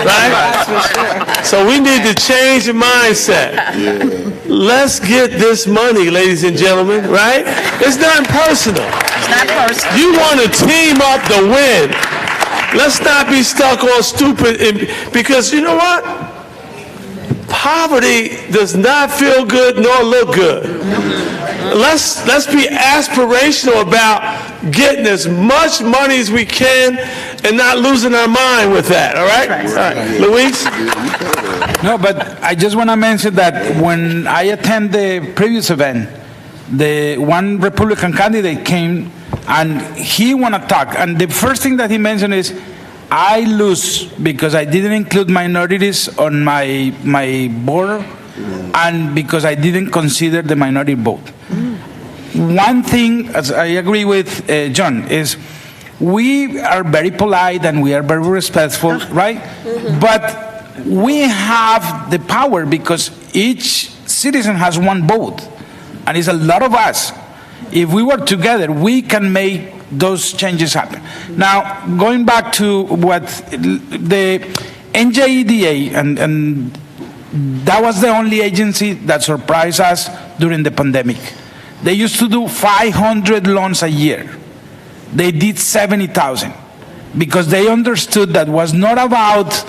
right? So we need to change the mindset. Let's get this money, ladies and gentlemen, right? It's not personal. It's not personal. You want to team up to win. Let's not be stuck on stupid, because you know what? Poverty does not feel good nor look good. Let's be aspirational about getting as much money as we can and not losing our mind with that, all right? All right. Luis? No, but I just want to mention that when I attend the previous event, the one Republican candidate came and he want to talk. And the first thing that he mentioned is, I lose because I didn't include minorities on my board and because I didn't consider the minority vote. One thing, as I agree with John, is we are very polite and we are very respectful, right? But we have the power because each citizen has one vote, and it's a lot of us. If we work together, we can make those changes happen. Now, going back to what the NJIT, and that was the only agency that surprised us during the pandemic. They used to do 500 loans a year. They did 70,000 because they understood that was not about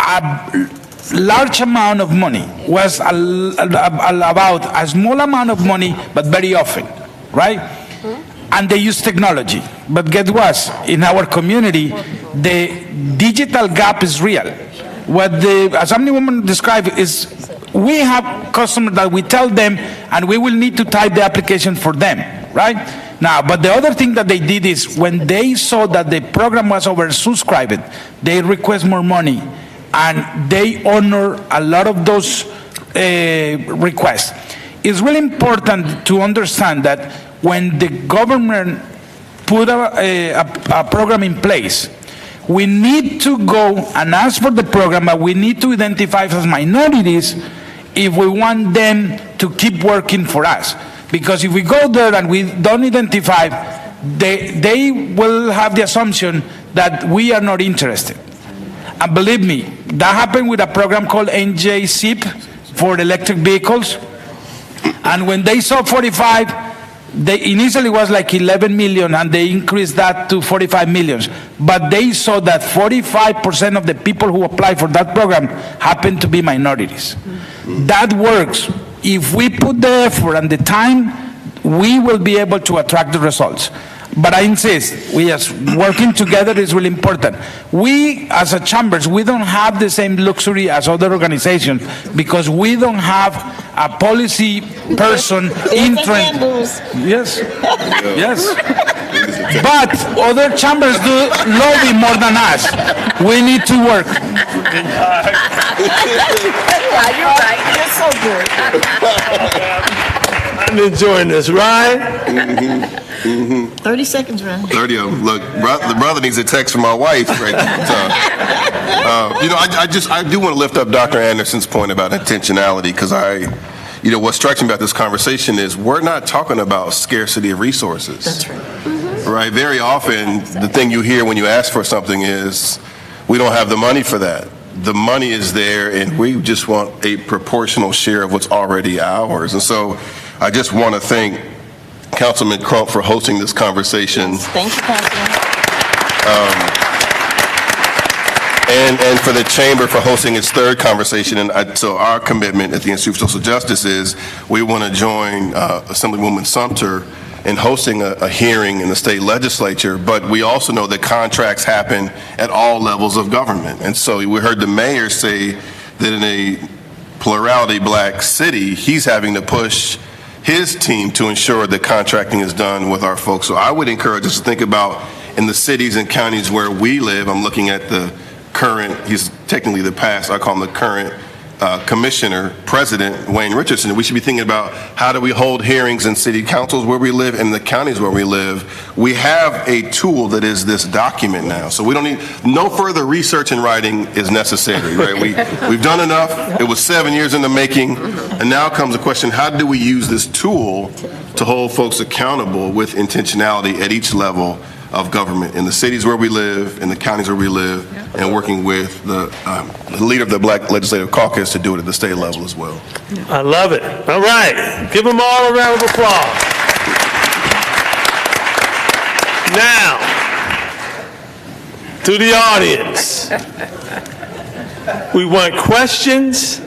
a large amount of money, was about a small amount of money, but very often, right? And they use technology. But guess what? In our community, the digital gap is real. what the Assemblywoman described is we have customers that we tell them, and we will need to type the application for them, right? Now, but the other thing that they did is when they saw that the program was oversubscribed, they request more money, and they honor a lot of those requests. It's really important to understand that when the government put a program in place, we need to go and ask for the program, but we need to identify as minorities if we want them to keep working for us. Because if we go there and we don't identify, they will have the assumption that we are not interested. And believe me, that happened with a program called NJIT for electric vehicles. And when they saw 45, they initially was like 11 million, and they increased that to 45 million. But they saw that 45% of the people who applied for that program happened to be minorities. That works. If we put the effort and the time, we will be able to attract the results. But I insist, we as working together is really important. We, as a chambers, we don't have the same luxury as other organizations because we don't have a policy person in training. Yes, yes. But other chambers do lobby more than us. We need to work. Yeah, you're right. You're so good. I'm enjoying this, right? 30 seconds, Ryan. 30 of them. Look, the brother needs a text from my wife right now. I do want to lift up Dr. Anderson's point about intentionality, because what strikes me about this conversation is we're not talking about scarcity of resources. That's right. Right? Very often, the thing you hear when you ask for something is, we don't have the money for that. The money is there, and we just want a proportional share of what's already ours. And so I just want to thank Councilman Crump for hosting this conversation. Yes, thank you, Councilman. And for the Chamber for hosting its third conversation. And so our commitment at the Institute for Social Justice is we want to join Assemblywoman Sumter in hosting a hearing in the state legislature, but we also know that contracts happen at all levels of government. And so we heard the mayor say that in a plurality black city, he's having to push his team to ensure that contracting is done with our folks. So I would encourage us to think about in the cities and counties where we live. I'm looking at the current, he's technically the past, I call him the current Commissioner, President Wayne Richardson. We should be thinking about how do we hold hearings in city councils where we live and the counties where we live. We have a tool that is this document now. So we don't need, no further research and writing is necessary, right? We've done enough. It was 7 years in the making. And now comes the question, how do we use this tool to hold folks accountable with intentionality at each level of government, in the cities where we live, in the counties where we live, and working with the leader of the Black Legislative Caucus to do it at the state level as well. I love it. All right. Give them all a round of applause. Now, to the audience. We want questions.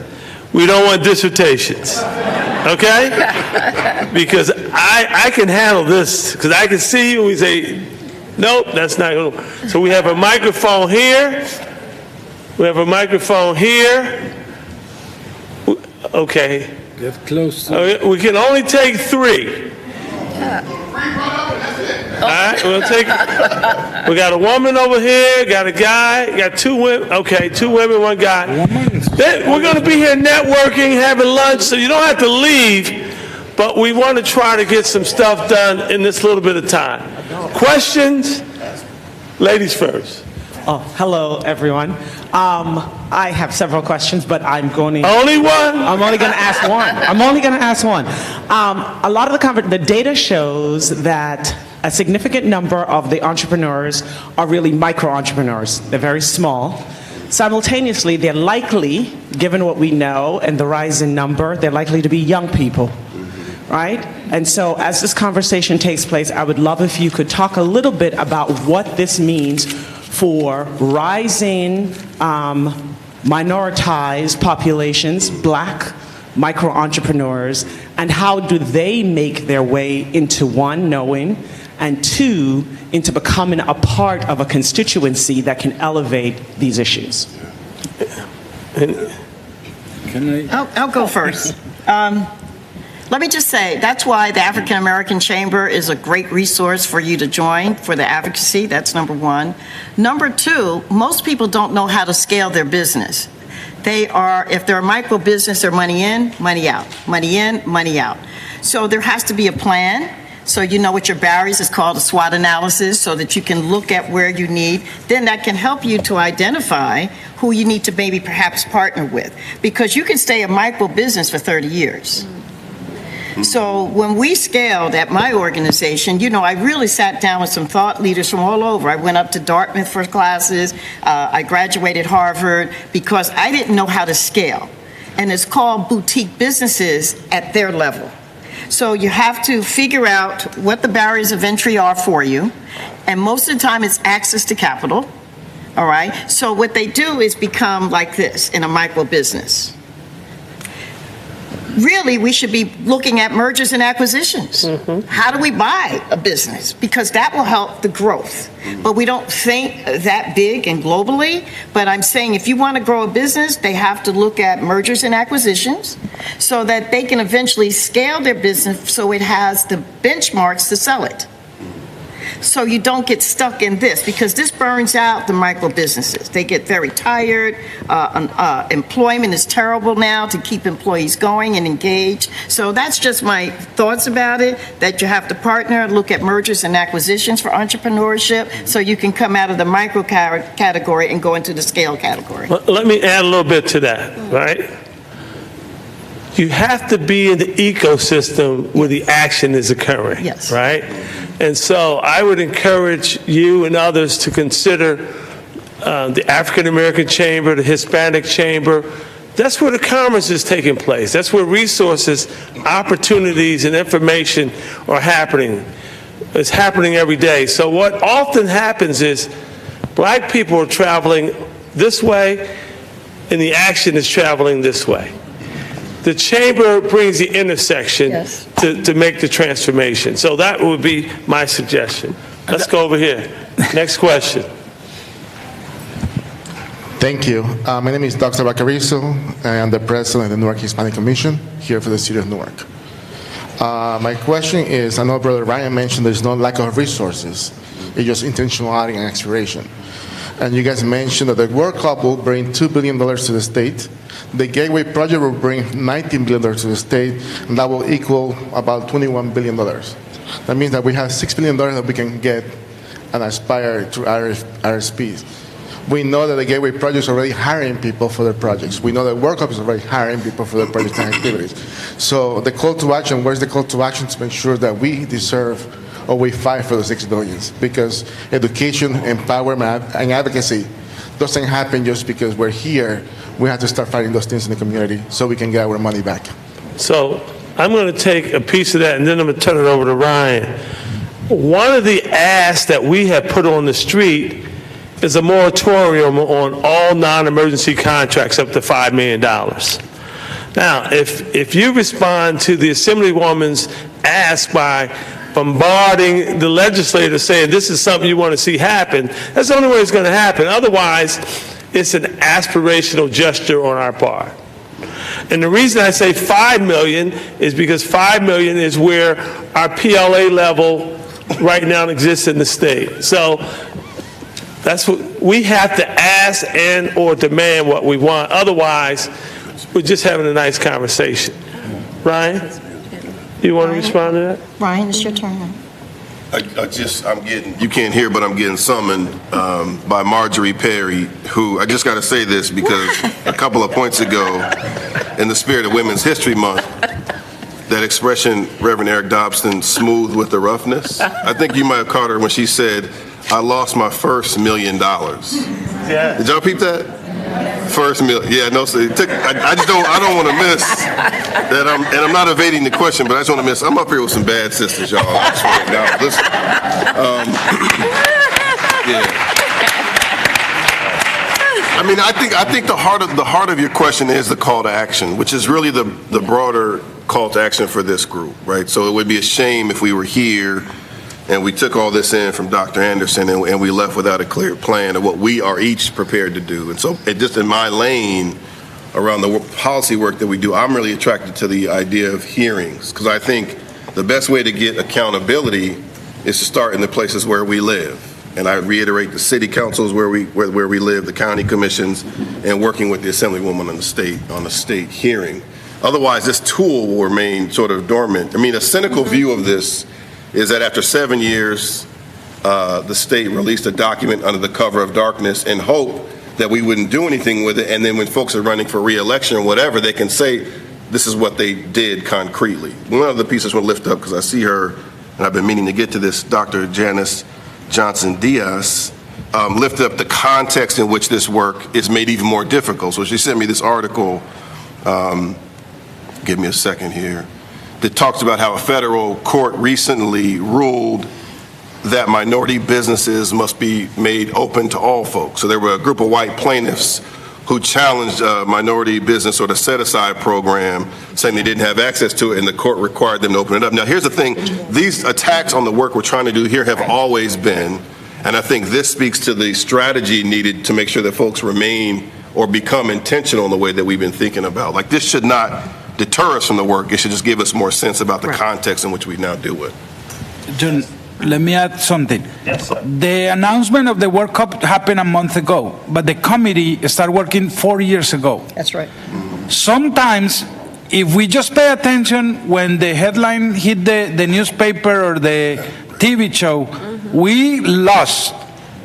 We don't want dissertations. Okay? Because I can handle this, because I can see you and we say, nope, that's not going to. So we have a microphone here. We have a microphone here. Okay. Get close. We can only take 3. All right, we'll take. We got a woman over here, got a guy, got 2 women. Okay, 2 women, 1 guy. We're going to be here networking, having lunch, so you don't have to leave. But we want to try to get some stuff done in this little bit of time. Questions? Ladies first. Oh, hello, everyone. I have several questions, but I'm going to... Only one? I'm only going to ask one. I'm only going to ask one. A lot of the data shows that a significant number of the entrepreneurs are really micro-entrepreneurs. They're very small. Simultaneously, they're likely, given what we know and the rise in number, they're likely to be young people. Right? And so as this conversation takes place, I would love if you could talk a little bit about what this means for rising minoritized populations, Black micro-entrepreneurs, and how do they make their way into, 1, knowing, and 2, into becoming a part of a constituency that can elevate these issues. I'll go first. Let me just say, that's why the African American Chamber is a great resource for you to join for the advocacy. That's number one. Number two, most people don't know how to scale their business. If they're a micro business, they're money in, money out, money in, money out. So there has to be a plan. So you know what your barriers is called a SWOT analysis, so that you can look at where you need. Then that can help you to identify who you need to maybe perhaps partner with, because you can stay a micro business for 30 years. So when we scaled at my organization, I really sat down with some thought leaders from all over. I went up to Dartmouth for classes. I graduated Harvard because I didn't know how to scale. And it's called boutique businesses at their level. So you have to figure out what the barriers of entry are for you. And most of the time it's access to capital. All right. So what they do is become like this in a micro business. Really, we should be looking at mergers and acquisitions. How do we buy a business? Because that will help the growth. But we don't think that big and globally. But I'm saying if you want to grow a business, they have to look at mergers and acquisitions so that they can eventually scale their business so it has the benchmarks to sell it. So you don't get stuck in this, because this burns out the micro businesses. They get very tired. Employment is terrible now to keep employees going and engaged. So that's just my thoughts about it, that you have to partner, look at mergers and acquisitions for entrepreneurship so you can come out of the micro category and go into the scale category. Well, let me add a little bit to that, right? You have to be in the ecosystem where the action is occurring, yes, right? And so I would encourage you and others to consider the African American Chamber, the Hispanic Chamber. That's where the commerce is taking place. That's where resources, opportunities, and information are happening. It's happening every day. So what often happens is black people are traveling this way, and the action is traveling this way. The chamber brings the intersection, yes, to make the transformation. So that would be my suggestion. Let's go over here. Next question. Thank you. My name is Dr. Bacarizo. I am the president of the Newark Hispanic Commission here for the city of Newark. My question is, I know Brother Ryan mentioned there's no lack of resources. It's just intentionality and aspiration. And you guys mentioned that the World Cup will bring $2 billion to the state. The Gateway Project will bring $19 billion to the state, and that will equal about $21 billion. That means that we have $6 billion that we can get and aspire to RSPs. We know that the Gateway Project is already hiring people for their projects. We know that World Cup is already hiring people for their projects and activities. So the call to action, where's the call to action to make sure that we deserve or we fight for the $6 billion? Because education, empowerment, and advocacy doesn't happen just because we're here. We have to start fighting those things in the community so we can get our money back. So I'm going to take a piece of that, and then I'm going to turn it over to Ryan. One of the asks that we have put on the street is a moratorium on all non-emergency contracts up to $5 million. Now, if you respond to the Assemblywoman's ask by bombarding the legislator saying this is something you want to see happen, that's the only way it's going to happen. Otherwise, it's an aspirational gesture on our part. And the reason I say $5 million is because $5 million is where our PLA level right now exists in the state. So that's what we have to ask and or demand what we want. Otherwise, we're just having a nice conversation. Ryan, you want to respond to that? Ryan, it's your turn now. I'm getting, you can't hear, but I'm getting summoned by Marjorie Perry, who, I just got to say this because a couple of points ago, in the spirit of Women's History Month, that expression, Reverend Eric Dobson, smooth with the roughness, I think you might have caught her when she said, I lost my first $1 million. Yeah. Did y'all peep that? First million. Yeah, no, so it took, I don't want to miss that. I'm not evading the question, but I just want to miss. I'm up here with some bad sisters, y'all. I swear to God. Listen. Yeah. I mean, I think the heart of your question is the call to action, which is really the broader call to action for this group, right? So it would be a shame if we were here and we took all this in from Dr. Anderson and we left without a clear plan of what we are each prepared to do. And so it just in my lane, around the policy work that we do, I'm really attracted to the idea of hearings, because I think the best way to get accountability is to start in the places where we live. And I reiterate, the city councils where we live, the county commissions, and working with the assemblywoman on the state hearing. Otherwise, this tool will remain sort of dormant. I mean, a cynical view of this is that after 7 years, the state released a document under the cover of darkness in hope that we wouldn't do anything with it, and then when folks are running for re-election or whatever, they can say, this is what they did concretely. One of the pieces I want to lift up, because I see her, and I've been meaning to get to this, Dr. Janice Johnson-Diaz, lifted up the context in which this work is made even more difficult. So she sent me this article, give me a second here, that talks about how a federal court recently ruled that minority businesses must be made open to all folks. So there were a group of white plaintiffs who challenged a minority business or the set-aside program, saying they didn't have access to it, and the court required them to open it up. Now, here's the thing. These attacks on the work we're trying to do here have always been, and I think this speaks to the strategy needed to make sure that folks remain or become intentional in the way that we've been thinking about. Like, this should not deter us from the work. It should just give us more sense about the context in which we now deal with. John, let me add something. Yes, sir. The announcement of the World Cup happened a month ago, but the committee started working 4 years ago. That's right. Sometimes, if we just pay attention when the headline hit the newspaper or the TV show, we lost.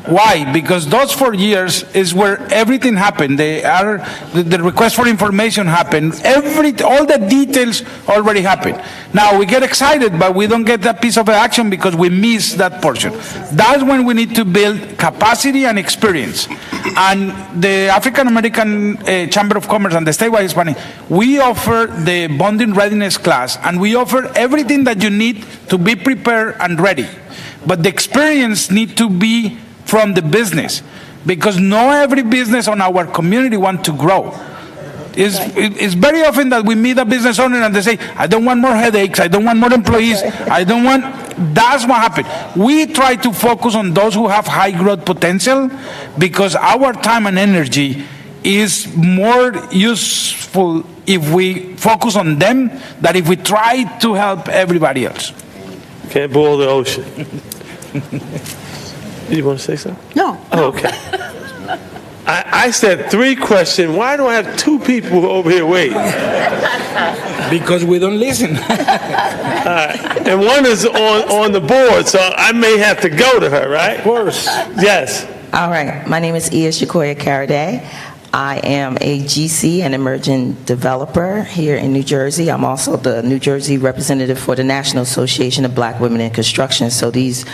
Why? Because those 4 years is where everything happened. The request for information happened. All the details already happened. Now we get excited, but we don't get that piece of action because we miss that portion. That's when we need to build capacity and experience. And the African American Chamber of Commerce and the statewide Hispanic, we offer the bonding readiness class, and we offer everything that you need to be prepared and ready. But the experience need to be from the business, because not every business on our community want to grow. It's very often that we meet a business owner and they say, I don't want more headaches, I don't want more employees, that's what happened. We try to focus on those who have high growth potential, because our time and energy is more useful if we focus on them than if we try to help everybody else. Can't boil the ocean. You want to say something? No. Oh, okay. I said 3 questions. Why do I have 2 people over here waiting? Because we don't listen. All right. And one is on the board, so I may have to go to her, right? Of course. Yes. All right. My name is Ia Shakoya Karaday. I am a GC and emerging developer here in New Jersey. I'm also the New Jersey representative for the National Association of Black Women in Construction. So these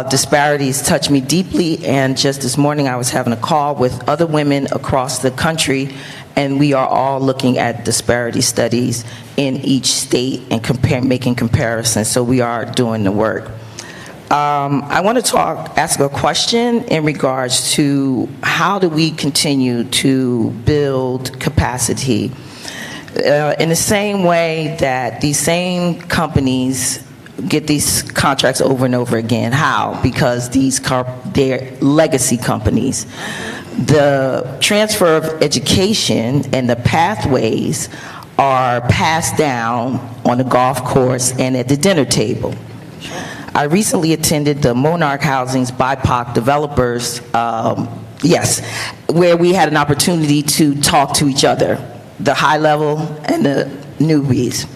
disparities touch me deeply, and just this morning I was having a call with other women across the country, and we are all looking at disparity studies in each state and making comparisons, so we are doing the work. I want to ask a question in regards to how do we continue to build capacity in the same way that these same companies get these contracts over and over again. How? Because they're legacy companies. The transfer of education and the pathways are passed down on the golf course and at the dinner table. I recently attended the Monarch Housing's BIPOC developers, where we had an opportunity to talk to each other, the high level and the newbies.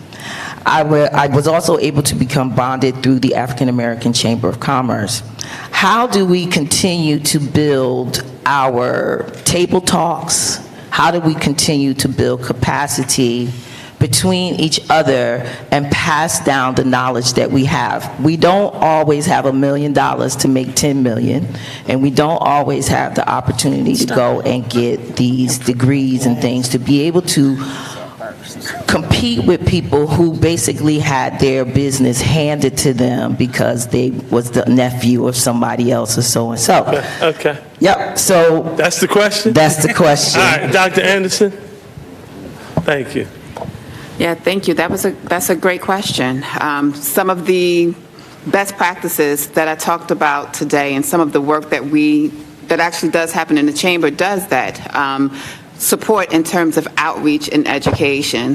I was also able to become bonded through the African American Chamber of Commerce. How do we continue to build our table talks? How do we continue to build capacity between each other and pass down the knowledge that we have? We don't always have $1 million to make 10 million, and we don't always have the opportunity to go and get these degrees and things to be able to compete with people who basically had their business handed to them because they was the nephew of somebody else or so and so. Okay. Yep. So that's the question? That's the question. All right, Dr. Anderson. Thank you. Yeah, thank you. That's a great question. Some of the best practices that I talked about today and some of the work that actually does happen in the chamber does that. support in terms of outreach and education.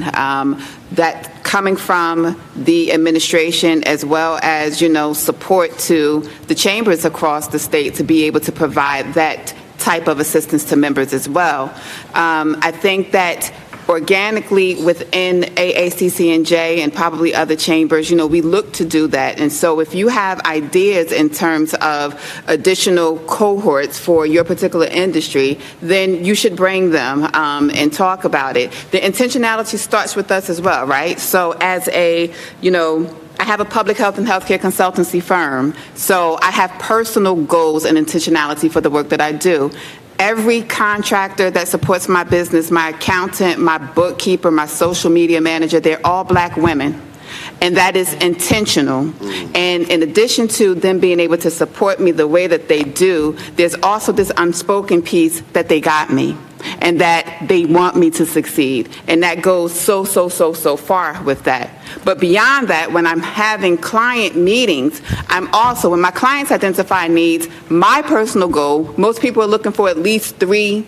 That coming from the administration as well as, support to the chambers across the state to be able to provide that type of assistance to members as well. I think that organically within AACC&J and probably other chambers, we look to do that. And so if you have ideas in terms of additional cohorts for your particular industry, then you should bring them and talk about it. The intentionality starts with us as well, right? So as I have a public health and healthcare consultancy firm, so I have personal goals and intentionality for the work that I do. Every contractor that supports my business, my accountant, my bookkeeper, my social media manager, they're all Black women. And that is intentional. And in addition to them being able to support me the way that they do, there's also this unspoken piece that they got me and that they want me to succeed. And that goes so far with that. But beyond that, when I'm having client meetings, I'm also, when my clients identify needs, my personal goal, most people are looking for at least 3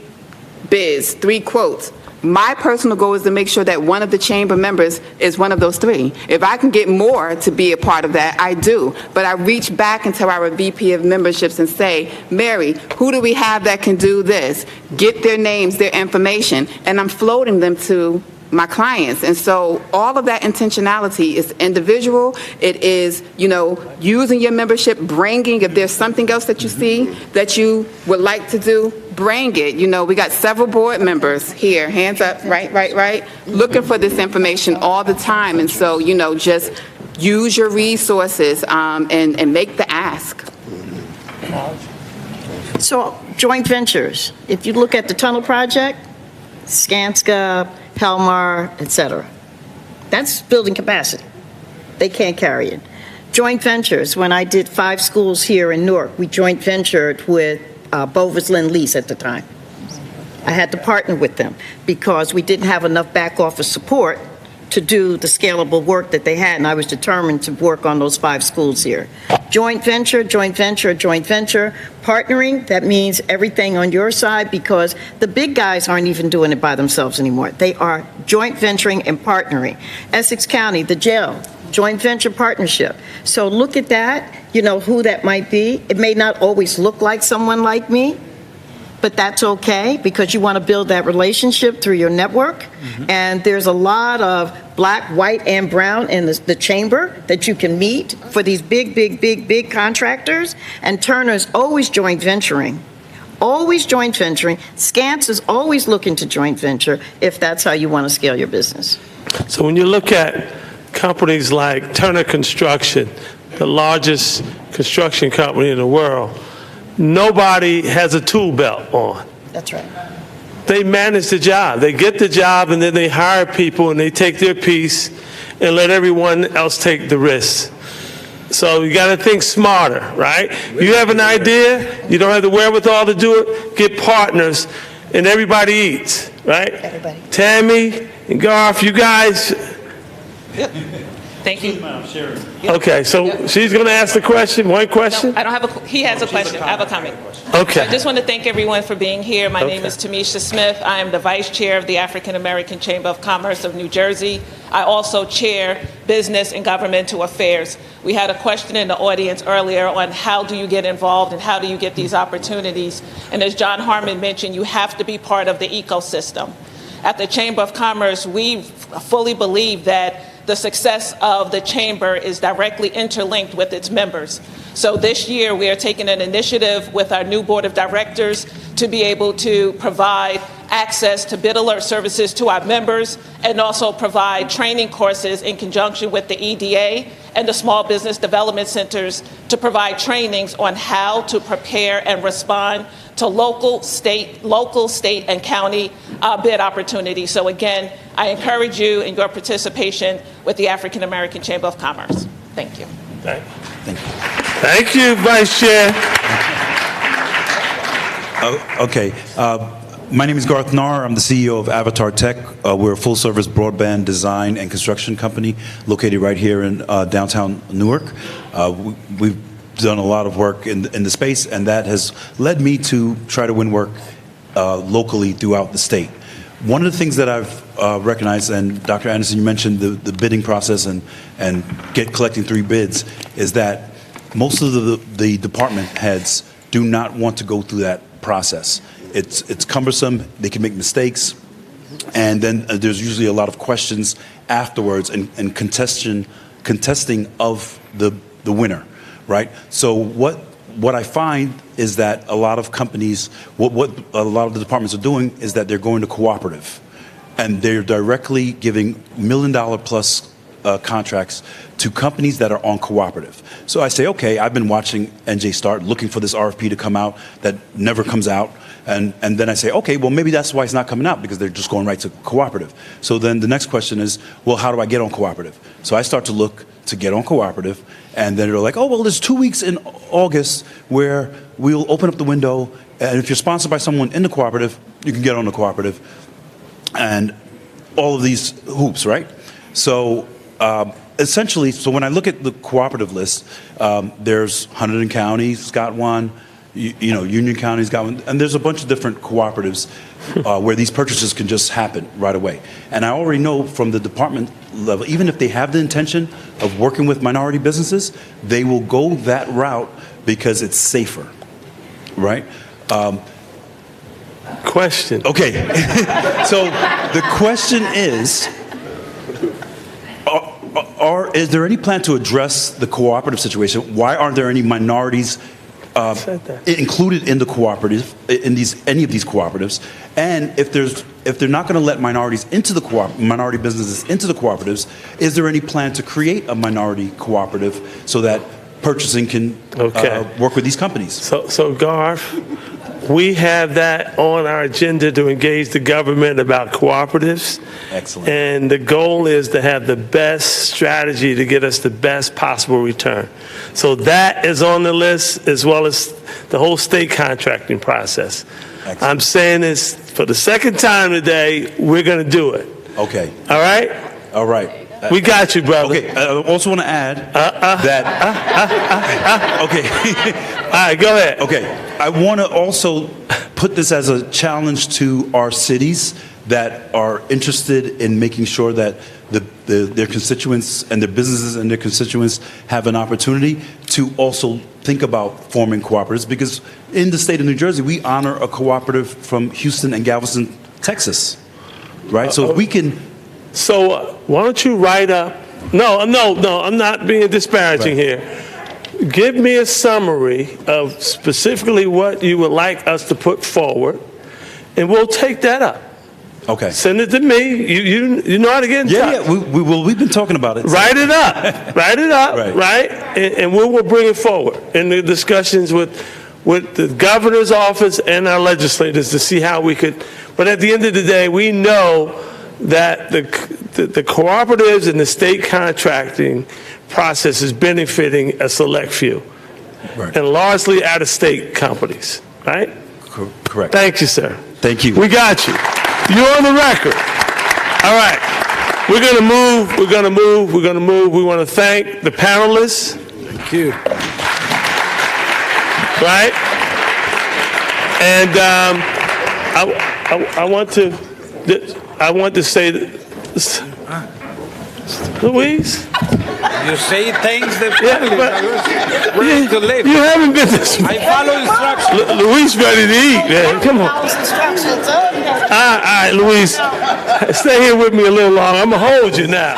bids, 3 quotes. My personal goal is to make sure that one of the chamber members is one of those 3. If I can get more to be a part of that, I do. But I reach back into our VP of memberships and say, Mary, who do we have that can do this? Get their names, their information, and I'm floating them to my clients. And so all of that intentionality is individual. It is, using your membership, bringing, if there's something else that you see that you would like to do, bring it. We got several board members here, hands up, right, looking for this information all the time. And so, just use your resources and make the ask. So joint ventures, if you look at the tunnel project, Skanska, Pelmar, et cetera, that's building capacity. They can't carry it. Joint ventures, when I did 5 schools here in Newark, we joint ventured with Bovis Lynn Lease at the time. I had to partner with them because we didn't have enough back office support to do the scalable work that they had, and I was determined to work on those 5 schools here. Joint venture, joint venture, joint venture. Partnering, that means everything on your side because the big guys aren't even doing it by themselves anymore. They are joint venturing and partnering. Essex County, the jail, joint venture partnership. So look at that, who that might be. It may not always look like someone like me, but that's okay because you want to build that relationship through your network. Mm-hmm. And there's a lot of Black, white, and brown in the chamber that you can meet for these big contractors. And Turner's always joint venturing. Always joint venturing. Scants is always looking to joint venture if that's how you want to scale your business. So when you look at companies like Turner Construction, the largest construction company in the world, nobody has a tool belt on. That's right. They manage the job. They get the job and then they hire people and they take their piece and let everyone else take the risk. So you got to think smarter, right? You have an idea, you don't have the wherewithal to do it, get partners and everybody eats, right? Everybody. Tammy and Garth, you guys. Yep. Thank you. Okay, so she's going to ask the question. One question? No, I don't have he has a question. I have a comment. Okay. So I just want to thank everyone for being here. My name is Tamisha Smith. I am the Vice Chair of the African American Chamber of Commerce of New Jersey. I also chair Business and Governmental Affairs. We had a question in the audience earlier on how do you get involved and how do you get these opportunities. And as John Harmon mentioned, you have to be part of the ecosystem. At the Chamber of Commerce, we fully believe that the success of the chamber is directly interlinked with its members. So this year, we are taking an initiative with our new board of directors to be able to provide access to bid alert services to our members and also provide training courses in conjunction with the EDA and the small business development centers to provide trainings on how to prepare and respond to local, state, and county bid opportunities. So again, I encourage you in your participation with the African American Chamber of Commerce. Thank you. Thank you. Thank you, Vice Chair. Okay. My name is Garth Nahr. I'm the CEO of Avatar Tech. We're a full-service broadband design and construction company located right here in downtown Newark. We've done a lot of work in the space, and that has led me to try to win work locally throughout the state. One of the things that I've recognized, and Dr. Anderson, you mentioned the bidding process and collecting 3 bids, is that most of the department heads do not want to go through that process. It's cumbersome. They can make mistakes, and then there's usually a lot of questions afterwards and contesting of the winner, right? So what I find is that a lot of companies, what a lot of the departments are doing is that they're going to cooperative, and they're directly giving $1 million plus contracts to companies that are on cooperative. So I say, okay, I've been watching NJ Start, looking for this RFP to come out that never comes out. And then I say, okay, well, maybe that's why it's not coming out, because they're just going right to cooperative. So then the next question is, well, how do I get on cooperative? So I start to look to get on cooperative, and then they're like, oh, well, there's 2 weeks in August where we'll open up the window, and if you're sponsored by someone in the cooperative, you can get on the cooperative, and all of these hoops, right? So essentially, so when I look at the cooperative list, there's Hunterdon County's got one, Union County's got one, and there's a bunch of different cooperatives where these purchases can just happen right away. And I already know from the department level, even if they have the intention of working with minority businesses, they will go that route because it's safer, right? Question. Okay. So the question is, is there any plan to address the cooperative situation? Why aren't there any minorities included in the cooperative, in any of these cooperatives? And if they're not going to let minorities into the minority businesses into the cooperatives, is there any plan to create a minority cooperative so that purchasing can work with these companies? So Garth, we have that on our agenda to engage the government about cooperatives. Excellent. And the goal is to have the best strategy to get us the best possible return. So that is on the list, as well as the whole state contracting process. Excellent. I'm saying this for the second time today, we're going to do it. Okay. All right? All right. We got you, brother. Okay, I also want to add okay. All right, go ahead. Okay. I want to also put this as a challenge to our cities that are interested in making sure that their constituents and their businesses and their constituents have an opportunity to also think about forming cooperatives, because in the state of New Jersey, we honor a cooperative from Houston and Galveston, Texas, right? So if we can... So why don't you write up... No, I'm not being disparaging here. Give me a summary of specifically what you would like us to put forward, and we'll take that up. Okay. Send it to me. You know how to get in touch. Yeah, we've been talking about it. Write it up. Write it up, right? And we will bring it forward in the discussions with the governor's office and our legislators to see how we could. But at the end of the day, we know that the cooperatives and the state contracting process is benefiting a select few, and largely out-of-state companies, right? Correct. Thank you, sir. Thank you. We got you. You're on the record. All right. We're going to move. We want to thank the panelists. Thank you. Right? And I want to say this. Louise? You say things that ready to live. You haven't been this. I follow instructions. Louise ready to eat, man. Come on. All right, Louise. Stay here with me a little longer. I'm going to hold you now.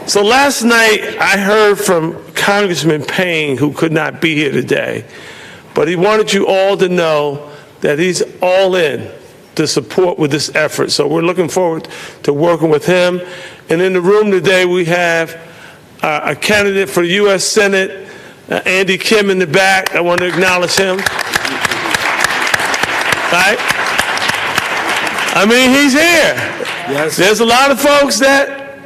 So last night, I heard from Congressman Payne, who could not be here today, but he wanted you all to know that he's all in to support with this effort. So we're looking forward to working with him. And in the room today, we have a candidate for the U.S. Senate, Andy Kim in the back. I want to acknowledge him. Right? I mean, he's here. Yes. There's a lot of folks that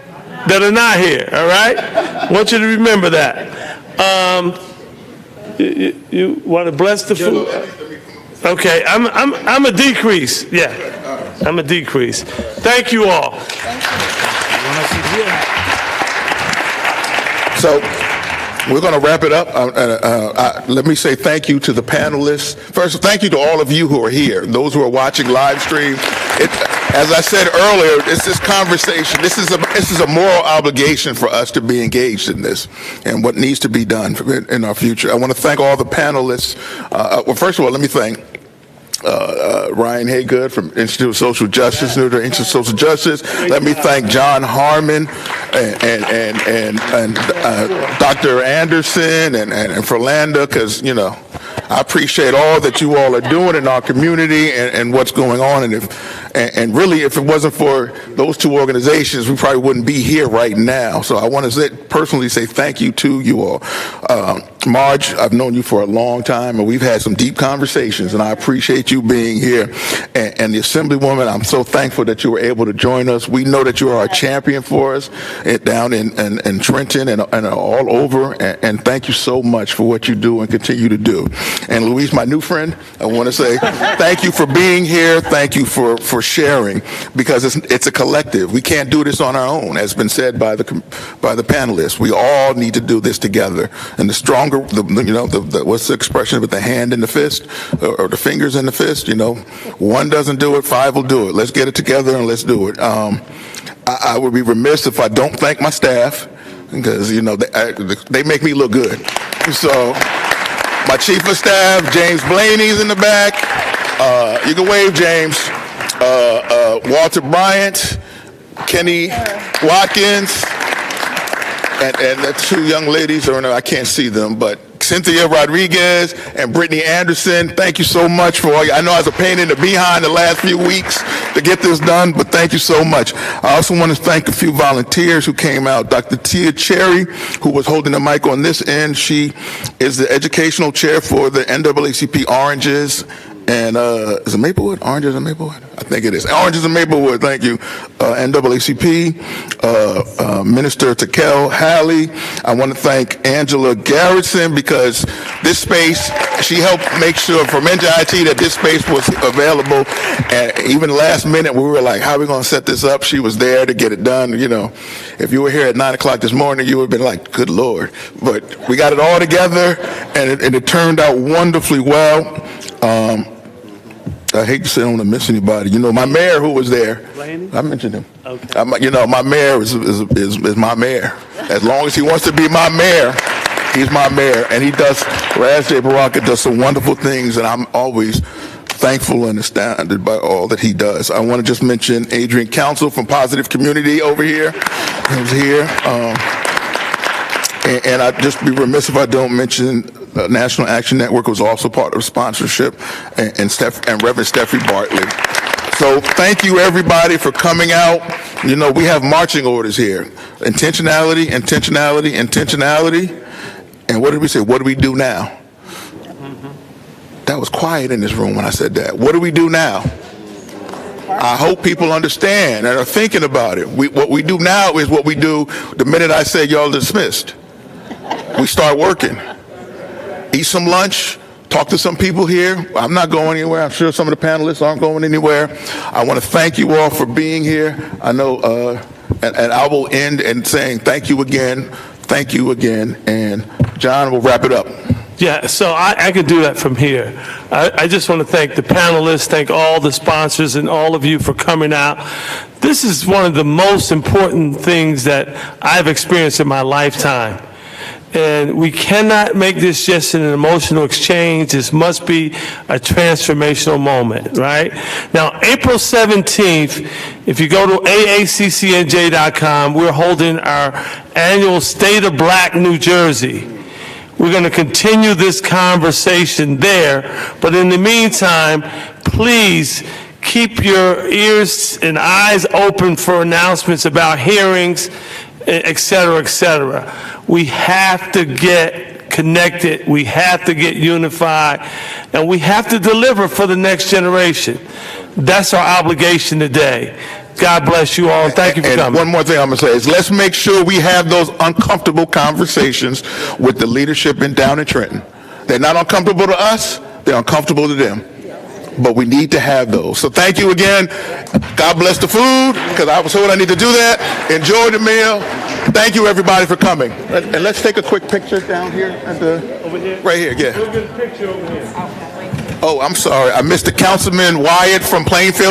are not here, all right? I want you to remember that. You want to bless the food? Okay, I'm a decrease. Yeah, I'm a decrease. Thank you all. So We're going to wrap it up. Let me say thank you to the panelists. First, thank you to all of you who are here, those who are watching live stream. As I said earlier, it's this conversation. This is a moral obligation for us to be engaged in this and what needs to be done in our future. I want to thank all the panelists. Well, first of all, let me thank Ryan Haygood from Institute of Social Justice, Let me thank John Harmon and Dr. Anderson and Ferlanda, because, you know, I appreciate all that you all are doing in our community and what's going on. And really, if it wasn't for those two organizations, we probably wouldn't be here right now. So I want to personally say thank you to you all. Marge, I've known you for a long time, and we've had some deep conversations, and I appreciate you being here. And the Assemblywoman, I'm so thankful that you were able to join us. We know that you are a champion for us down in Trenton and all over, and thank you so much for what you do and continue to do. And Louise, my new friend, I want to say thank you for being here. Thank you for sharing, because it's a collective. We can't do this on our own, as been said by the panelists. We all need to do this together. And the stronger, what's the expression with the hand in the fist or the fingers in the fist? You know, one doesn't do it, five will do it. Let's get it together and let's do it. I would be remiss if I don't thank my staff, because, you know, they make me look good. So my chief of staff, James Blaney's in the back. You can wave, James. Walter Bryant, Kenny Watkins, and the two young ladies, I can't see them, but Cynthia Rodriguez and Brittany Anderson, thank you so much for all you. I know I was a pain in the behind the last few weeks to get this done, but thank you so much. I also want to thank a few volunteers who came out. Dr. Tia Cherry, who was holding the mic on this end, she is the educational chair for the NAACP Oranges. And is it Maplewood? Oranges and Maplewood? I think it is. Oranges and Maplewood, thank you. NAACP, Minister Takel Halley. I want to thank Angela Garrison, because this space, she helped make sure from NJIT that this space was available. And even last minute, we were like, how are we going to set this up? She was there to get it done. You know, if you were here at 9 o'clock this morning, you would have been like, good Lord. But we got it all together, and it turned out wonderfully well. I hate to say I don't want to miss anybody. You know, my mayor who was there, I mentioned him. Okay. My mayor is my mayor. As long as he wants to be my mayor, he's my mayor. And he does, Raz J. Baraka does some wonderful things, and I'm always thankful and astounded by all that he does. I want to just mention Adrian Council from Positive Community over here, who's here. And I'd just be remiss if I don't mention National Action Network was also part of sponsorship, and Reverend Steffi Bartlett. So thank you, everybody, for coming out. You know, we have marching orders here. Intentionality, intentionality, intentionality. And what did we say? What do we do now? That was quiet in this room when I said that. What do we do now? I hope people understand and are thinking about it. What we do now is what we do the minute I say y'all dismissed. We start working. Eat some lunch, talk to some people here. I'm not going anywhere. I'm sure some of the panelists aren't going anywhere. I want to thank you all for being here. I know, and I will end in saying thank you again, and John will wrap it up. Yeah, so I could do that from here. I just want to thank the panelists, thank all the sponsors and all of you for coming out. This is one of the most important things that I've experienced in my lifetime. And we cannot make this just an emotional exchange. This must be a transformational moment, right? Now, April 17th, if you go to aaccnj.com, we're holding our annual State of Black New Jersey. We're going to continue this conversation there. But in the meantime, please keep your ears and eyes open for announcements about hearings, et cetera, et cetera. We have to get connected. We have to get unified. And we have to deliver for the next generation. That's our obligation today. God bless you all. Thank you for coming. One more thing I'm going to say is let's make sure we have those uncomfortable conversations with the leadership down in Trenton. They're not uncomfortable to us. They're uncomfortable to them. But we need to have those. So thank you again. God bless the food, because I was told I need to do that. Enjoy the meal. Thank you, everybody, for coming. And let's take a quick picture down here at the, right here, yeah. We'll get a picture over here. Oh, I'm sorry. I missed the Councilman Wyatt from Plainfield.